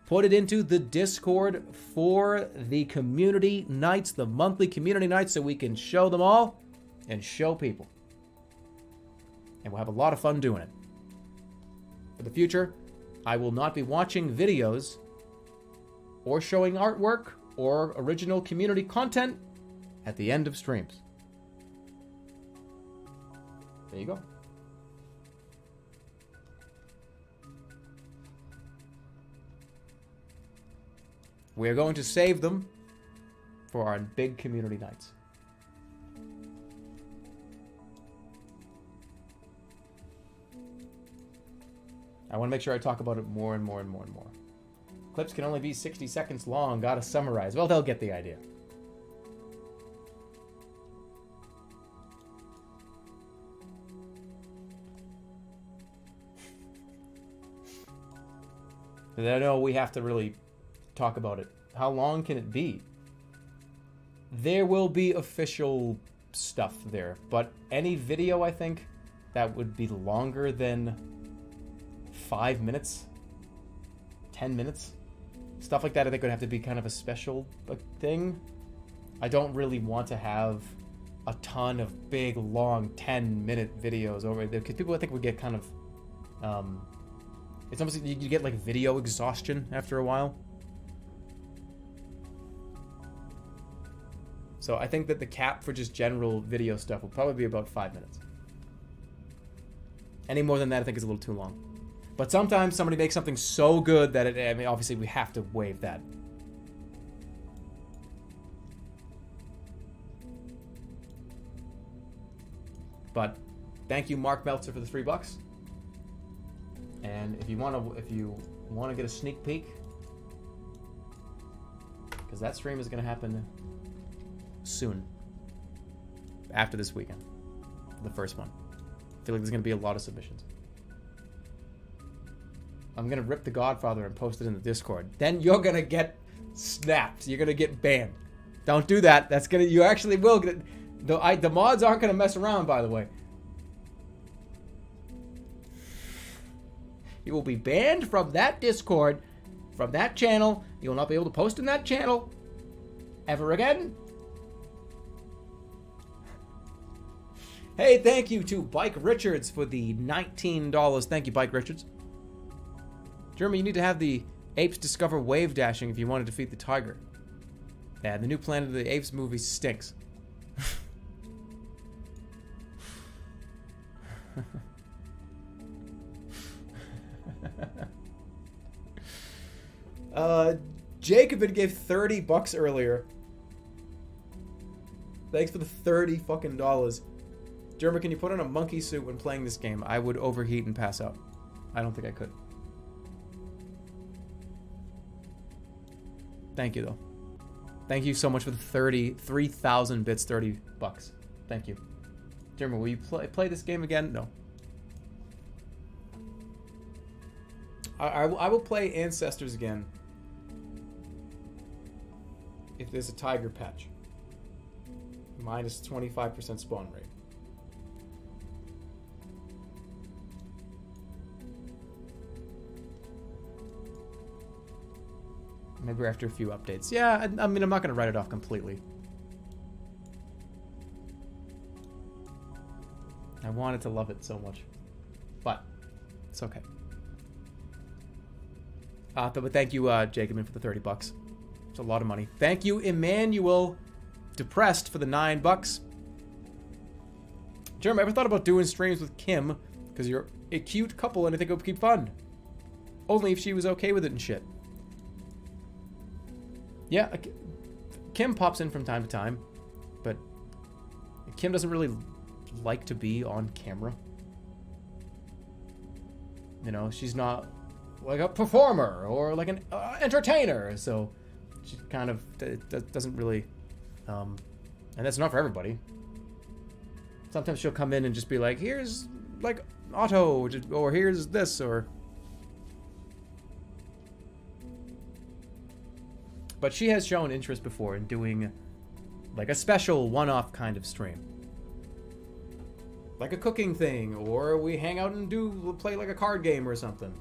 put it into the Discord for the community nights, the monthly community nights, so we can show them all and show people. And we'll have a lot of fun doing it. For the future, I will not be watching videos or showing artwork or original community content at the end of streams. There you go. We're going to save them for our big community nights. I want to make sure I talk about it more and more and more and more. Clips can only be 60 seconds long. Gotta summarize. Well, they'll get the idea. I know we have to really talk about it. How long can it be? There will be official stuff there, but any video, I think, that would be longer than 5 minutes, 10 minutes, stuff like that, I think would have to be kind of a special thing. I don't really want to have a ton of big, long, 10-minute videos over there, because people I think would get kind of, it's almost, you get like video exhaustion after a while. So I think that the cap for just general video stuff will probably be about 5 minutes. Any more than that, I think is a little too long. But sometimes somebody makes something so good that I mean, obviously we have to waive that. But thank you, Mark Meltzer, for the $3. And if you want to get a sneak peek, because that stream is going to happen soon, after this weekend, the first one. I feel like there's going to be a lot of submissions. I'm going to rip The Godfather and post it in the Discord. Then you're going to get snapped. You're going to get banned. Don't do that. That's going to, you actually will get, the mods aren't going to mess around, by the way. You will be banned from that Discord, from that channel. You will not be able to post in that channel ever again. Hey, thank you to Bike Richards for the $19. Thank you, Bike Richards. Jeremy, you need to have the apes discover wave dashing if you want to defeat the tiger. Yeah, the new Planet of the Apes movie stinks. Jacobin gave $30 earlier. Thanks for the $30 fucking dollars. Jerma, can you put on a monkey suit when playing this game? I would overheat and pass out. I don't think I could. Thank you, though. Thank you so much for the 3,000 bits, $30. Thank you. Jerma, will you play this game again? No. I will play Ancestors again if there's a tiger patch. Minus 25% spawn rate. Maybe after a few updates. Yeah, I mean, I'm not going to write it off completely. I wanted to love it so much. But, it's okay. But thank you, Jacobin, for the $30. It's a lot of money. Thank you, Emmanuel Depressed, for the $9. Jeremy, ever thought about doing streams with Kim? Because you're a cute couple and I think it would keep fun. Only if she was okay with it and shit. Yeah, Kim pops in from time to time, but Kim doesn't really like to be on camera. You know, she's not like a performer or like an entertainer, so she kind of doesn't really, and that's not for everybody. Sometimes she'll come in and just be like, here's like Otto, or here's this, or... But she has shown interest before in doing like a special one-off kind of stream. Like a cooking thing, or we hang out and play like a card game or something.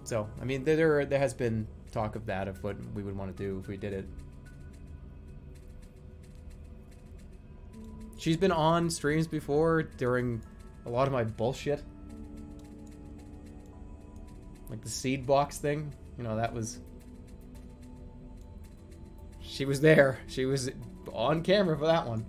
So, I mean, there has been talk of that, of what we would want to do if we did it. She's been on streams before during a lot of my bullshit. Like the seed box thing, you know, that was... She was there. She was on camera for that one.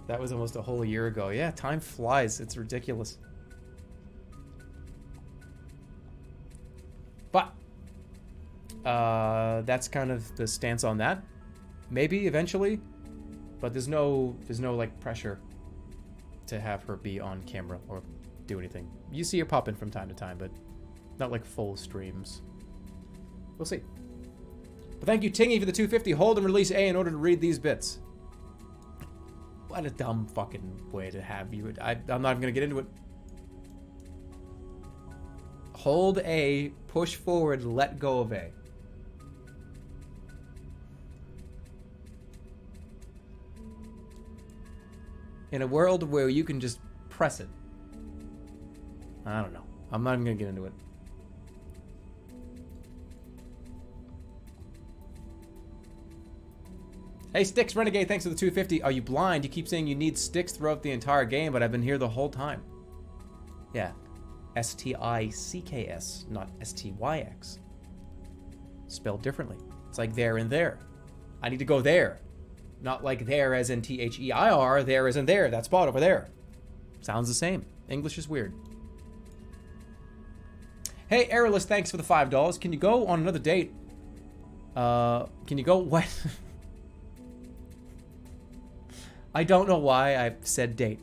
That was almost a whole year ago. Yeah, time flies. It's ridiculous. But that's kind of the stance on that. Maybe eventually, but there's no like pressure to have her be on camera or do anything. You see her pop in from time to time, but not like full streams. We'll see. But thank you, Tingy, for the 250. Hold and release A in order to read these bits. What a dumb fucking way to have you. I'm not even gonna get into it. Hold A, push forward, let go of A. In a world where you can just press it. I don't know. I'm not even gonna get into it. Hey, Sticks Renegade, thanks for the 250. Are you blind? You keep saying you need sticks throughout the entire game, but I've been here the whole time. Yeah. S-T-I-C-K-S, not S-T-Y-X. Spelled differently. It's like there and there. I need to go there. Not like there as in T-H-E-I-R, there as in there, that spot over there. Sounds the same. English is weird. Hey, Airless, thanks for the $5. Can you go on another date? Can you go what? I don't know why I said date.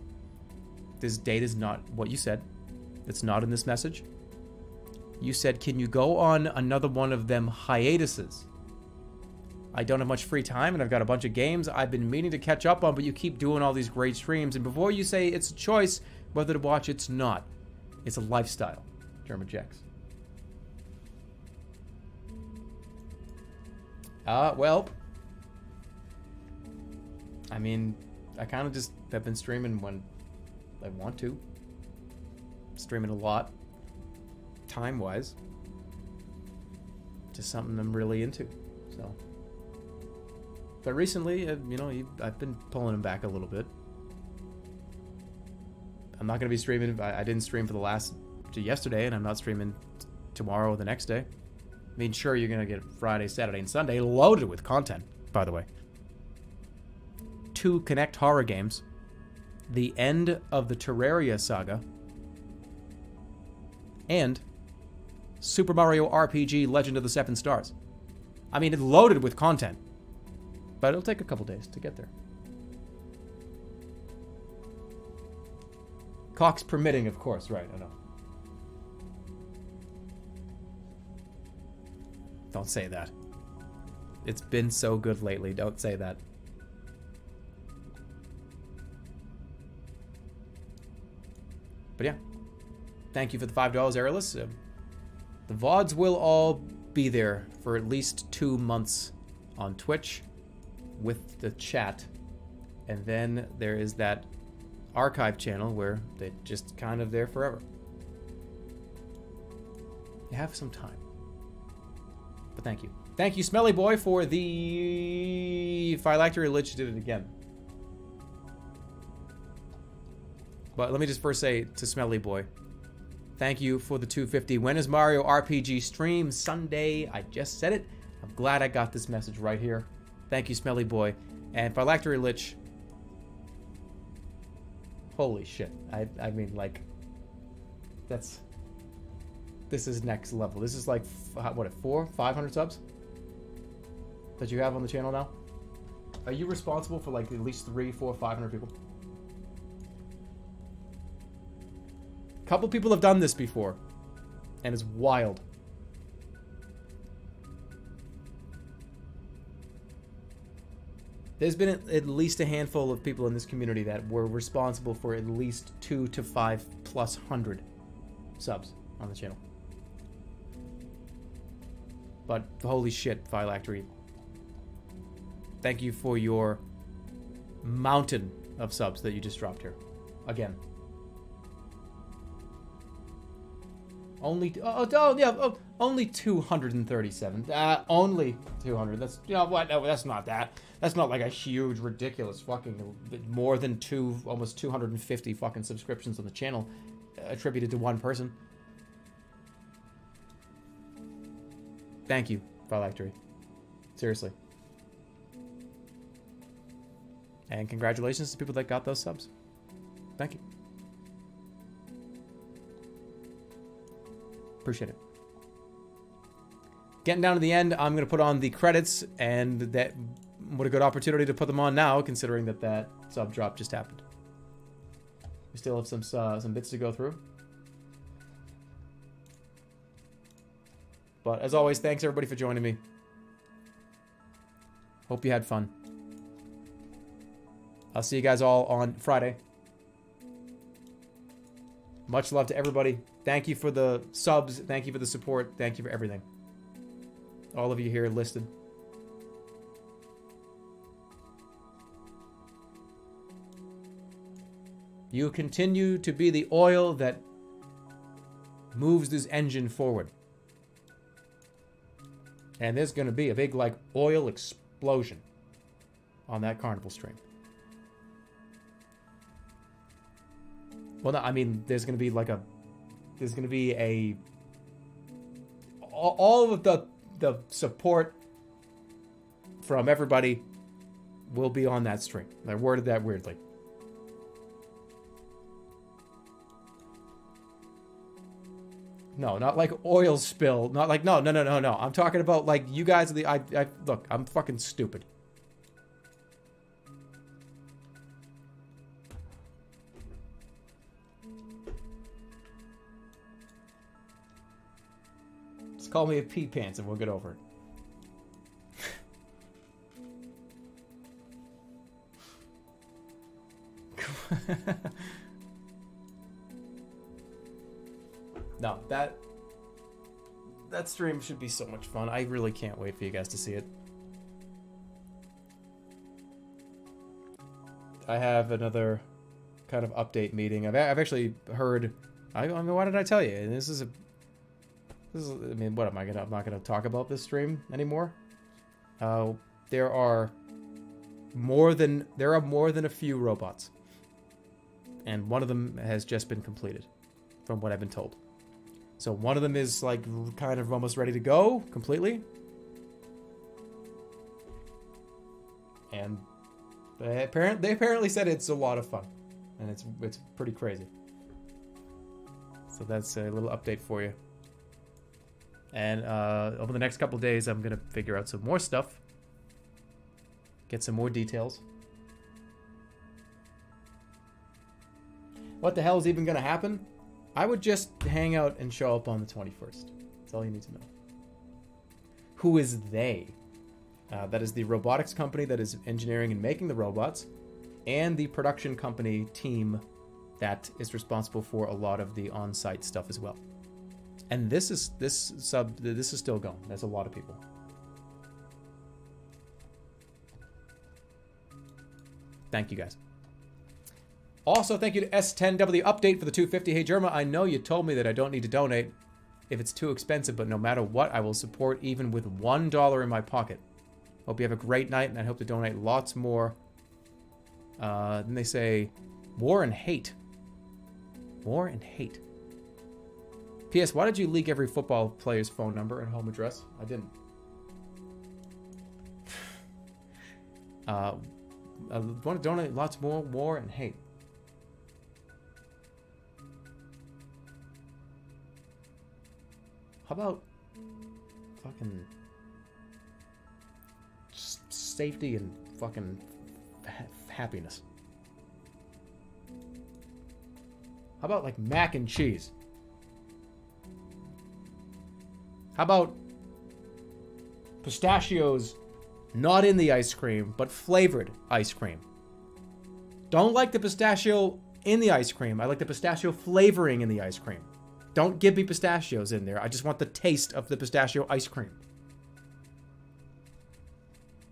This date is not what you said. It's not in this message. You said, can you go on another one of them hiatuses? I don't have much free time and I've got a bunch of games I've been meaning to catch up on, but you keep doing all these great streams. And before you say it's a choice whether to watch, it's not. It's a lifestyle. Jerma Jex. Well, I mean, I kind of just have been streaming when I want to. Streaming a lot, time-wise. Just something I'm really into, so. But recently, you know, I've been pulling him back a little bit. I'm not going to be streaming. I didn't stream for yesterday, and I'm not streaming tomorrow or the next day. I mean, sure, you're going to get Friday, Saturday, and Sunday loaded with content, by the way. 2 Connect horror games. The end of the Terraria saga. And Super Mario RPG Legend of the Seven Stars. I mean, it's loaded with content. But it'll take a couple days to get there. Clocks permitting, of course. Right, I know. Don't say that. It's been so good lately. Don't say that. But yeah. Thank you for the $5, Airless. The VODs will all be there for at least 2 months on Twitch with the chat. And then there is that archive channel where they're just kind of there forever. You have some time. But thank you. Thank you, Smelly Boy, for the Phylactery Lich did it again. But let me just first say to Smelly Boy, thank you for the 250. When is Mario RPG stream? Sunday. I just said it. I'm glad I got this message right here. Thank you, Smelly Boy. And Phylactery Lich. Holy shit. I mean, like, this is next level. This is like, what, 500 subs that you have on the channel now? Are you responsible for like at least 300, 400, 500 people? A couple people have done this before, and it's wild. There's been at least a handful of people in this community that were responsible for at least 200 to 500+ subs on the channel. But holy shit, Phylactery. Thank you for your mountain of subs that you just dropped here. Again. Only, only 237. Only 200. That's, you know what? No, that's not that. That's not like a huge, ridiculous fucking, more than almost 250 fucking subscriptions on the channel attributed to one person. Thank you, Phylactery. Seriously. And congratulations to people that got those subs. Thank you. Appreciate it. Getting down to the end, I'm going to put on the credits, and that what a good opportunity to put them on now, considering that sub drop just happened. We still have some bits to go through. But as always, thanks everybody for joining me. Hope you had fun. I'll see you guys all on Friday. Much love to everybody. Thank you for the subs. Thank you for the support. Thank you for everything. All of you here listed. You continue to be the oil that moves this engine forward. And there's going to be a big, like, oil explosion on that carnival stream. Well, no, I mean, there's going to be, like, a... There's going to be a... All of the support from everybody will be on that stream. I worded that weirdly. No, not like oil spill. Not like, no. I'm talking about, like, you guys are the... Look, I'm fucking stupid. Just call me a pee pants and we'll get over it. No, that stream should be so much fun. I really can't wait for you guys to see it. I have another kind of update meeting. I've actually heard. I mean, why did I tell you? This is. I mean, what am I gonna? I'm not gonna talk about this stream anymore. There are more than a few robots, and one of them has just been completed, from what I've been told. So one of them is, like, kind of almost ready to go completely. And they apparently said it's a lot of fun. And it's pretty crazy. So that's a little update for you. And over the next couple of days, I'm going to figure out some more stuff. Get some more details. What the hell is even going to happen? I would just hang out and show up on the 21st. That's all you need to know. Who is they? That is the robotics company that is engineering and making the robots, and the production company team that is responsible for a lot of the on-site stuff as well. And this is still going. There's a lot of people. Thank you guys. Also, thank you to S10W Update for the 250. Hey, Jerma, I know you told me that I don't need to donate if it's too expensive, but no matter what, I will support even with $1 in my pocket. Hope you have a great night, and I hope to donate lots more. Then they say, war and hate. War and hate. P.S. Why did you leak every football player's phone number and home address? I didn't. I want to donate lots more war and hate. How about fucking safety and fucking happiness? How about like mac and cheese? How about pistachios not in the ice cream, but flavored ice cream? Don't like the pistachio in the ice cream. I like the pistachio flavoring in the ice cream. Don't give me pistachios in there. I just want the taste of the pistachio ice cream.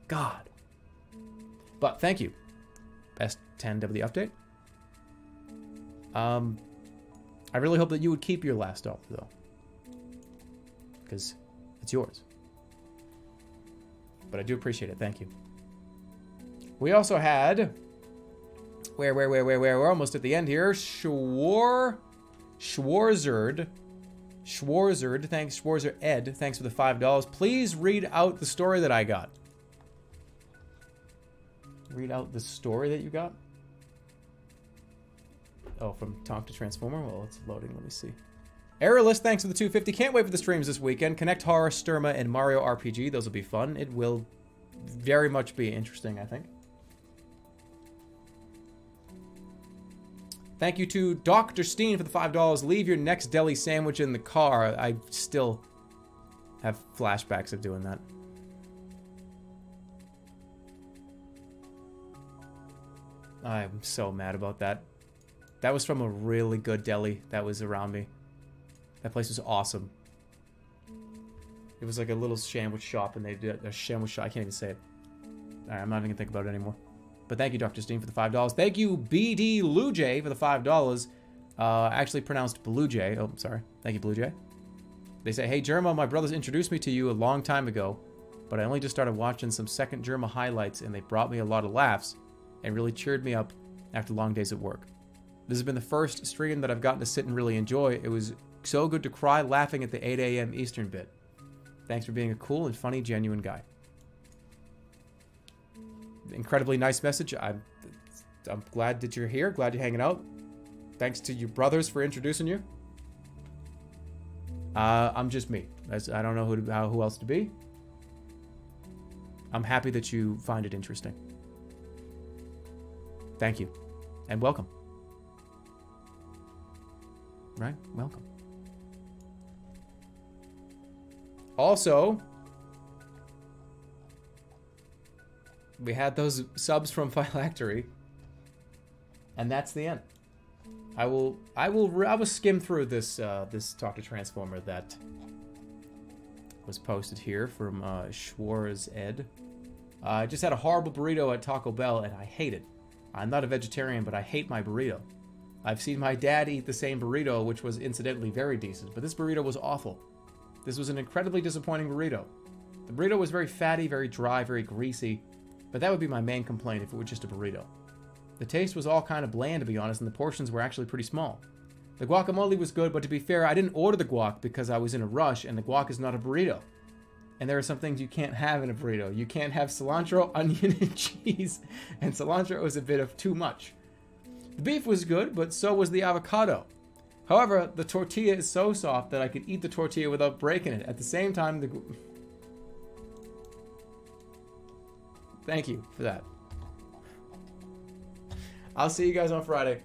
God. But thank you. S10W Update. I really hope that you would keep your last dollar, though. Because it's yours. But I do appreciate it. Thank you. We also had... We're almost at the end here. Schwarzerd. Thanks, Schwarzer Ed. Thanks for the $5. Please read out the story that I got. Read out the story that you got? Oh, from Talk to Transformer? Well, it's loading. Let me see. Errorless, thanks for the 250. Can't wait for the streams this weekend. Connect Horror, Sturma, and Mario RPG. Those will be fun. It will very much be interesting, I think. Thank you to Dr. Steen for the $5. Leave your next deli sandwich in the car. I still have flashbacks of doing that. I'm so mad about that. That was from a really good deli that was around me. That place was awesome. It was like a little sandwich shop, and they did a sandwich shop. I can't even say it. Alright, I'm not even gonna think about it anymore. But thank you, Dr. Steen, for the $5. Thank you, BD Lou J, for the $5. Actually pronounced Blue Jay. Oh, sorry. Thank you, Blue Jay. They say, hey, Jerma, my brothers introduced me to you a long time ago, but I only just started watching some second Jerma highlights, and they brought me a lot of laughs and really cheered me up after long days at work. This has been the first stream that I've gotten to sit and really enjoy. It was so good to cry laughing at the 8 a.m. Eastern bit. Thanks for being a cool and funny, genuine guy. Incredibly nice message. I'm glad that you're here. Glad you're hanging out. Thanks to your brothers for introducing you. I'm just me. I don't know who else to be. I'm happy that you find it interesting. Thank you. And welcome. Right? Welcome. Also, we had those subs from Phylactery, and that's the end. I will skim through this this Talk to Transformer that was posted here from Schwarz Ed. I just had a horrible burrito at Taco Bell, and I hate it. I'm not a vegetarian, but I hate my burrito. I've seen my dad eat the same burrito, which was incidentally very decent, but this burrito was awful. This was an incredibly disappointing burrito. The burrito was very fatty, very dry, very greasy, but that would be my main complaint if it were just a burrito. The taste was all kind of bland, to be honest, and the portions were actually pretty small. The guacamole was good, but to be fair, I didn't order the guac because I was in a rush, and the guac is not a burrito. And there are some things you can't have in a burrito. You can't have cilantro, onion, and cheese, and cilantro was a bit of too much. The beef was good, but so was the avocado. However, the tortilla is so soft that I could eat the tortilla without breaking it. At the same time, Thank you for that. I'll see you guys on Friday.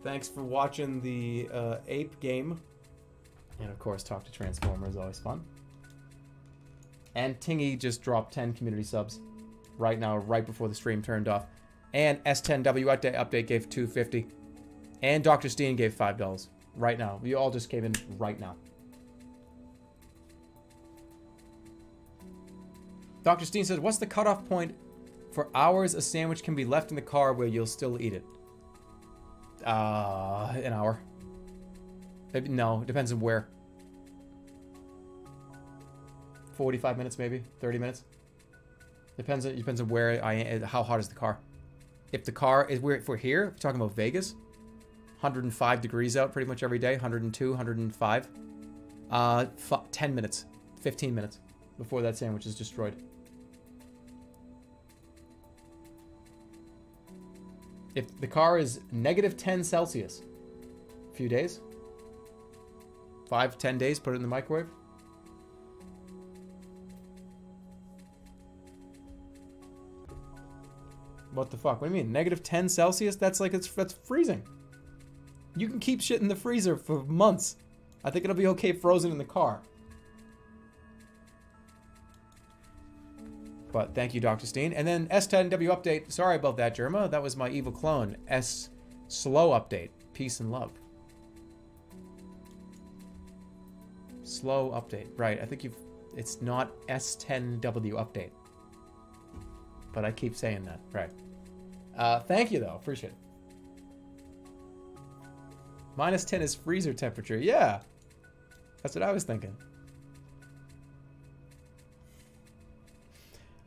Thanks for watching the ape game. And of course, Talk to Transformer is always fun. And Tingy just dropped 10 community subs right now, right before the stream turned off. And S10W update gave $2.50. And Dr. Steen gave $5 right now. You all just came in right now. Dr. Steen says, what's the cutoff point for hours a sandwich can be left in the car where you'll still eat it? An hour. Maybe, no, depends on where. 45 minutes maybe, 30 minutes. Depends on where I am, how hot is the car. If the car is, if we're here, if we're talking about Vegas, 105 degrees out pretty much every day, 102, 105. 10 minutes, 15 minutes before that sandwich is destroyed. If the car is negative 10 Celsius, a few days, 5, 10 days, put it in the microwave. What the fuck? What do you mean? Negative 10 Celsius? That's like, that's freezing. You can keep shit in the freezer for months. I think it'll be okay frozen in the car. But thank you, Dr. Steen. And then S10W update. Sorry about that, Jerma. That was my evil clone. S slow update. Peace and love. Slow update. Right. I think you've... It's not S10W update. But I keep saying that. Right. Thank you, though. Appreciate it. Minus 10 is freezer temperature. Yeah. That's what I was thinking.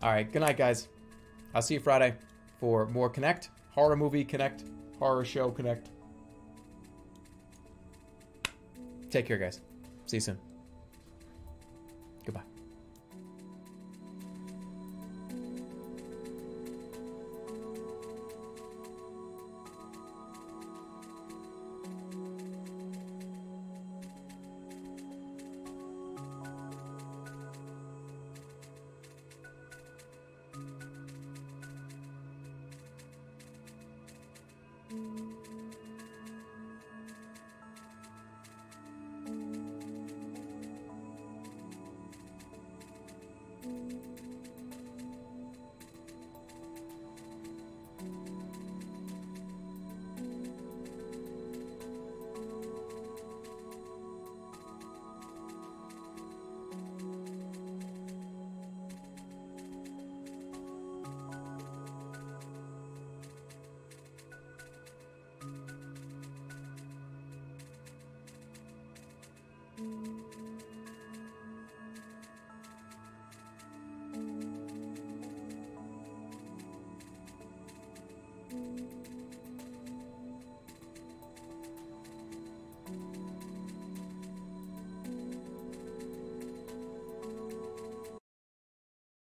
Alright, good night, guys. I'll see you Friday for more Connect. Horror movie Connect. Horror show Connect. Take care, guys. See you soon. Goodbye. Mm-hmm.